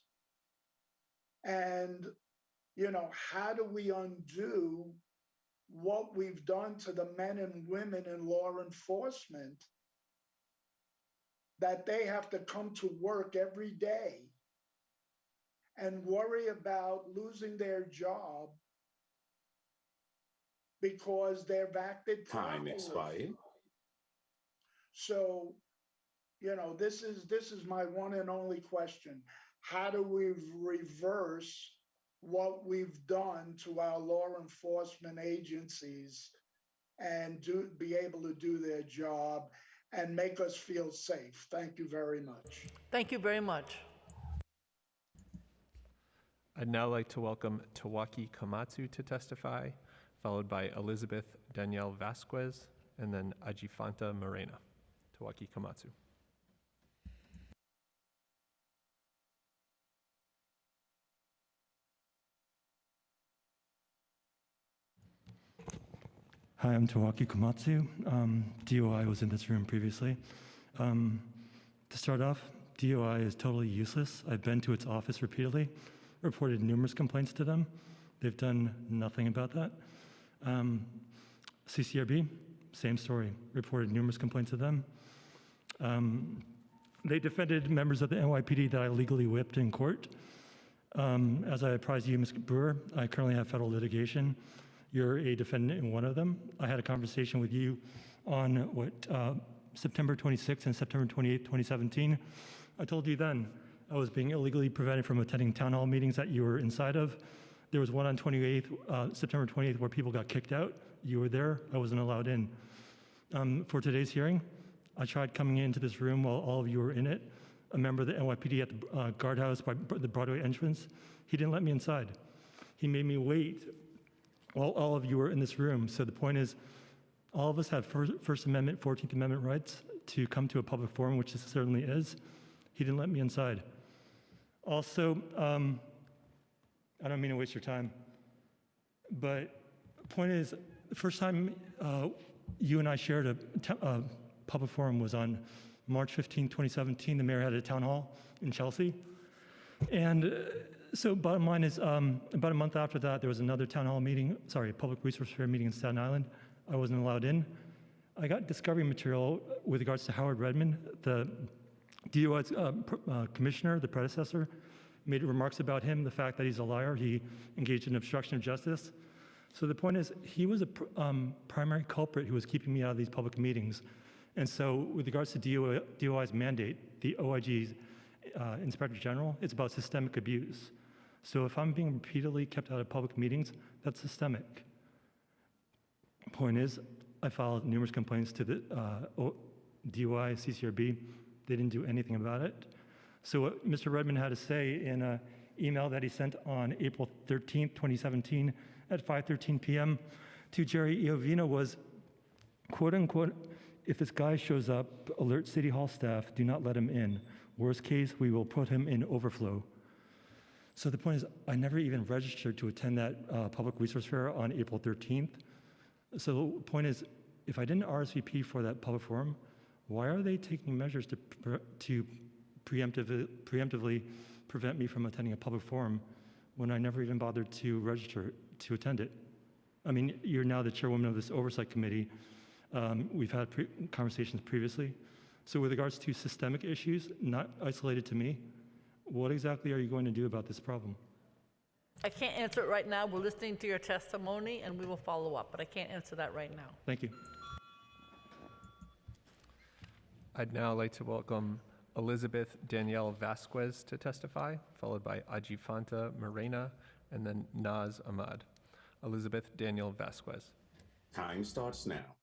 S16: And, you know, how do we undo what we've done to the men and women in law enforcement, that they have to come to work every day and worry about losing their job because they've acted properly.
S17: Time expired.
S16: So, you know, this is my one and only question. How do we reverse what we've done to our law enforcement agencies and be able to do their job and make us feel safe? Thank you very much.
S3: Thank you very much.
S5: I'd now like to welcome Tawaki Komatsu to testify, followed by Elizabeth Danielle Vasquez, and then Ajifanta Morena. Tawaki Komatsu.
S18: Hi, I'm Tawaki Komatsu. DOI was in this room previously. To start off, DOI is totally useless. I've been to its office repeatedly, reported numerous complaints to them. They've done nothing about that. CCRB, same story, reported numerous complaints to them. They defended members of the NYPD that I legally whipped in court. As I apprised you, Ms. Brewer, I currently have federal litigation. You're a defendant in one of them. I had a conversation with you on September 26th and September 28th, 2017. I told you then I was being illegally prevented from attending town hall meetings that you were inside of. There was one on September 28th where people got kicked out. You were there, I wasn't allowed in. For today's hearing, I tried coming into this room while all of you were in it. A member of the NYPD at the guardhouse by the Broadway entrance, he didn't let me inside. He made me wait while all of you were in this room. So the point is, all of us have First Amendment, 14th Amendment rights to come to a public forum, which this certainly is. He didn't let me inside. Also, I don't mean to waste your time, but the point is, the first time you and I shared a public forum was on March 15, 2017. The mayor had a town hall in Chelsea. And so bottom line is, about a month after that, there was another town hall meeting, public resource fair meeting in Staten Island. I wasn't allowed in. I got discovery material with regards to Howard Redmond, the DOI's commissioner, the predecessor, made remarks about him, the fact that he's a liar, he engaged in obstruction of justice. So the point is, he was a primary culprit who was keeping me out of these public meetings. And so with regards to DOI's mandate, the OIG's Inspector General, it's about systemic abuse. So if I'm being repeatedly kept out of public meetings, that's systemic. Point is, I filed numerous complaints to the DOI, CCRB. They didn't do anything about it. So what Mr. Redmond had to say in an email that he sent on April 13th, 2017 at 5:13 p.m. to Jerry Iovino was, quote unquote, if this guy shows up, alert City Hall staff, do not let him in. Worst case, we will put him in overflow. So the point is, I never even registered to attend that public resource fair on April 13th. So the point is, if I didn't RSVP for that public forum, why are they taking measures to preemptively prevent me from attending a public forum when I never even bothered to register to attend it? I mean, you're now the chairwoman of this oversight committee. We've had conversations previously. So with regards to systemic issues, not isolated to me, what exactly are you going to do about this problem?
S3: I can't answer it right now. We're listening to your testimony, and we will follow up, but I can't answer that right now.
S18: Thank you.
S5: I'd now like to welcome Elizabeth Danielle Vasquez to testify, followed by Ajifanta Morena, and then Naz Ahmad. Elizabeth Danielle Vasquez.
S17: Time starts now.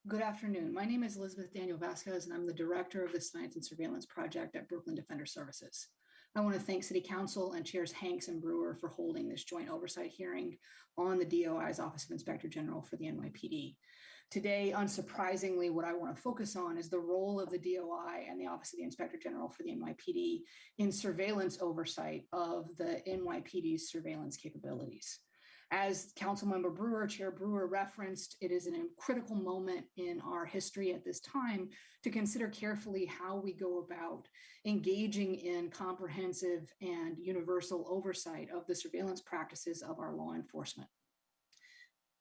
S19: Good afternoon. My name is Elizabeth Danielle Vasquez, and I'm the director of the Science and Surveillance Project at Brooklyn Defender Services. I want to thank City Council and Chairs Hanks and Brewer for holding this joint oversight hearing on the DOI's Office of Inspector General for the NYPD. Today, unsurprisingly, what I want to focus on is the role of the DOI and the Office of the Inspector General for the NYPD in surveillance oversight of the NYPD's surveillance capabilities. As Councilmember Brewer, Chair Brewer referenced, it is a critical moment in our history at this time to consider carefully how we go about engaging in comprehensive and universal oversight of the surveillance practices of our law enforcement.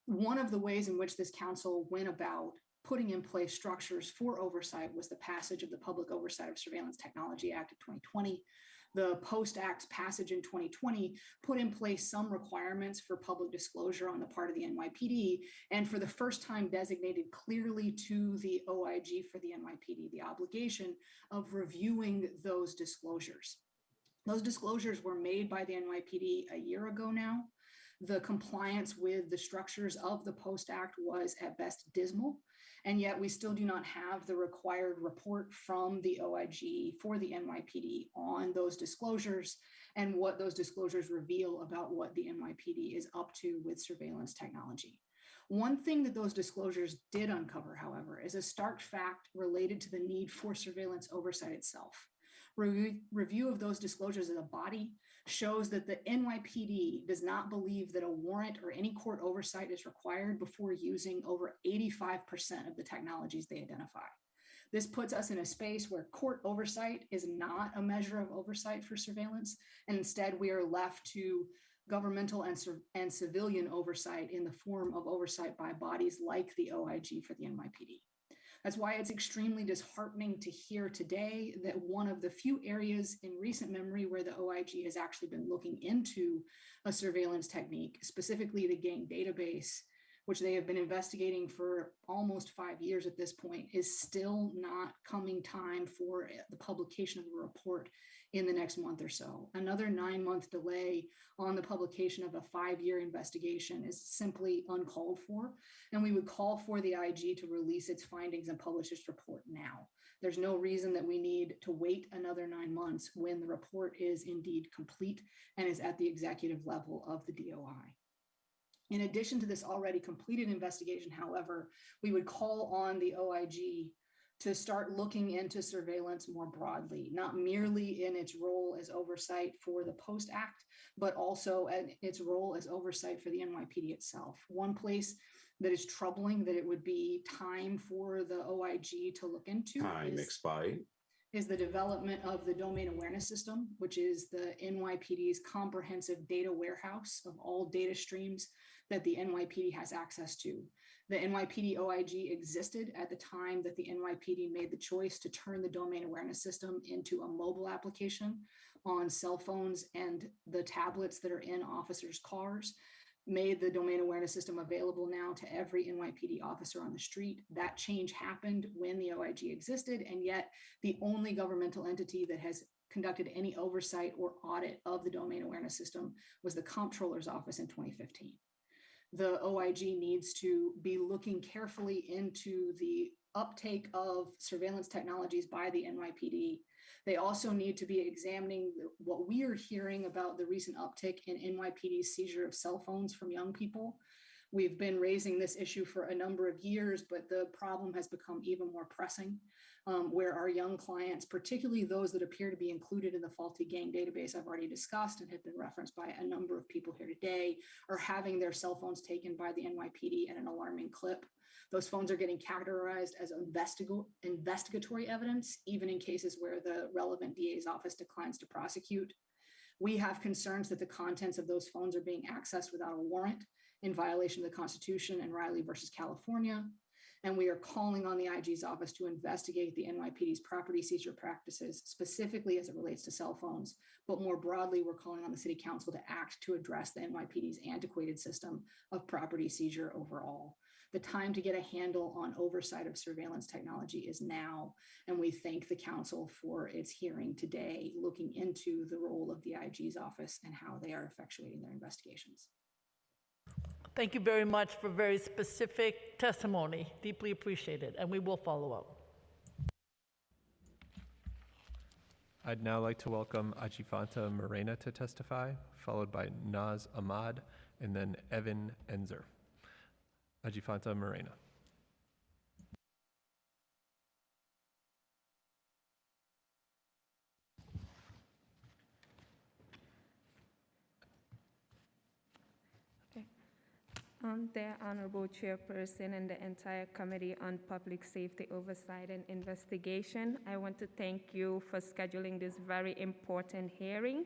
S19: One of the ways in which this council went about putting in place structures for oversight was the passage of the Public Oversight of Surveillance Technology Act of 2020. The Post-Act passage in 2020 put in place some requirements for public disclosure on the part of the NYPD, and for the first time designated clearly to the OIG for the NYPD the obligation of reviewing those disclosures. Those disclosures were made by the NYPD a year ago now. The compliance with the structures of the Post-Act was at best dismal, and yet we still do not have the required report from the OIG for the NYPD on those disclosures and what those disclosures reveal about what the NYPD is up to with surveillance technology. One thing that those disclosures did uncover, however, is a stark fact related to the need for surveillance oversight itself. Review of those disclosures as a body shows that the NYPD does not believe that a warrant or any court oversight is required before using over 85% of the technologies they identify. This puts us in a space where court oversight is not a measure of oversight for surveillance, and instead we are left to governmental and civilian oversight in the form of oversight by bodies like the OIG for the NYPD. That's why it's extremely disheartening to hear today that one of the few areas in recent memory where the OIG has actually been looking into a surveillance technique, specifically the gang database, which they have been investigating for almost 5 years at this point, is still not coming time for the publication of a report in the next month or so. Another 9-month delay on the publication of a 5-year investigation is simply uncalled for, and we would call for the IG to release its findings and publish its report now. There's no reason that we need to wait another 9 months when the report is indeed complete and is at the executive level of the DOI. In addition to this already completed investigation, however, we would call on the OIG to start looking into surveillance more broadly, not merely in its role as oversight for the Post-Act, but also in its role as oversight for the NYPD itself. One place that is troubling that it would be time for the OIG to look into is the development of the domain awareness system, which is the NYPD's comprehensive data warehouse of all data streams that the NYPD has access to. The NYPD OIG existed at the time that the NYPD made the choice to turn the domain awareness system into a mobile application on cell phones and the tablets that are in officers' cars, made the domain awareness system available now to every NYPD officer on the street. That change happened when the OIG existed, and yet the only governmental entity that has conducted any oversight or audit of the domain awareness system was the Comptroller's Office in 2015. The OIG needs to be looking carefully into the uptake of surveillance technologies by the NYPD. They also need to be examining what we are hearing about the recent uptick in NYPD's seizure of cell phones from young people. We've been raising this issue for a number of years, but the problem has become even more pressing, where our young clients, particularly those that appear to be included in the faulty gang database I've already discussed and have been referenced by a number of people here today, are having their cell phones taken by the NYPD at an alarming clip. Those phones are getting categorized as investigatory evidence, even in cases where the relevant DA's office declines to prosecute. We have concerns that the contents of those phones are being accessed without a warrant in violation of the Constitution and Riley versus California. And we are calling on the IG's office to investigate the NYPD's property seizure practices, specifically as it relates to cell phones. But more broadly, we're calling on the City Council to act to address the NYPD's antiquated system of property seizure overall. The time to get a handle on oversight of surveillance technology is now, and we thank the council for its hearing today, looking into the role of the IG's office and how they are effectuating their investigations.
S3: Thank you very much for very specific testimony. Deeply appreciated, and we will follow up.
S5: I'd now like to welcome Ajifanta Morena to testify, followed by Naz Ahmad, and then Evan Enzer. Ajifanta Morena.
S20: The Honorable Chairperson and the entire Committee on Public Safety Oversight and Investigation, I want to thank you for scheduling this very important hearing.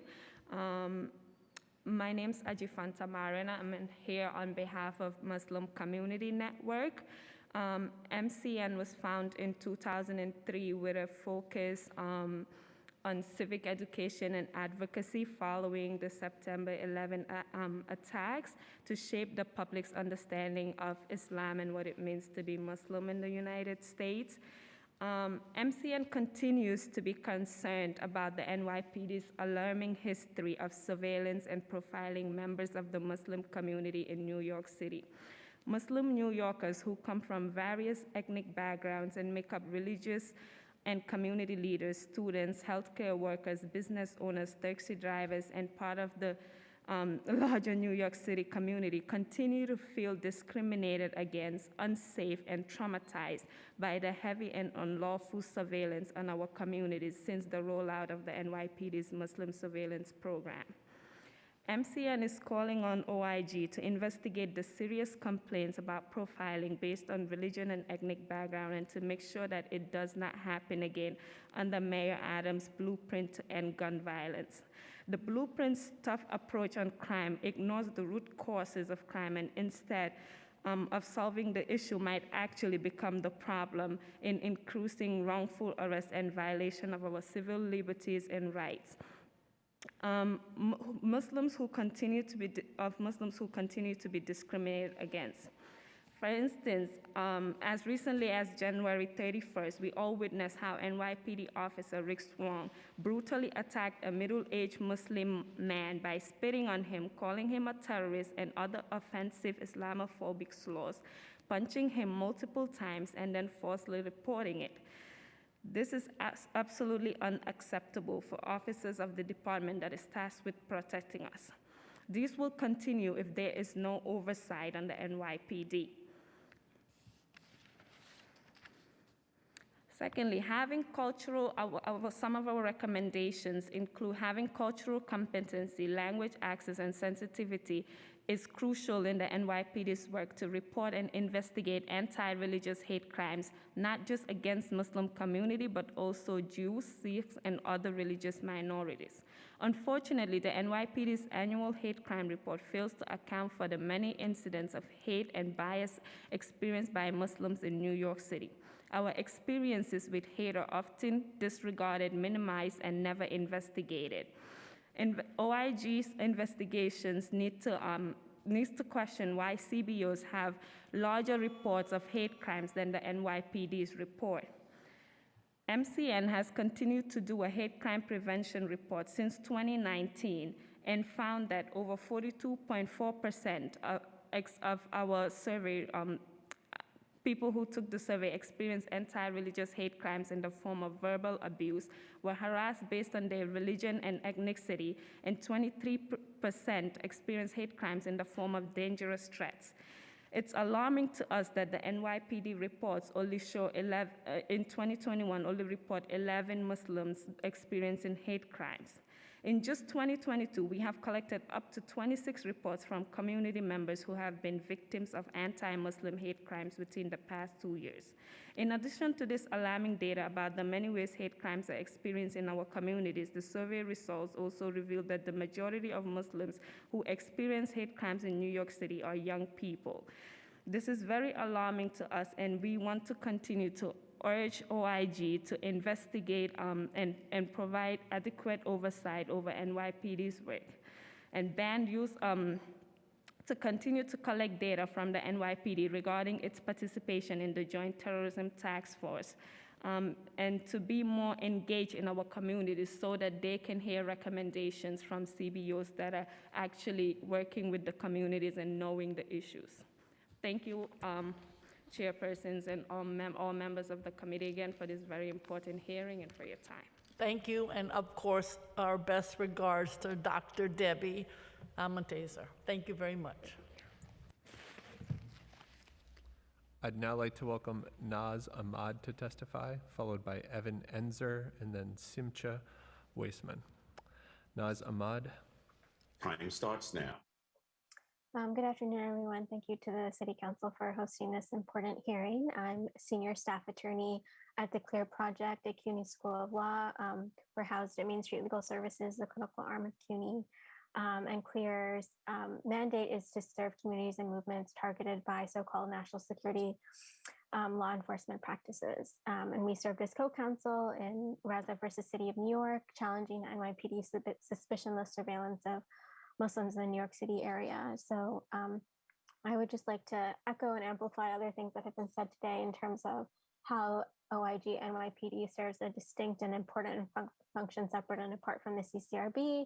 S20: My name's Ajifanta Marina. Here on behalf of Muslim Community Network. MCN was founded in 2003 with a focus on civic education and advocacy following the September 11 attacks to shape the public's understanding of Islam and what it means to be Muslim in the United States. MCN continues to be concerned about the NYPD's alarming history of surveillance and profiling members of the Muslim community in New York City. Muslim New Yorkers who come from various ethnic backgrounds and make up religious and community leaders, students, healthcare workers, business owners, taxi drivers, and part of the larger New York City community continue to feel discriminated against, unsafe, and traumatized by the heavy and unlawful surveillance on our communities since the rollout of the NYPD's Muslim surveillance program. MCN is calling on OIG to investigate the serious complaints about profiling based on religion and ethnic background and to make sure that it does not happen again under Mayor Adams' blueprint to end gun violence. The blueprint's tough approach on crime ignores the root causes of crime and instead of solving the issue might actually become the problem in increasing wrongful arrest and violation of our civil liberties and rights. Muslims who continue to be discriminated against. For instance, as recently as January 31st, we all witnessed how NYPD officer Rick Swan brutally attacked a middle-aged Muslim man by spitting on him, calling him a terrorist and other offensive Islamophobic slurs, punching him multiple times and then falsely reporting it. This is absolutely unacceptable for officers of the department that is tasked with protecting us. These will continue if there is no oversight on the NYPD. Secondly, having some of our recommendations include having cultural competency, language access, and sensitivity is crucial in the NYPD's work to report and investigate anti-religious hate crimes, not just against Muslim community, but also Jews, Sikhs, and other religious minorities. Unfortunately, the NYPD's annual hate crime report fails to account for the many incidents of hate and bias experienced by Muslims in New York City. Our experiences with hate are often disregarded, minimized, and never investigated. OIG's investigations needs to question why CBOs have larger reports of hate crimes than the NYPD's report. MCN has continued to do a hate crime prevention report since 2019 and found that over 42.4% of our survey people who took the survey experienced anti-religious hate crimes in the form of verbal abuse, were harassed based on their religion and ethnicity, and 23% experienced hate crimes in the form of dangerous threats. It's alarming to us that the NYPD reports only show in 2021 only report 11 Muslims experiencing hate crimes. In just 2022, we have collected up to 26 reports from community members who have been victims of anti-Muslim hate crimes within the past 2 years. In addition to this alarming data about the many ways hate crimes are experienced in our communities, the survey results also revealed that the majority of Muslims who experience hate crimes in New York City are young people. This is very alarming to us, and we want to continue to urge OIG to investigate and provide adequate oversight over NYPD's work, and ban use to continue to collect data from the NYPD regarding its participation in the Joint Terrorism Task Force, and to be more engaged in our communities so that they can hear recommendations from CBOs that are actually working with the communities and knowing the issues. Thank you, chairpersons and all members of the committee again for this very important hearing and for your time.
S3: Thank you, and of course, our best regards to Dr. Debbie Amontezer. Thank you very much.
S5: I'd now like to welcome Naz Ahmad to testify, followed by Evan Enzer and then Simcha Weissman. Naz Ahmad.
S17: Time starts now.
S21: Good afternoon, everyone. Thank you to the City Council for hosting this important hearing. I'm Senior Staff Attorney at the CLEAR Project at CUNY School of Law. We're housed at Main Street Legal Services, the clinical arm of CUNY. and CLEAR's mandate is to serve communities and movements targeted by so-called national security law enforcement practices. And we served as co-counsel in Raza versus City of New York, challenging the NYPD's suspicionless surveillance of Muslims in the New York City area. So I would just like to echo and amplify other things that have been said today in terms of how OIG NYPD serves a distinct and important function separate and apart from the CCRB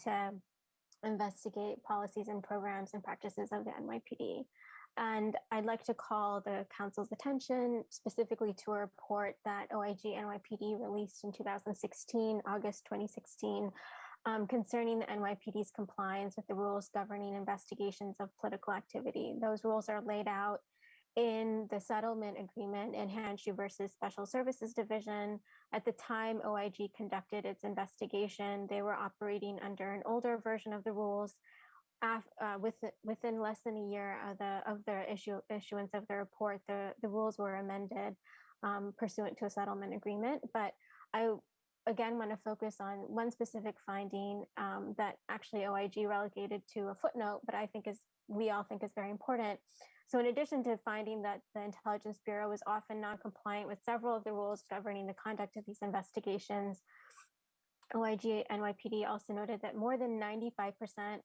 S21: to investigate policies and programs and practices of the NYPD. And I'd like to call the council's attention specifically to a report that OIG NYPD released in 2016, August 2016, concerning the NYPD's compliance with the rules governing investigations of political activity. Those rules are laid out in the settlement agreement in Hanshu versus Special Services Division. At the time OIG conducted its investigation, they were operating under an older version of the rules. Within less than a year of the issuance of the report, the rules were amended pursuant to a settlement agreement. But I again want to focus on one specific finding that actually OIG relegated to a footnote, but we all think is very important. So in addition to finding that the Intelligence Bureau was often non-compliant with several of the rules governing the conduct of these investigations, OIG NYPD also noted that more than 95%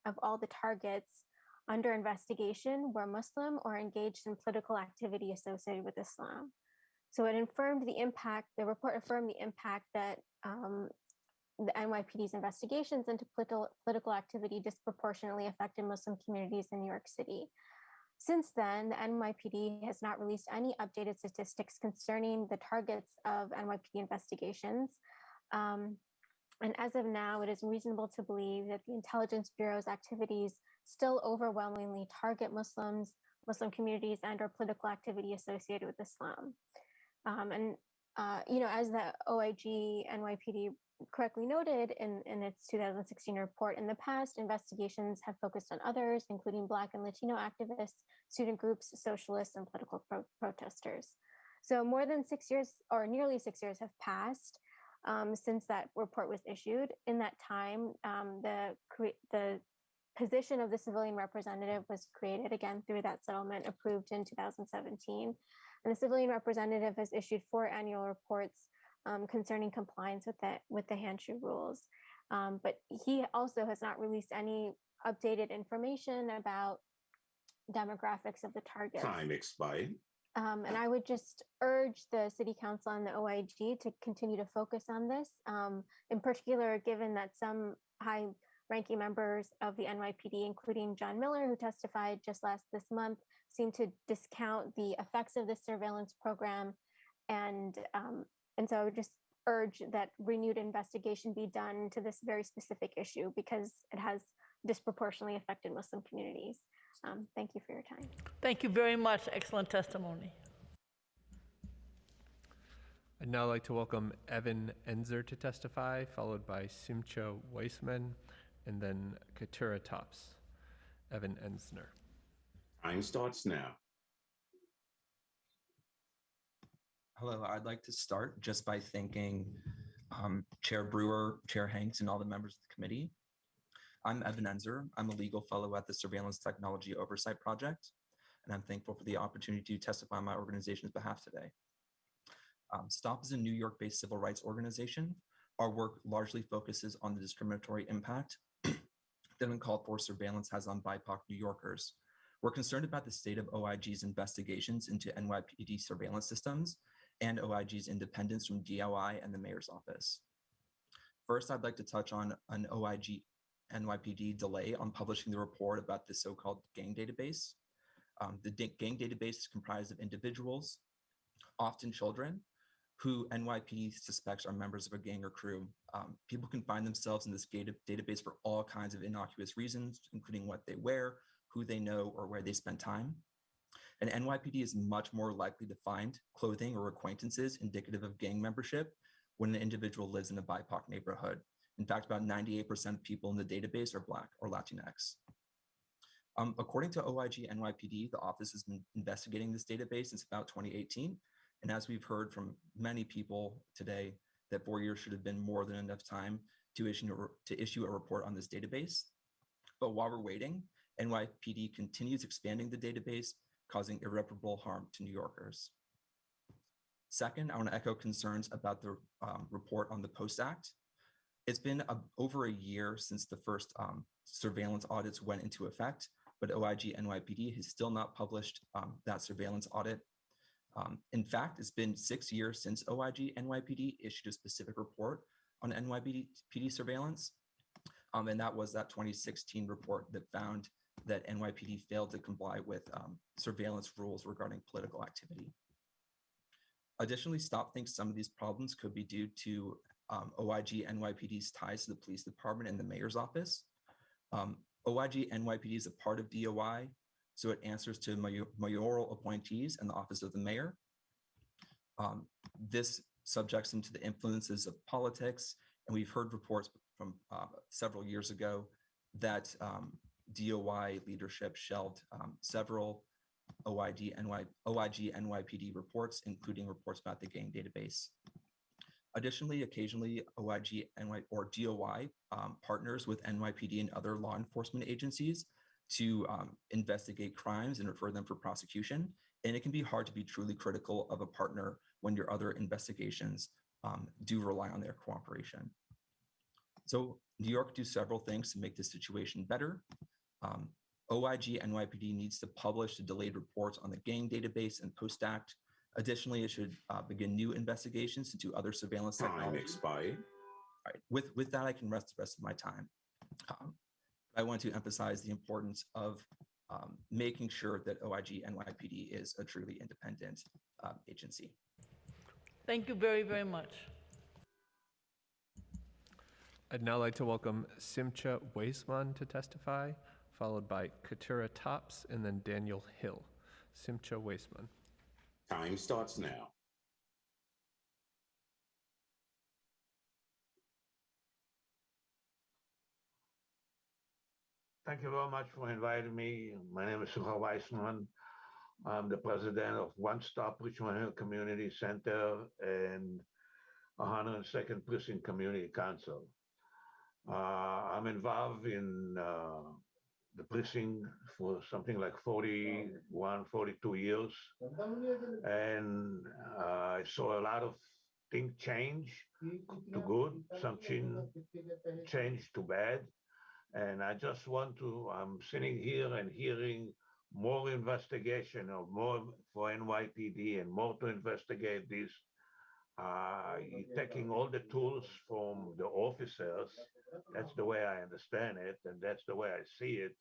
S21: of all the targets under investigation were Muslim or engaged in political activity associated with Islam. So it affirmed the report affirmed the impact that the NYPD's investigations into political activity disproportionately affected Muslim communities in New York City. Since then, the NYPD has not released any updated statistics concerning the targets of NYPD investigations. And as of now, it is reasonable to believe that the Intelligence Bureau's activities still overwhelmingly target Muslims, Muslim communities, and/or political activity associated with Islam. As the OIG NYPD correctly noted in its 2016 report, in the past, investigations have focused on others, including Black and Latino activists, student groups, socialists, and political protesters. So more than 6 years, or nearly 6 years, have passed since that report was issued. In that time, the position of the civilian representative was created again through that settlement approved in 2017. And the civilian representative has issued 4 annual reports concerning compliance with the Hanshu rules. But he also has not released any updated information about demographics of the targets.
S17: Time expired.
S21: And I would just urge the City Council and the OIG to continue to focus on this, in particular, given that some high-ranking members of the NYPD, including John Miller, who testified just this month, seem to discount the effects of this surveillance program. And so I would just urge that renewed investigation be done to this very specific issue because it has disproportionately affected Muslim communities. Thank you for your time.
S3: Thank you very much. Excellent testimony.
S5: I'd now like to welcome Evan Enzer to testify, followed by Simcha Weissman, and then Katura Tops. Evan Ensner.
S17: Time starts now.
S2: Hello, I'd like to start just by thanking Chair Brewer, Chair Hanks, and all the members of the committee. I'm Evan Enzer. I'm a legal fellow at the Surveillance Technology Oversight Project, and I'm thankful for the opportunity to testify on my organization's behalf today. STOP is a New York-based civil rights organization. Our work largely focuses on the discriminatory impact that uncalled for surveillance has on BIPOC New Yorkers. We're concerned about the state of OIG's investigations into NYPD surveillance systems and OIG's independence from DOI and the mayor's office. First, I'd like to touch on an OIG NYPD delay on publishing the report about the so-called gang database. The gang database is comprised of individuals, often children, who NYPD suspects are members of a gang or crew. People can find themselves in this database for all kinds of innocuous reasons, including what they wear, who they know, or where they spend time. And NYPD is much more likely to find clothing or acquaintances indicative of gang membership when an individual lives in a BIPOC neighborhood. In fact, about 98% of people in the database are Black or Latinx. According to OIG NYPD, the office has been investigating this database since about 2018. And as we've heard from many people today, that 4 years should have been more than enough time to issue a report on this database. But while we're waiting, NYPD continues expanding the database, causing irreparable harm to New Yorkers. Second, I want to echo concerns about the report on the Post Act. It's been over a year since the first surveillance audits went into effect, but OIG NYPD has still not published that surveillance audit. In fact, it's been 6 years since OIG NYPD issued a specific report on NYPD surveillance. And that was that 2016 report that found that NYPD failed to comply with surveillance rules regarding political activity. Additionally, STOP thinks some of these problems could be due to OIG NYPD's ties to the police department and the mayor's office. OIG NYPD is a part of DOI, so it answers to mayoral appointees and the office of the mayor. This subjects them to the influences of politics, and we've heard reports from several years ago that DOI leadership shelved several OIG NYPD reports, including reports about the gang database. Additionally, occasionally OIG or DOI partners with NYPD and other law enforcement agencies to investigate crimes and refer them for prosecution. And it can be hard to be truly critical of a partner when your other investigations do rely on their cooperation. So New York do several things to make this situation better. OIG NYPD needs to publish the delayed reports on the gang database and Post Act. Additionally, it should begin new investigations into other surveillance technology.
S17: Time expired.
S2: All right, with that, I can rest the rest of my time. I want to emphasize the importance of making sure that OIG NYPD is a truly independent agency.
S3: Thank you very, very much.
S5: I'd now like to welcome Simcha Weisman to testify, followed by Katura Tops and then Daniel Hill. Simcha Weisman.
S17: Time starts now.
S1: Thank you very much for inviting me. My name is Simcha Weisman. I'm the president of One Stop Richmond Hill Community Center and 102nd Precinct Community Council. I'm involved in the precinct for something like 41, 42 years. And I saw a lot of things change to good, some change to bad. And I just want to, I'm sitting here and hearing more investigation or more for NYPD and more to investigate this. You're taking all the tools from the officers. That's the way I understand it, and that's the way I see it.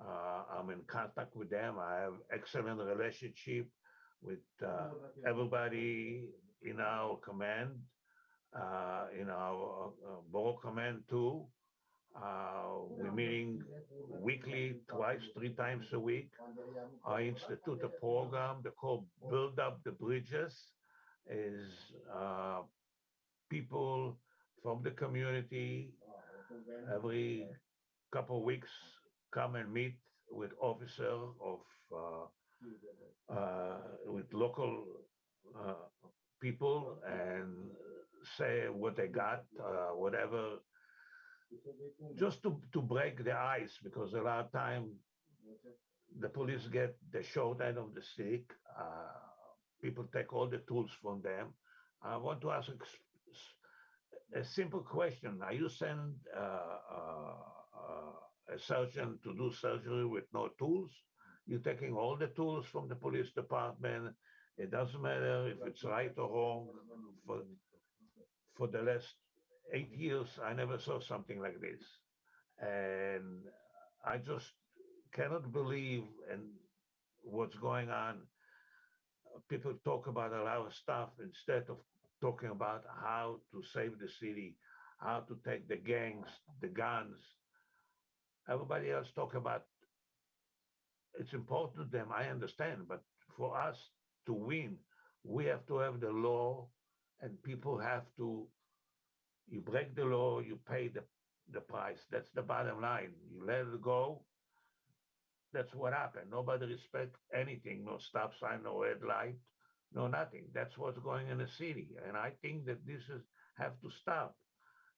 S1: I'm in contact with them. I have excellent relationship with everybody in our command, in our borough command too. We're meeting weekly, twice, 3 times a week. I institute a program they call Build Up the Bridges. Is people from the community every couple of weeks come and meet with officer of with local people and say what they got, whatever, just to break the ice, because a lot of time the police get the short end of the stick. People take all the tools from them. I want to ask a simple question. Are you send a surgeon to do surgery with no tools? You're taking all the tools from the police department. It doesn't matter if it's right or wrong. For the last 8 years, I never saw something like this. And I just cannot believe in what's going on. People talk about a lot of stuff instead of talking about how to save the city, how to take the gangs, the guns. Everybody else talk about it's important to them, I understand, but for us to win, we have to have the law, and people have to, you break the law, you pay the price. That's the bottom line. You let it go, that's what happened. Nobody respects anything, no stop sign, no red light, no nothing. That's what's going in the city. And I think that this have to stop.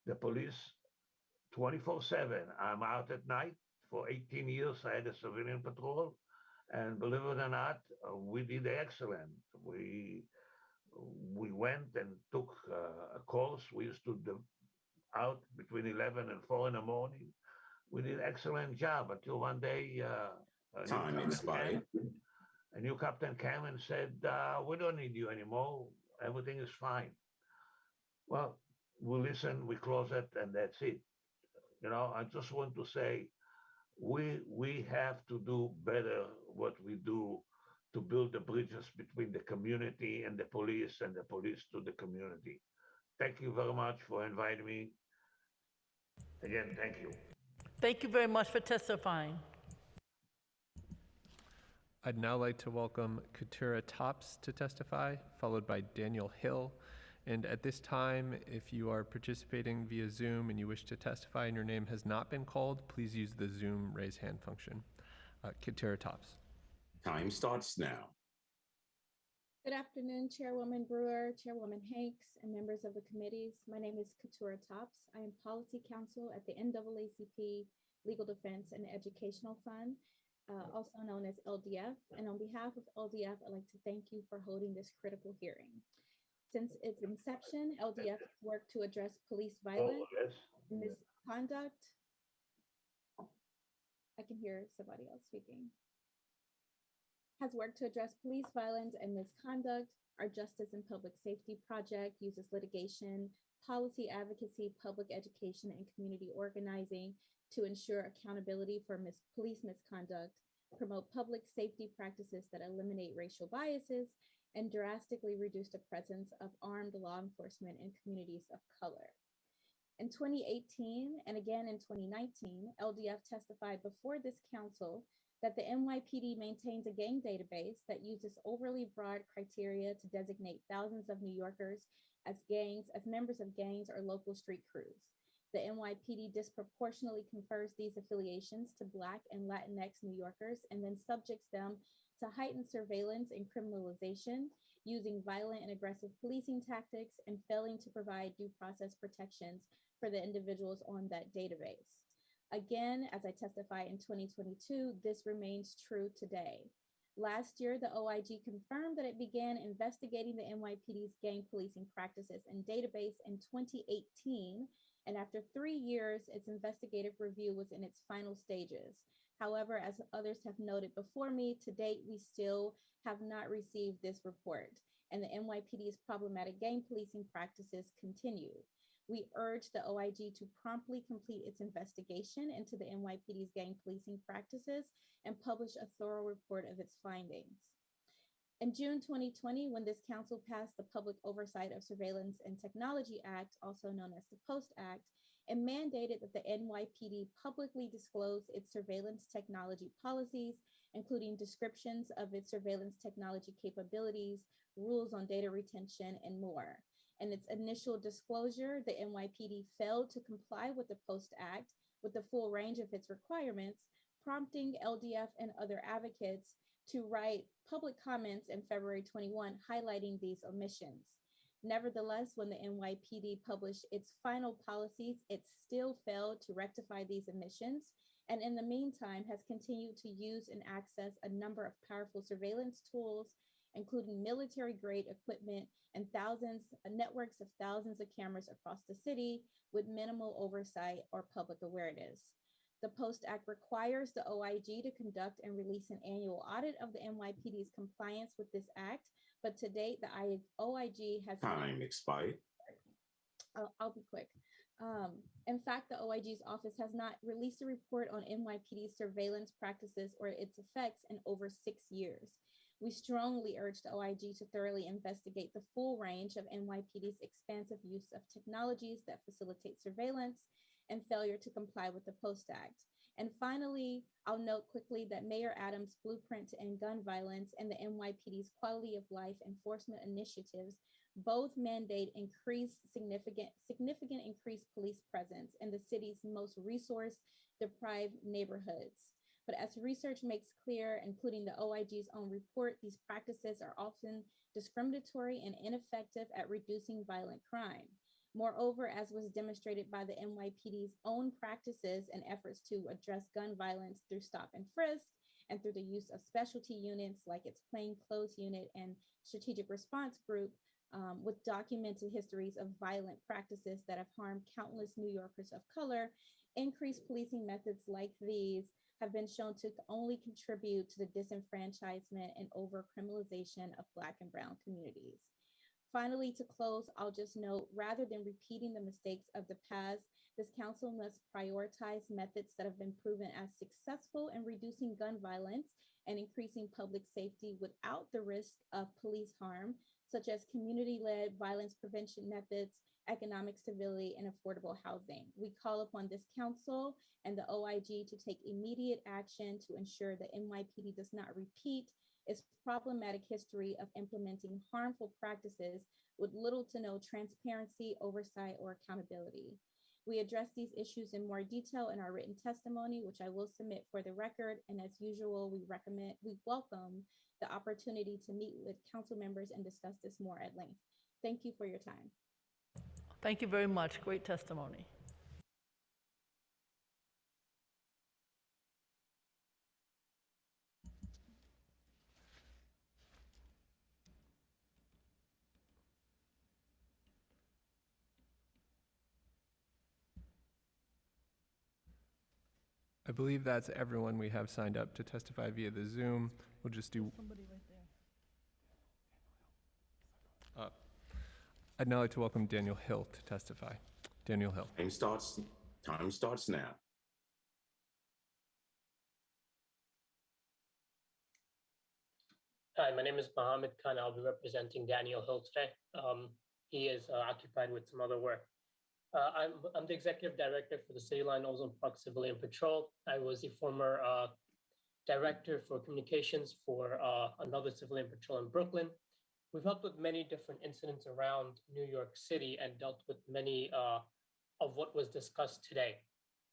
S1: The police 24/7. I'm out at night, for 18 years, I had a civilian patrol. And believe it or not, we did excellent. We went and took a course. We used to out between 11 and 4 in the morning. We did excellent job until one day
S17: Time expired.
S1: a new captain came and said, we don't need you anymore. Everything is fine. Well, we listen, we close it, and that's it. You know, I just want to say we have to do better what we do to build the bridges between the community and the police to the community. Thank you very much for inviting me. Again, thank you.
S3: Thank you very much for testifying.
S5: I'd now like to welcome Keturah Tops to testify, followed by Daniel Hill. And at this time, if you are participating via Zoom and you wish to testify and your name has not been called, please use the Zoom raise hand function. Keturah Tops.
S17: Time starts now.
S7: Good afternoon, Chairwoman Brewer, Chairwoman Hanks, and members of the committees. My name is Keturah Tops. I am Policy Counsel at the NAACP Legal Defense and Educational Fund, also known as LDF. And on behalf of LDF, I'd like to thank you for holding this critical hearing. Since its inception, LDF has worked to address police violence, misconduct. I can hear somebody else speaking. Has worked to address police violence and misconduct. Our Justice and Public Safety Project uses litigation, policy advocacy, public education, and community organizing to ensure accountability for police misconduct, promote public safety practices that eliminate racial biases, and drastically reduce the presence of armed law enforcement in communities of color. In 2018 and again in 2019, LDF testified before this council that the NYPD maintains a gang database that uses overly broad criteria to designate thousands of New Yorkers as members of gangs or local street crews. The NYPD disproportionately confers these affiliations to Black and Latinx New Yorkers and then subjects them to heightened surveillance and criminalization, using violent and aggressive policing tactics and failing to provide due process protections for the individuals on that database. Again, as I testify in 2022, this remains true today. Last year, the OIG confirmed that it began investigating the NYPD's gang policing practices and database in 2018, and after 3 years, its investigative review was in its final stages. However, as others have noted before me, to date, we still have not received this report, and the NYPD's problematic gang policing practices continue. We urge the OIG to promptly complete its investigation into the NYPD's gang policing practices and publish a thorough report of its findings. In June 2020, when this council passed the Public Oversight of Surveillance and Technology Act, also known as the POST Act, it mandated that the NYPD publicly disclose its surveillance technology policies, including descriptions of its surveillance technology capabilities, rules on data retention, and more. In its initial disclosure, the NYPD failed to comply with the POST Act with the full range of its requirements, prompting LDF and other advocates to write public comments in February 21 highlighting these omissions. Nevertheless, when the NYPD published its final policies, it still failed to rectify these omissions, and in the meantime has continued to use and access a number of powerful surveillance tools, including military-grade equipment and networks of thousands of cameras across the city with minimal oversight or public awareness. The POST Act requires the OIG to conduct and release an annual audit of the NYPD's compliance with this act, but to date, the OIG has—
S17: Time expired.
S7: I'll be quick. In fact, the OIG's office has not released a report on NYPD's surveillance practices or its effects in over 6 years. We strongly urge the OIG to thoroughly investigate the full range of NYPD's expansive use of technologies that facilitate surveillance and failure to comply with the POST Act. And finally, I'll note quickly that Mayor Adams' blueprint to end gun violence and the NYPD's quality of life enforcement initiatives both mandate significant increased police presence in the city's most resource-deprived neighborhoods. But as research makes clear, including the OIG's own report, these practices are often discriminatory and ineffective at reducing violent crime. Moreover, as was demonstrated by the NYPD's own practices and efforts to address gun violence through stop and frisk and through the use of specialty units like its plainclothes unit and strategic response group, with documented histories of violent practices that have harmed countless New Yorkers of color, increased policing methods like these have been shown to only contribute to the disenfranchisement and over-criminalization of Black and Brown communities. Finally, to close, I'll just note, rather than repeating the mistakes of the past, this council must prioritize methods that have been proven as successful in reducing gun violence and increasing public safety without the risk of police harm, such as community-led violence prevention methods, economic stability, and affordable housing. We call upon this council and the OIG to take immediate action to ensure that NYPD does not repeat its problematic history of implementing harmful practices with little to no transparency, oversight, or accountability. We address these issues in more detail in our written testimony, which I will submit for the record. And as usual, we welcome the opportunity to meet with council members and discuss this more at length. Thank you for your time.
S3: Thank you very much. Great testimony.
S5: I believe that's everyone we have signed up to testify via the Zoom. We'll just do.
S3: Somebody right there.
S5: I'd now like to welcome Daniel Hill to testify. Daniel Hill.
S17: Time starts now.
S4: Hi, my name is Mohammed Khan. I'll be representing Daniel Hill today. He is occupied with some other work. I'm the executive director for the City Line Ozone Park Civilian Patrol. I was the former director for communications for another civilian patrol in Brooklyn. We've helped with many different incidents around New York City and dealt with many of what was discussed today,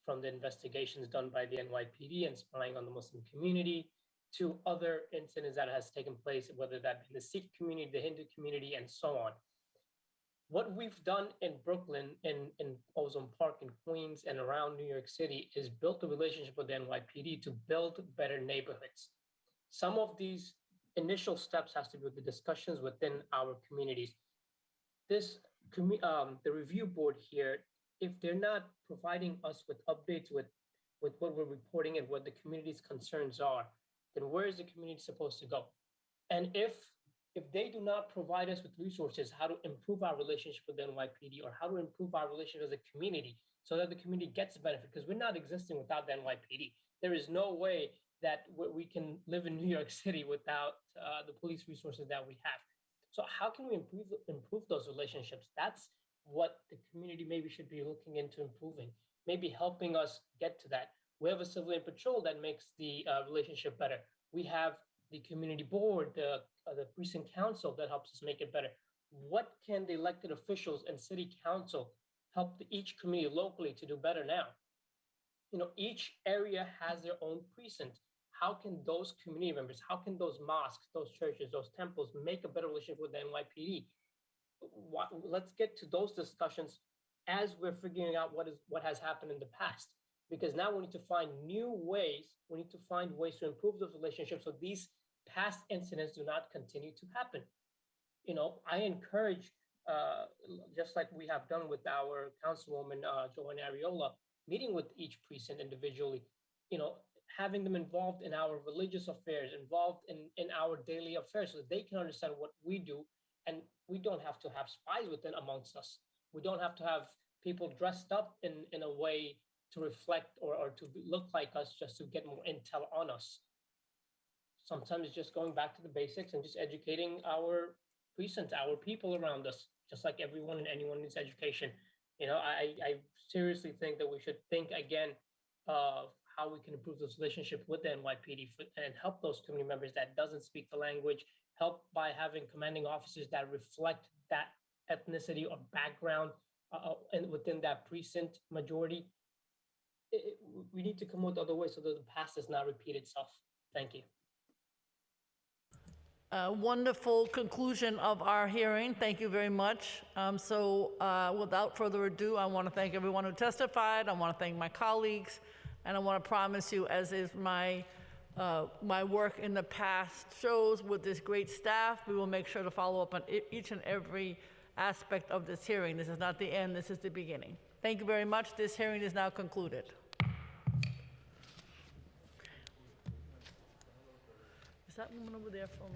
S4: from the investigations done by the NYPD and spying on the Muslim community to other incidents that has taken place, whether that be in the Sikh community, the Hindu community, and so on. What we've done in Brooklyn, in Ozone Park, in Queens, and around New York City is built a relationship with the NYPD to build better neighborhoods. Some of these initial steps has to do with the discussions within our communities. This, the review board here, if they're not providing us with updates with what we're reporting and what the community's concerns are, then where is the community supposed to go? And if they do not provide us with resources, how to improve our relationship with the NYPD or how to improve our relationship as a community so that the community gets the benefit, because we're not existing without the NYPD. There is no way that we can live in New York City without the police resources that we have. So how can we improve those relationships? That's what the community maybe should be looking into improving, maybe helping us get to that. We have a civilian patrol that makes the relationship better. We have the community board, the precinct council that helps us make it better. What can the elected officials and city council help each community locally to do better now? You know, each area has their own precinct. How can those community members, how can those mosques, those churches, those temples make a better relationship with the NYPD? Let's get to those discussions as we're figuring out what has happened in the past. Because now we need to find new ways, we need to find ways to improve those relationships so these past incidents do not continue to happen. You know, I encourage, just like we have done with our councilwoman, Joanne Ariola, meeting with each precinct individually, you know, having them involved in our religious affairs, involved in our daily affairs so that they can understand what we do. And we don't have to have spies within amongst us. We don't have to have people dressed up in a way to reflect or to look like us just to get more intel on us. Sometimes it's just going back to the basics and just educating our precincts, our people around us, just like everyone and anyone needs education. You know, I seriously think that we should think again of how we can improve this relationship with the NYPD and help those community members that doesn't speak the language, help by having commanding officers that reflect that ethnicity or background and within that precinct majority. We need to come up with other ways so that the past does not repeat itself. Thank you.
S3: wonderful conclusion of our hearing. Thank you very much. Without further ado, I want to thank everyone who testified. I want to thank my colleagues, and I want to promise you, as is my work in the past shows with this great staff, we will make sure to follow up on each and every aspect of this hearing. This is not the end, this is the beginning. Thank you very much. This hearing is now concluded. Is that woman over there from?